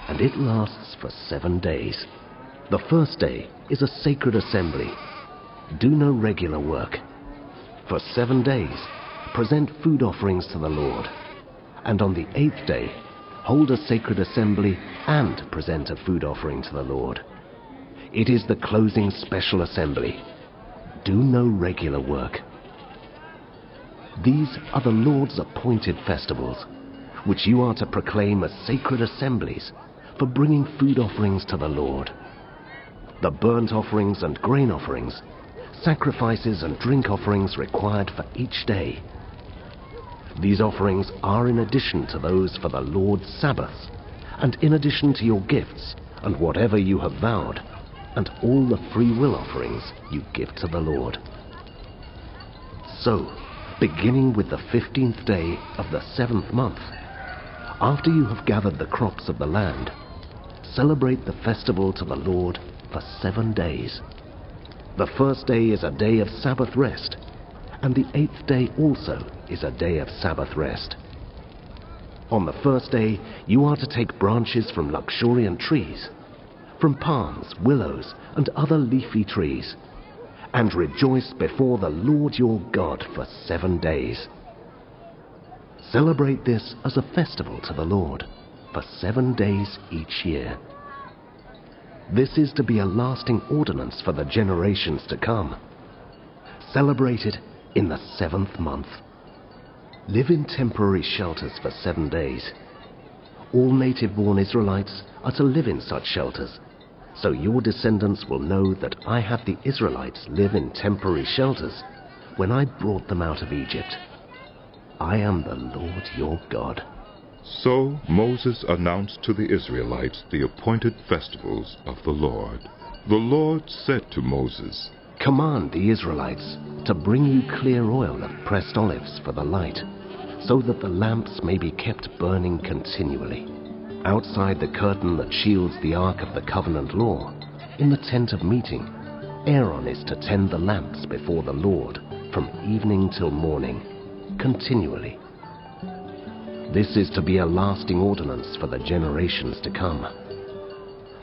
and it lasts for 7 days. The first day is a sacred assembly. Do no regular work. For 7 days, present food offerings to the Lord, and on the 8th day, hold a sacred assembly and present a food offering to the Lord. It is the closing special assembly. Do no regular work. These are the Lord's appointed festivals, which you are to proclaim as sacred assemblies for bringing food offerings to the Lord. The burnt offerings and grain offerings, sacrifices and drink offerings required for each day. These offerings are in addition to those for the Lord's Sabbaths, and in addition to your gifts and whatever you have vowed, and all the free will offerings you give to the Lord. So, beginning with the 15th day of the 7th month, after you have gathered the crops of the land, celebrate the festival to the Lord for 7 days. The first day is a day of Sabbath rest, and the 8th day also is a day of Sabbath rest. On the first day, you are to take branches from luxuriant trees, from palms, willows, and other leafy trees, and rejoice before the Lord your God for 7 days. Celebrate this as a festival to the Lord for 7 days each year. This is to be a lasting ordinance for the generations to come. Celebrate it in the 7th month. Live in temporary shelters for 7 days. All native-born Israelites are to live in such shelters, so your descendants will know that I had the Israelites live in temporary shelters when I brought them out of Egypt. I am the Lord your God. So Moses announced to the Israelites the appointed festivals of the Lord. The Lord said to Moses, Command the Israelites to bring you clear oil of pressed olives for the light, so that the lamps may be kept burning continually. Outside the curtain that shields the Ark of the Covenant law, in the tent of meeting, Aaron is to tend the lamps before the Lord from evening till morning, continually. This is to be a lasting ordinance for the generations to come.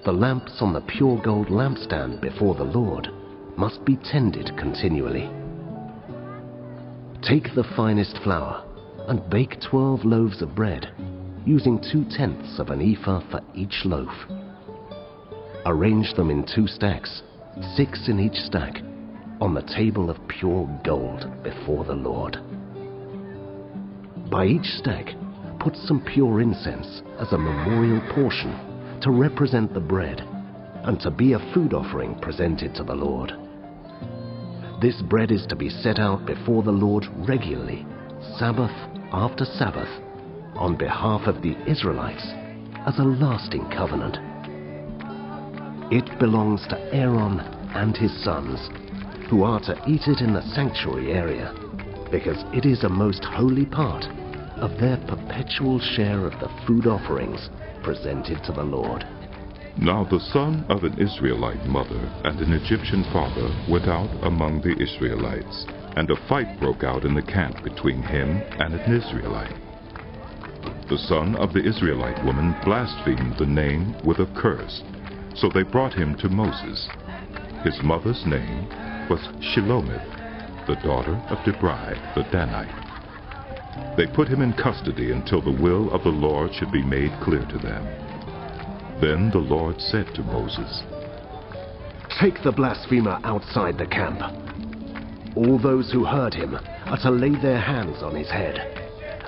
The lamps on the pure gold lampstand before the Lord must be tended continually. Take the finest flour and bake 12 loaves of bread, using 2/10 of an ephah for each loaf. Arrange them in 2 stacks, 6 in each stack, on the table of pure gold before the Lord. By each stack, put some pure incense as a memorial portion to represent the bread and to be a food offering presented to the Lord. This bread is to be set out before the Lord regularly, Sabbath after Sabbath, on behalf of the Israelites as a lasting covenant. It belongs to Aaron and his sons, who are to eat it in the sanctuary area, because it is a most holy part of their perpetual share of the food offerings presented to the Lord. Now the son of an Israelite mother and an Egyptian father went out among the Israelites, and a fight broke out in the camp between him and an Israelite. The son of the Israelite woman blasphemed the name with a curse, so they brought him to Moses. His mother's name was Shelomith, the daughter of Debri the Danite. They put him in custody until the will of the Lord should be made clear to them. Then the Lord said to Moses, Take the blasphemer outside the camp. All those who heard him are to lay their hands on his head,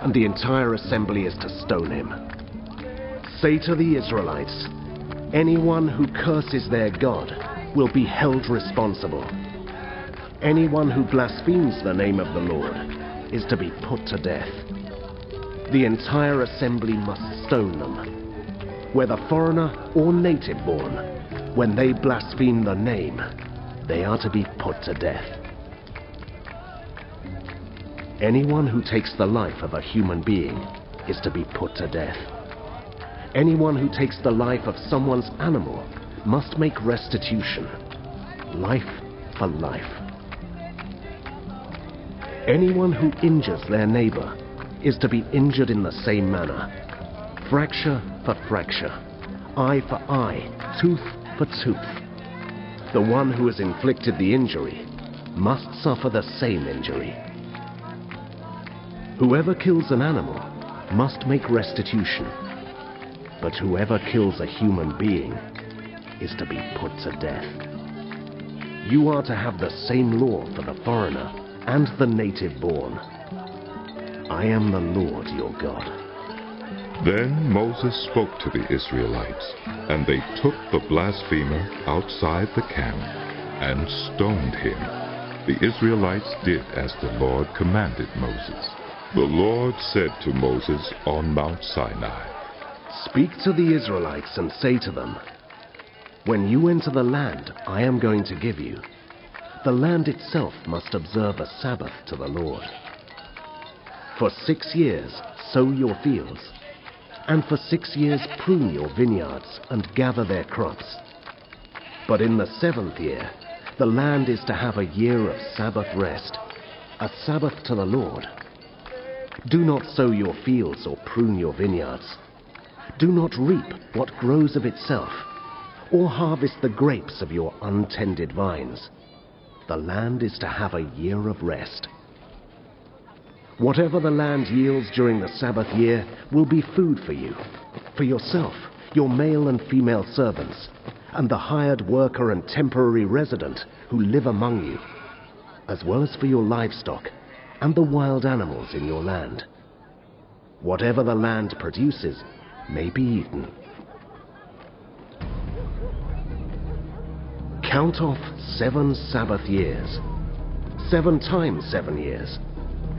and the entire assembly is to stone him. Say to the Israelites, anyone who curses their God will be held responsible. Anyone who blasphemes the name of the Lord is to be put to death. The entire assembly must stone them, whether foreigner or native born. When they blaspheme the name, they are to be put to death. Anyone who takes the life of a human being is to be put to death. Anyone who takes the life of someone's animal must make restitution, life for life. Anyone who injures their neighbor is to be injured in the same manner. Fracture for fracture, eye for eye, tooth for tooth. The one who has inflicted the injury must suffer the same injury. Whoever kills an animal must make restitution, but whoever kills a human being is to be put to death. You are to have the same law for the foreigner and the native born. I am the Lord your God. Then Moses spoke to the Israelites, and they took the blasphemer outside the camp and stoned him. The Israelites did as the Lord commanded Moses. The Lord said to Moses on Mount Sinai, "Speak to the Israelites and say to them, when you enter the land I am going to give you, the land itself must observe a Sabbath to the Lord. For 6 years sow your fields, and for 6 years prune your vineyards and gather their crops. But in the 7th year, the land is to have a year of Sabbath rest, a Sabbath to the Lord. Do not sow your fields or prune your vineyards. Do not reap what grows of itself, or harvest the grapes of your untended vines. The land is to have a year of rest. Whatever the land yields during the Sabbath year will be food for you, for yourself, your male and female servants, and the hired worker and temporary resident who live among you, as well as for your livestock and the wild animals in your land. Whatever the land produces may be eaten." Count off 7 Sabbath years, 7 times 7 years,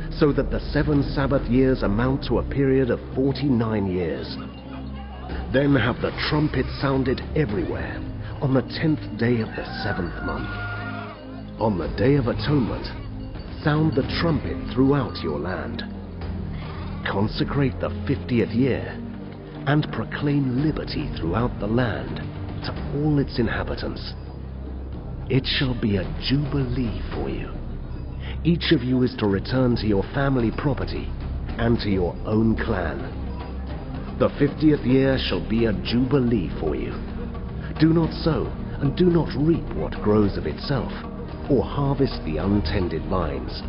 so that the 7 Sabbath years amount to a period of 49 years. Then have the trumpet sounded everywhere on the 10th day of the 7th month. On the Day of Atonement, sound the trumpet throughout your land. Consecrate the 50th year and proclaim liberty throughout the land to all its inhabitants. It shall be a jubilee for you. Each of you is to return to your family property and to your own clan. The 50th year shall be a jubilee for you. Do not sow and do not reap what grows of itself, or harvest the untended vines.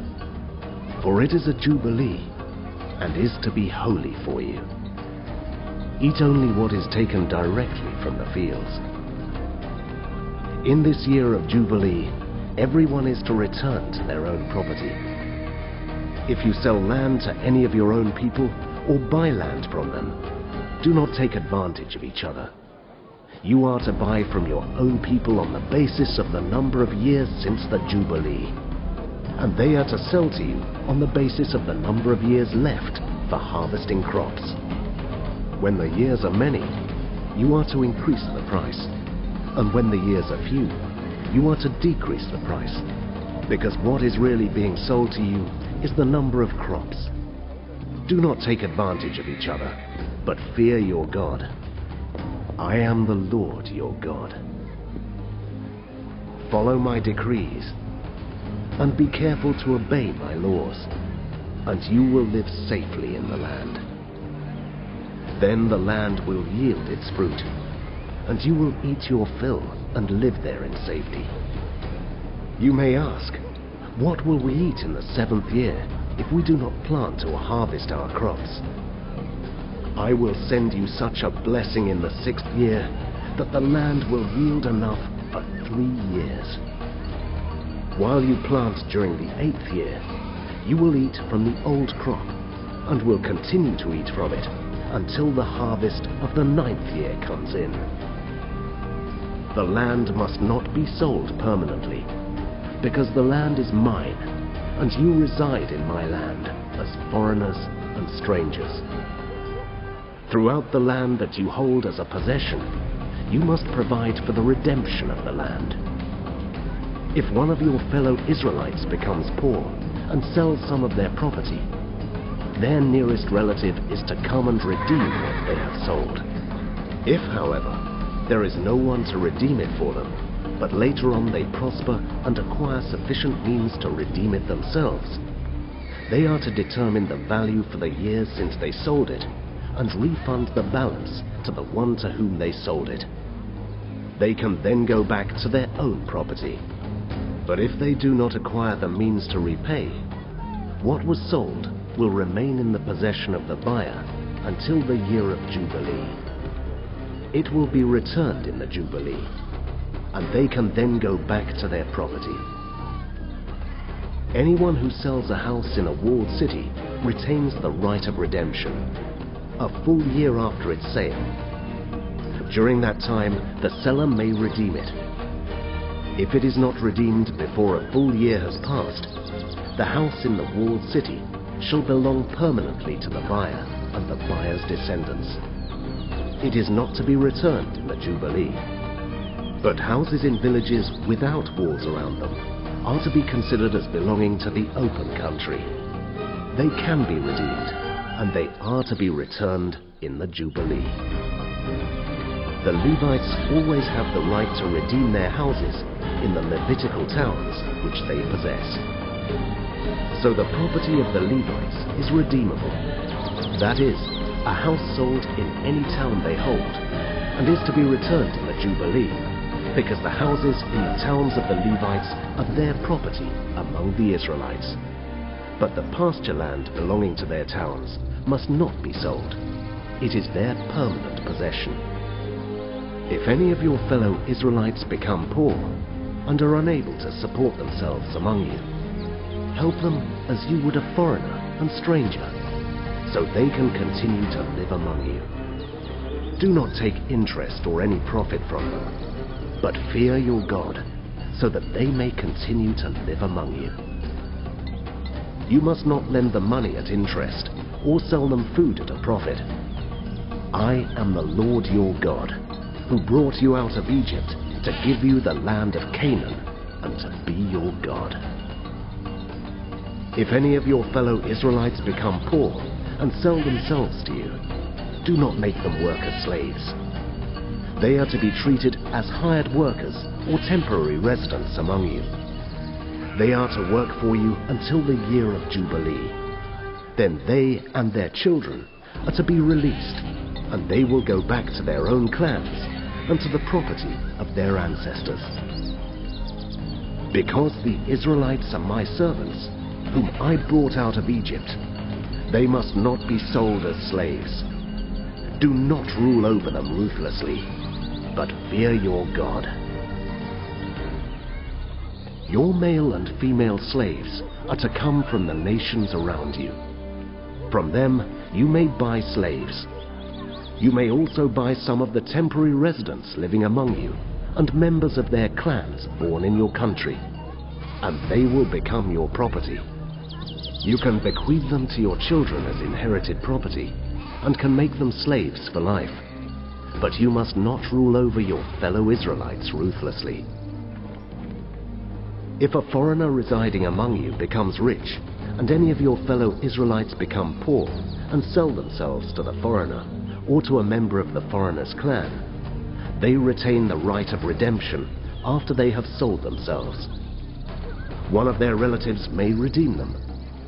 For it is a jubilee, and is to be holy for you. Eat only what is taken directly from the fields. In this year of jubilee, everyone is to return to their own property. If you sell land to any of your own people, or buy land from them, do not take advantage of each other. You are to buy from your own people on the basis of the number of years since the Jubilee, and they are to sell to you on the basis of the number of years left for harvesting crops. When the years are many, you are to increase the price, and when the years are few, you are to decrease the price, because what is really being sold to you is the number of crops. Do not take advantage of each other, but fear your God. I am the Lord your God. Follow my decrees, and be careful to obey my laws, and you will live safely in the land. Then the land will yield its fruit, and you will eat your fill and live there in safety. You may ask, what will we eat in the 7th year if we do not plant or harvest our crops? I will send you such a blessing in the 6th year that the land will yield enough for 3 years. While you plant during the 8th year, you will eat from the old crop and will continue to eat from it until the harvest of the 9th year comes in. The land must not be sold permanently, because the land is mine, and you reside in my land as foreigners and strangers. Throughout the land that you hold as a possession, you must provide for the redemption of the land. If one of your fellow Israelites becomes poor and sells some of their property, their nearest relative is to come and redeem what they have sold. If, however, there is no one to redeem it for them, but later on they prosper and acquire sufficient means to redeem it themselves, they are to determine the value for the years since they sold it and refund the balance to the one to whom they sold it. They can then go back to their own property. But if they do not acquire the means to repay, what was sold will remain in the possession of the buyer until the year of Jubilee. It will be returned in the Jubilee, and they can then go back to their property. Anyone who sells a house in a walled city retains the right of redemption, a full year after its sale. During that time, the seller may redeem it. If it is not redeemed before a full year has passed, the house in the walled city shall belong permanently to the buyer and the buyer's descendants. It is not to be returned in the Jubilee. But houses in villages without walls around them are to be considered as belonging to the open country. They can be redeemed, and they are to be returned in the Jubilee. The Levites always have the right to redeem their houses in the Levitical towns which they possess. So the property of the Levites is redeemable. That is, a house sold in any town they hold, and is to be returned in the Jubilee, because the houses in the towns of the Levites are their property among the Israelites. But the pasture land belonging to their towns must not be sold. It is their permanent possession. If any of your fellow Israelites become poor and are unable to support themselves among you, help them as you would a foreigner and stranger, so they can continue to live among you. Do not take interest or any profit from them, but fear your God, so that they may continue to live among you. You must not lend them money at interest, or sell them food at a profit. I am the Lord your God, who brought you out of Egypt to give you the land of Canaan and to be your God. If any of your fellow Israelites become poor and sell themselves to you, do not make them work as slaves. They are to be treated as hired workers or temporary residents among you. They are to work for you until the year of Jubilee. Then they and their children are to be released, and they will go back to their own clans and to the property of their ancestors. Because the Israelites are my servants, whom I brought out of Egypt, they must not be sold as slaves. Do not rule over them ruthlessly, but fear your God. Your male and female slaves are to come from the nations around you. From them you may buy slaves. You may also buy some of the temporary residents living among you and members of their clans born in your country, and they will become your property. You can bequeath them to your children as inherited property and can make them slaves for life. But you must not rule over your fellow Israelites ruthlessly. If a foreigner residing among you becomes rich, and any of your fellow Israelites become poor and sell themselves to the foreigner or to a member of the foreigner's clan, they retain the right of redemption after they have sold themselves. One of their relatives may redeem them.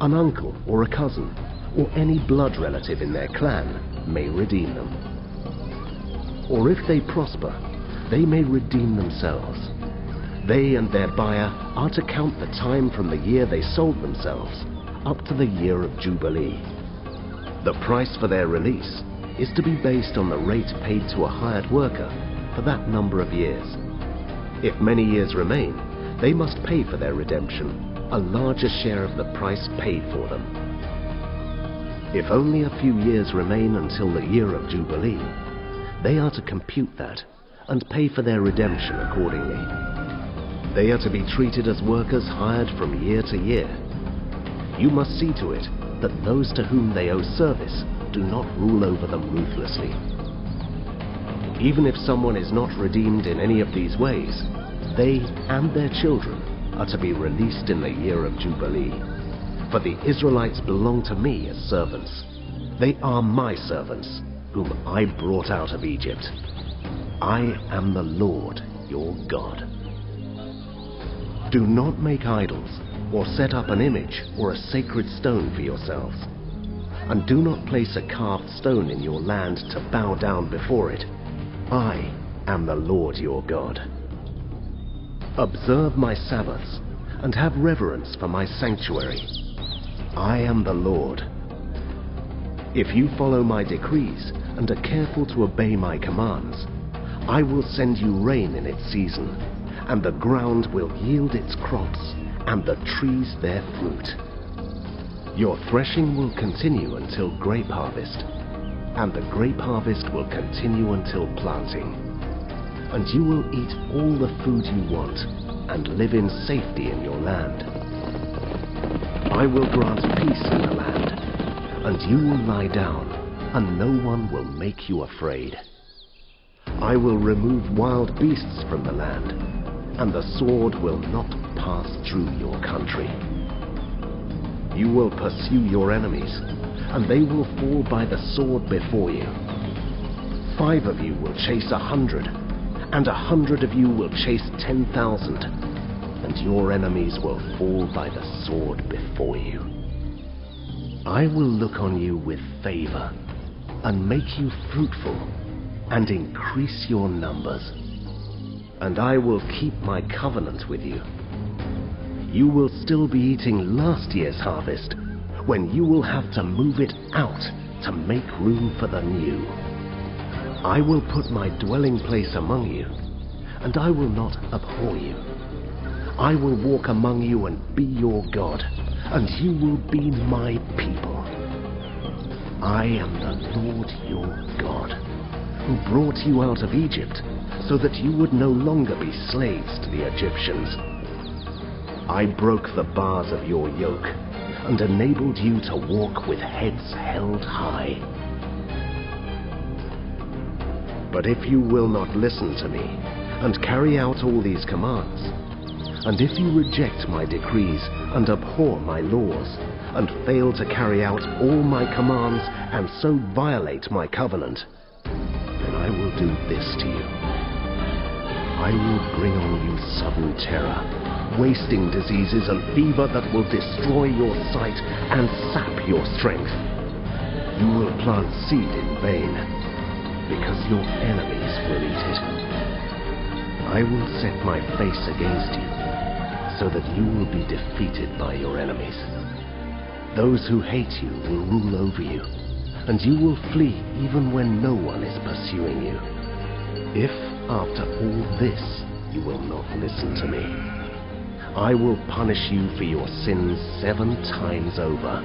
An uncle or a cousin, or any blood relative in their clan may redeem them. Or if they prosper, they may redeem themselves. They and their buyer are to count the time from the year they sold themselves up to the year of Jubilee. The price for their release is to be based on the rate paid to a hired worker for that number of years. If many years remain, they must pay for their redemption a larger share of the price paid for them. If only a few years remain until the year of Jubilee, they are to compute that and pay for their redemption accordingly. They are to be treated as workers hired from year to year. You must see to it that those to whom they owe service do not rule over them ruthlessly. Even if someone is not redeemed in any of these ways, they and their children are to be released in the year of Jubilee. For the Israelites belong to me as servants. They are my servants, whom I brought out of Egypt. I am the Lord your God. Do not make idols, or set up an image or a sacred stone for yourselves. And do not place a carved stone in your land to bow down before it. I am the Lord your God. Observe my Sabbaths, and have reverence for my sanctuary. I am the Lord. If you follow my decrees and are careful to obey my commands, I will send you rain in its season, and the ground will yield its crops, and the trees their fruit. Your threshing will continue until grape harvest, and the grape harvest will continue until planting. And you will eat all the food you want, and live in safety in your land. I will grant peace in the land, and you will lie down, and no one will make you afraid. I will remove wild beasts from the land, and the sword will not pass through your country. You will pursue your enemies, and they will fall by the sword before you. 5 of you will chase 100, and 100 of you will chase 10,000, and your enemies will fall by the sword before you. I will look on you with favor, and make you fruitful, and increase your numbers. And I will keep my covenant with you. You will still be eating last year's harvest, when you will have to move it out to make room for the new. I will put my dwelling place among you, and I will not abhor you. I will walk among you and be your God, and you will be my people. I am the Lord your God, who brought you out of Egypt, so that you would no longer be slaves to the Egyptians. I broke the bars of your yoke, and enabled you to walk with heads held high. But if you will not listen to me, and carry out all these commands, and if you reject my decrees, and abhor my laws, and fail to carry out all my commands, and so violate my covenant, then I will do this to you. I will bring on you sudden terror, wasting diseases and fever that will destroy your sight and sap your strength. You will plant seed in vain, because your enemies will eat it. I will set my face against you, so that you will be defeated by your enemies. Those who hate you will rule over you, and you will flee even when no one is pursuing you. If, after all this, you will not listen to me, I will punish you for your sins 7 times over.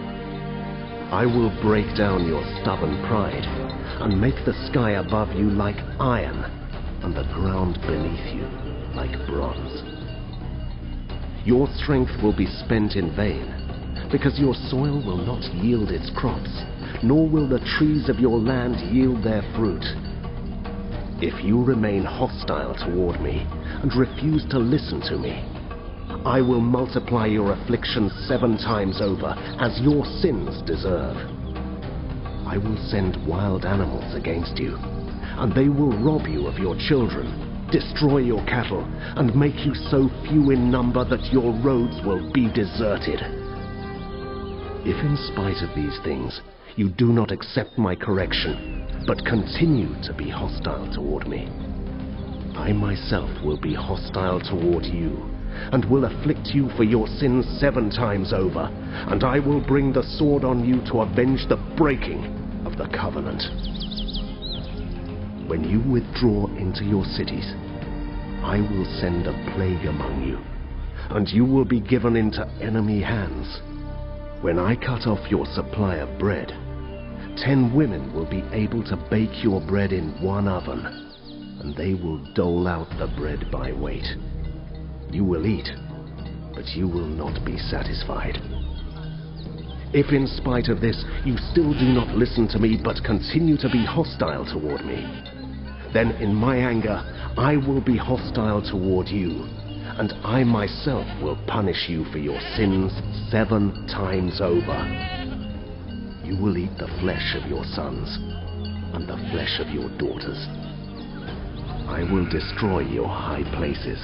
I will break down your stubborn pride, and make the sky above you like iron, and the ground beneath you like bronze. Your strength will be spent in vain, because your soil will not yield its crops, nor will the trees of your land yield their fruit. If you remain hostile toward me, and refuse to listen to me, I will multiply your afflictions 7 times over, as your sins deserve. I will send wild animals against you, and they will rob you of your children, destroy your cattle, and make you so few in number that your roads will be deserted. If in spite of these things you do not accept my correction, but continue to be hostile toward me, I myself will be hostile toward you, and will afflict you for your sins 7 times over, and I will bring the sword on you to avenge the breaking of the covenant. When you withdraw into your cities, I will send a plague among you, and you will be given into enemy hands. When I cut off your supply of bread, 10 women will be able to bake your bread in 1 oven, and they will dole out the bread by weight. You will eat, but you will not be satisfied. If in spite of this you still do not listen to me, but continue to be hostile toward me, then in my anger I will be hostile toward you, and I myself will punish you for your sins 7 times over. You will eat the flesh of your sons, and the flesh of your daughters. I will destroy your high places,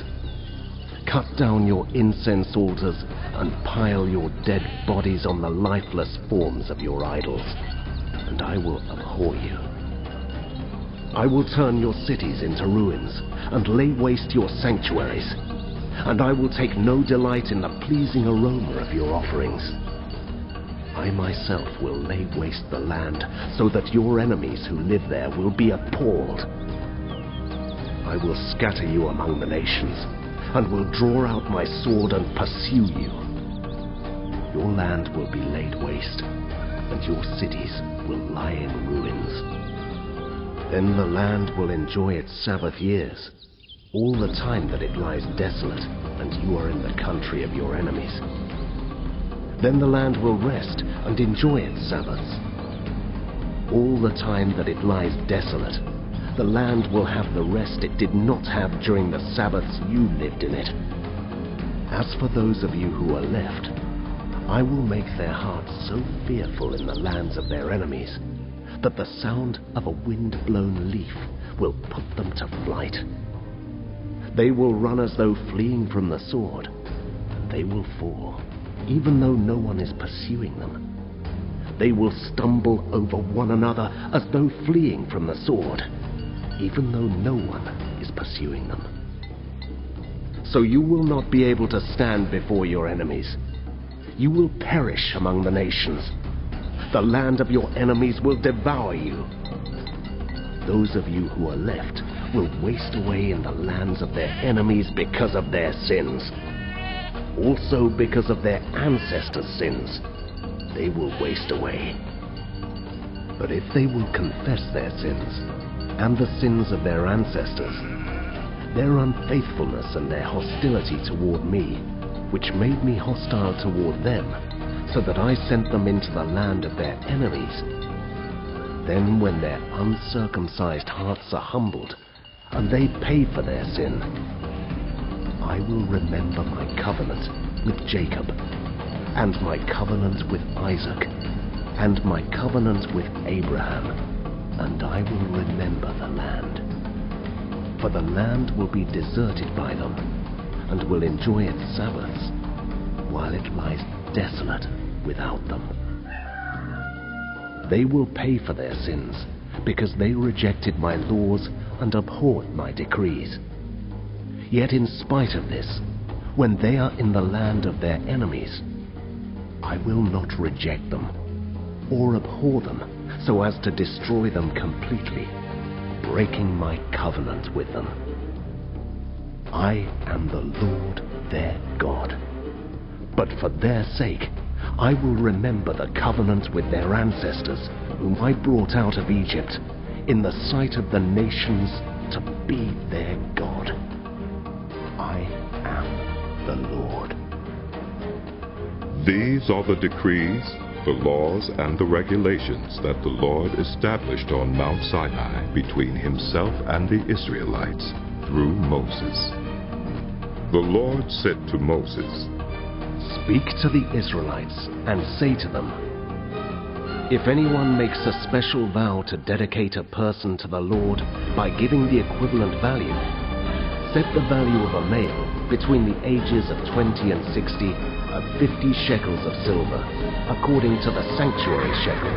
cut down your incense altars, and pile your dead bodies on the lifeless forms of your idols, and I will abhor you. I will turn your cities into ruins, and lay waste your sanctuaries, and I will take no delight in the pleasing aroma of your offerings. I myself will lay waste the land, so that your enemies who live there will be appalled. I will scatter you among the nations, and will draw out my sword and pursue you. Your land will be laid waste, and your cities will lie in ruins. Then the land will enjoy its Sabbath years, all the time that it lies desolate, and you are in the country of your enemies. Then the land will rest and enjoy its Sabbaths. All the time that it lies desolate, the land will have the rest it did not have during the Sabbaths you lived in it. As for those of you who are left, I will make their hearts so fearful in the lands of their enemies that the sound of a wind-blown leaf will put them to flight. They will run as though fleeing from the sword, and they will fall, even though no one is pursuing them. They will stumble over one another as though fleeing from the sword, even though no one is pursuing them. So you will not be able to stand before your enemies. You will perish among the nations. The land of your enemies will devour you. Those of you who are left will waste away in the lands of their enemies because of their sins. Also because of their ancestors' sins, they will waste away. But if they will confess their sins and the sins of their ancestors, their unfaithfulness and their hostility toward me, which made me hostile toward them, so that I sent them into the land of their enemies, then when their uncircumcised hearts are humbled, and they pay for their sin, I will remember my covenant with Jacob, and my covenant with Isaac, and my covenant with Abraham, and I will remember the land. For the land will be deserted by them, and will enjoy its Sabbaths, while it lies desolate without them. They will pay for their sins, because they rejected my laws and abhorred my decrees. Yet in spite of this, when they are in the land of their enemies, I will not reject them, or abhor them, so as to destroy them completely, breaking my covenant with them. I am the Lord their God. But for their sake, I will remember the covenant with their ancestors, whom I brought out of Egypt, in the sight of the nations, to be their God. I am the Lord. These are the decrees, the laws, and the regulations that the Lord established on Mount Sinai between himself and the Israelites through Moses. The Lord said to Moses, "Speak to the Israelites and say to them, if anyone makes a special vow to dedicate a person to the Lord by giving the equivalent value, set the value of a male between the ages of 20 and 60 at 50 shekels of silver, according to the sanctuary shekel.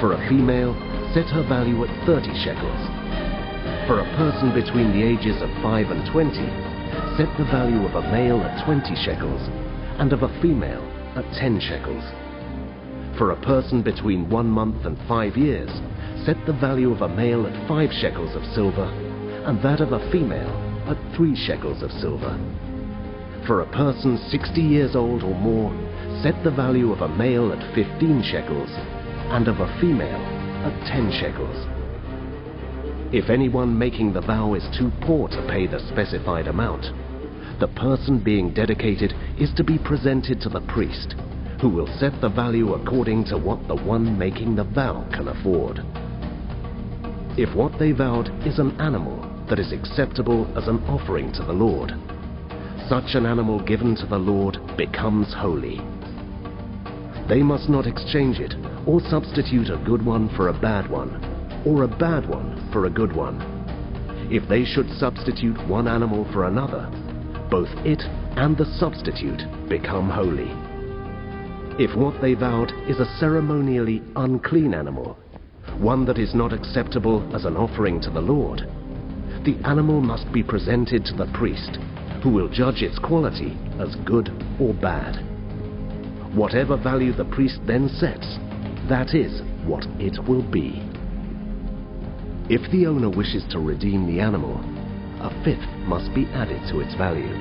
For a female, set her value at 30 shekels. For a person between the ages of 5 and 20, set the value of a male at 20 shekels, and of a female at 10 shekels. For a person between 1 month and 5 years, set the value of a male at 5 shekels of silver, and that of a female at 3 shekels of silver. For a person 60 years old or more, set the value of a male at 15 shekels, and of a female at 10 shekels. If anyone making the vow is too poor to pay the specified amount, the person being dedicated is to be presented to the priest, who will set the value according to what the one making the vow can afford. If what they vowed is an animal that is acceptable as an offering to the Lord, such an animal given to the Lord becomes holy. They must not exchange it or substitute a good one for a bad one, or a bad one for a good one. If they should substitute one animal for another, both it and the substitute become holy. If what they vowed is a ceremonially unclean animal, one that is not acceptable as an offering to the Lord, the animal must be presented to the priest, who will judge its quality as good or bad. Whatever value the priest then sets, that is what it will be. If the owner wishes to redeem the animal, a fifth must be added to its value.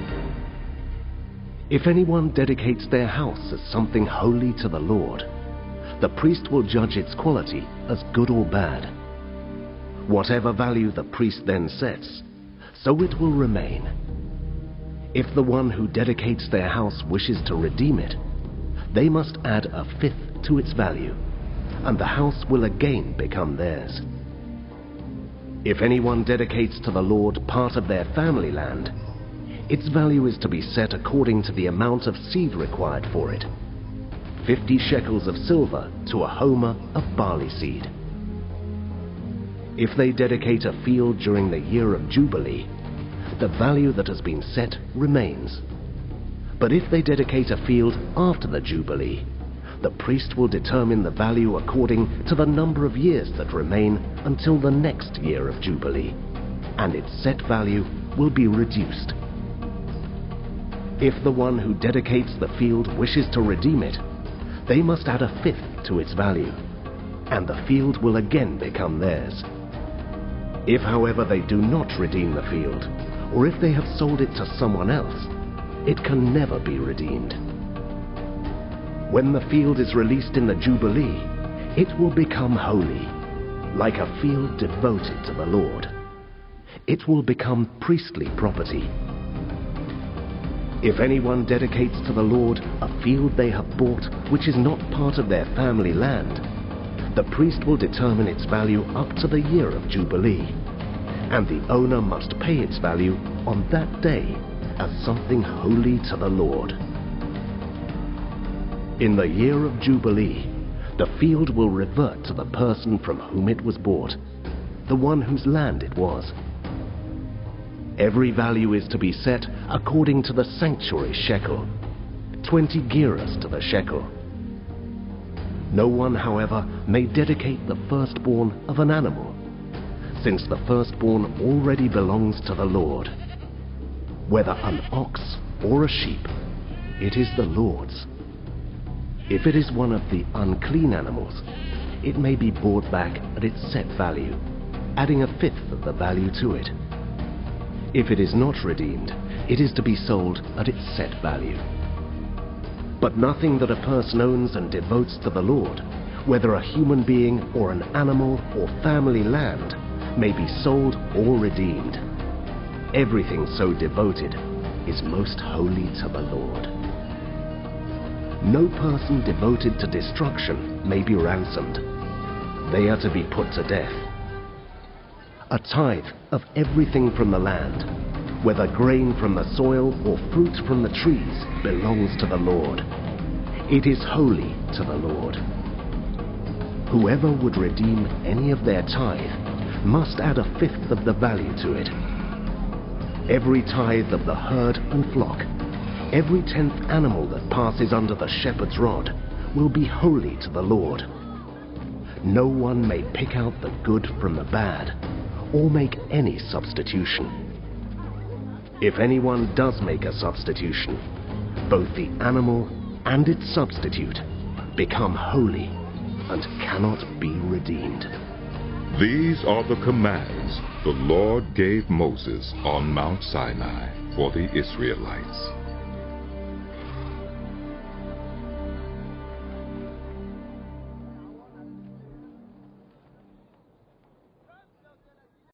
If anyone dedicates their house as something holy to the Lord, the priest will judge its quality as good or bad. Whatever value the priest then sets, so it will remain. If the one who dedicates their house wishes to redeem it, they must add a fifth to its value, and the house will again become theirs. If anyone dedicates to the Lord part of their family land, its value is to be set according to the amount of seed required for it, 50 shekels of silver to a homer of barley seed. If they dedicate a field during the year of Jubilee, the value that has been set remains. But if they dedicate a field after the Jubilee, the priest will determine the value according to the number of years that remain until the next year of Jubilee, and its set value will be reduced. If the one who dedicates the field wishes to redeem it, they must add a fifth to its value, and the field will again become theirs. If, however, they do not redeem the field, or if they have sold it to someone else, it can never be redeemed. When the field is released in the Jubilee, it will become holy, like a field devoted to the Lord. It will become priestly property. If anyone dedicates to the Lord a field they have bought which is not part of their family land, the priest will determine its value up to the year of Jubilee, and the owner must pay its value on that day as something holy to the Lord. In the year of Jubilee, the field will revert to the person from whom it was bought, the one whose land it was. Every value is to be set according to the sanctuary shekel, 20 gerahs to the shekel. No one, however, may dedicate the firstborn of an animal, since the firstborn already belongs to the Lord. Whether an ox or a sheep, it is the Lord's. If it is one of the unclean animals, it may be bought back at its set value, adding a fifth of the value to it. If it is not redeemed, it is to be sold at its set value. But nothing that a person owns and devotes to the Lord, whether a human being or an animal or family land, may be sold or redeemed. Everything so devoted is most holy to the Lord. No person devoted to destruction may be ransomed. They are to be put to death. A tithe of everything from the land, whether grain from the soil or fruit from the trees, belongs to the Lord. It is holy to the Lord. Whoever would redeem any of their tithe must add a fifth of the value to it. Every tithe of the herd and flock, every 10th animal that passes under the shepherd's rod, will be holy to the Lord. No one may pick out the good from the bad, or make any substitution. If anyone does make a substitution, both the animal and its substitute become holy and cannot be redeemed. These are the commands the Lord gave Moses on Mount Sinai for the Israelites.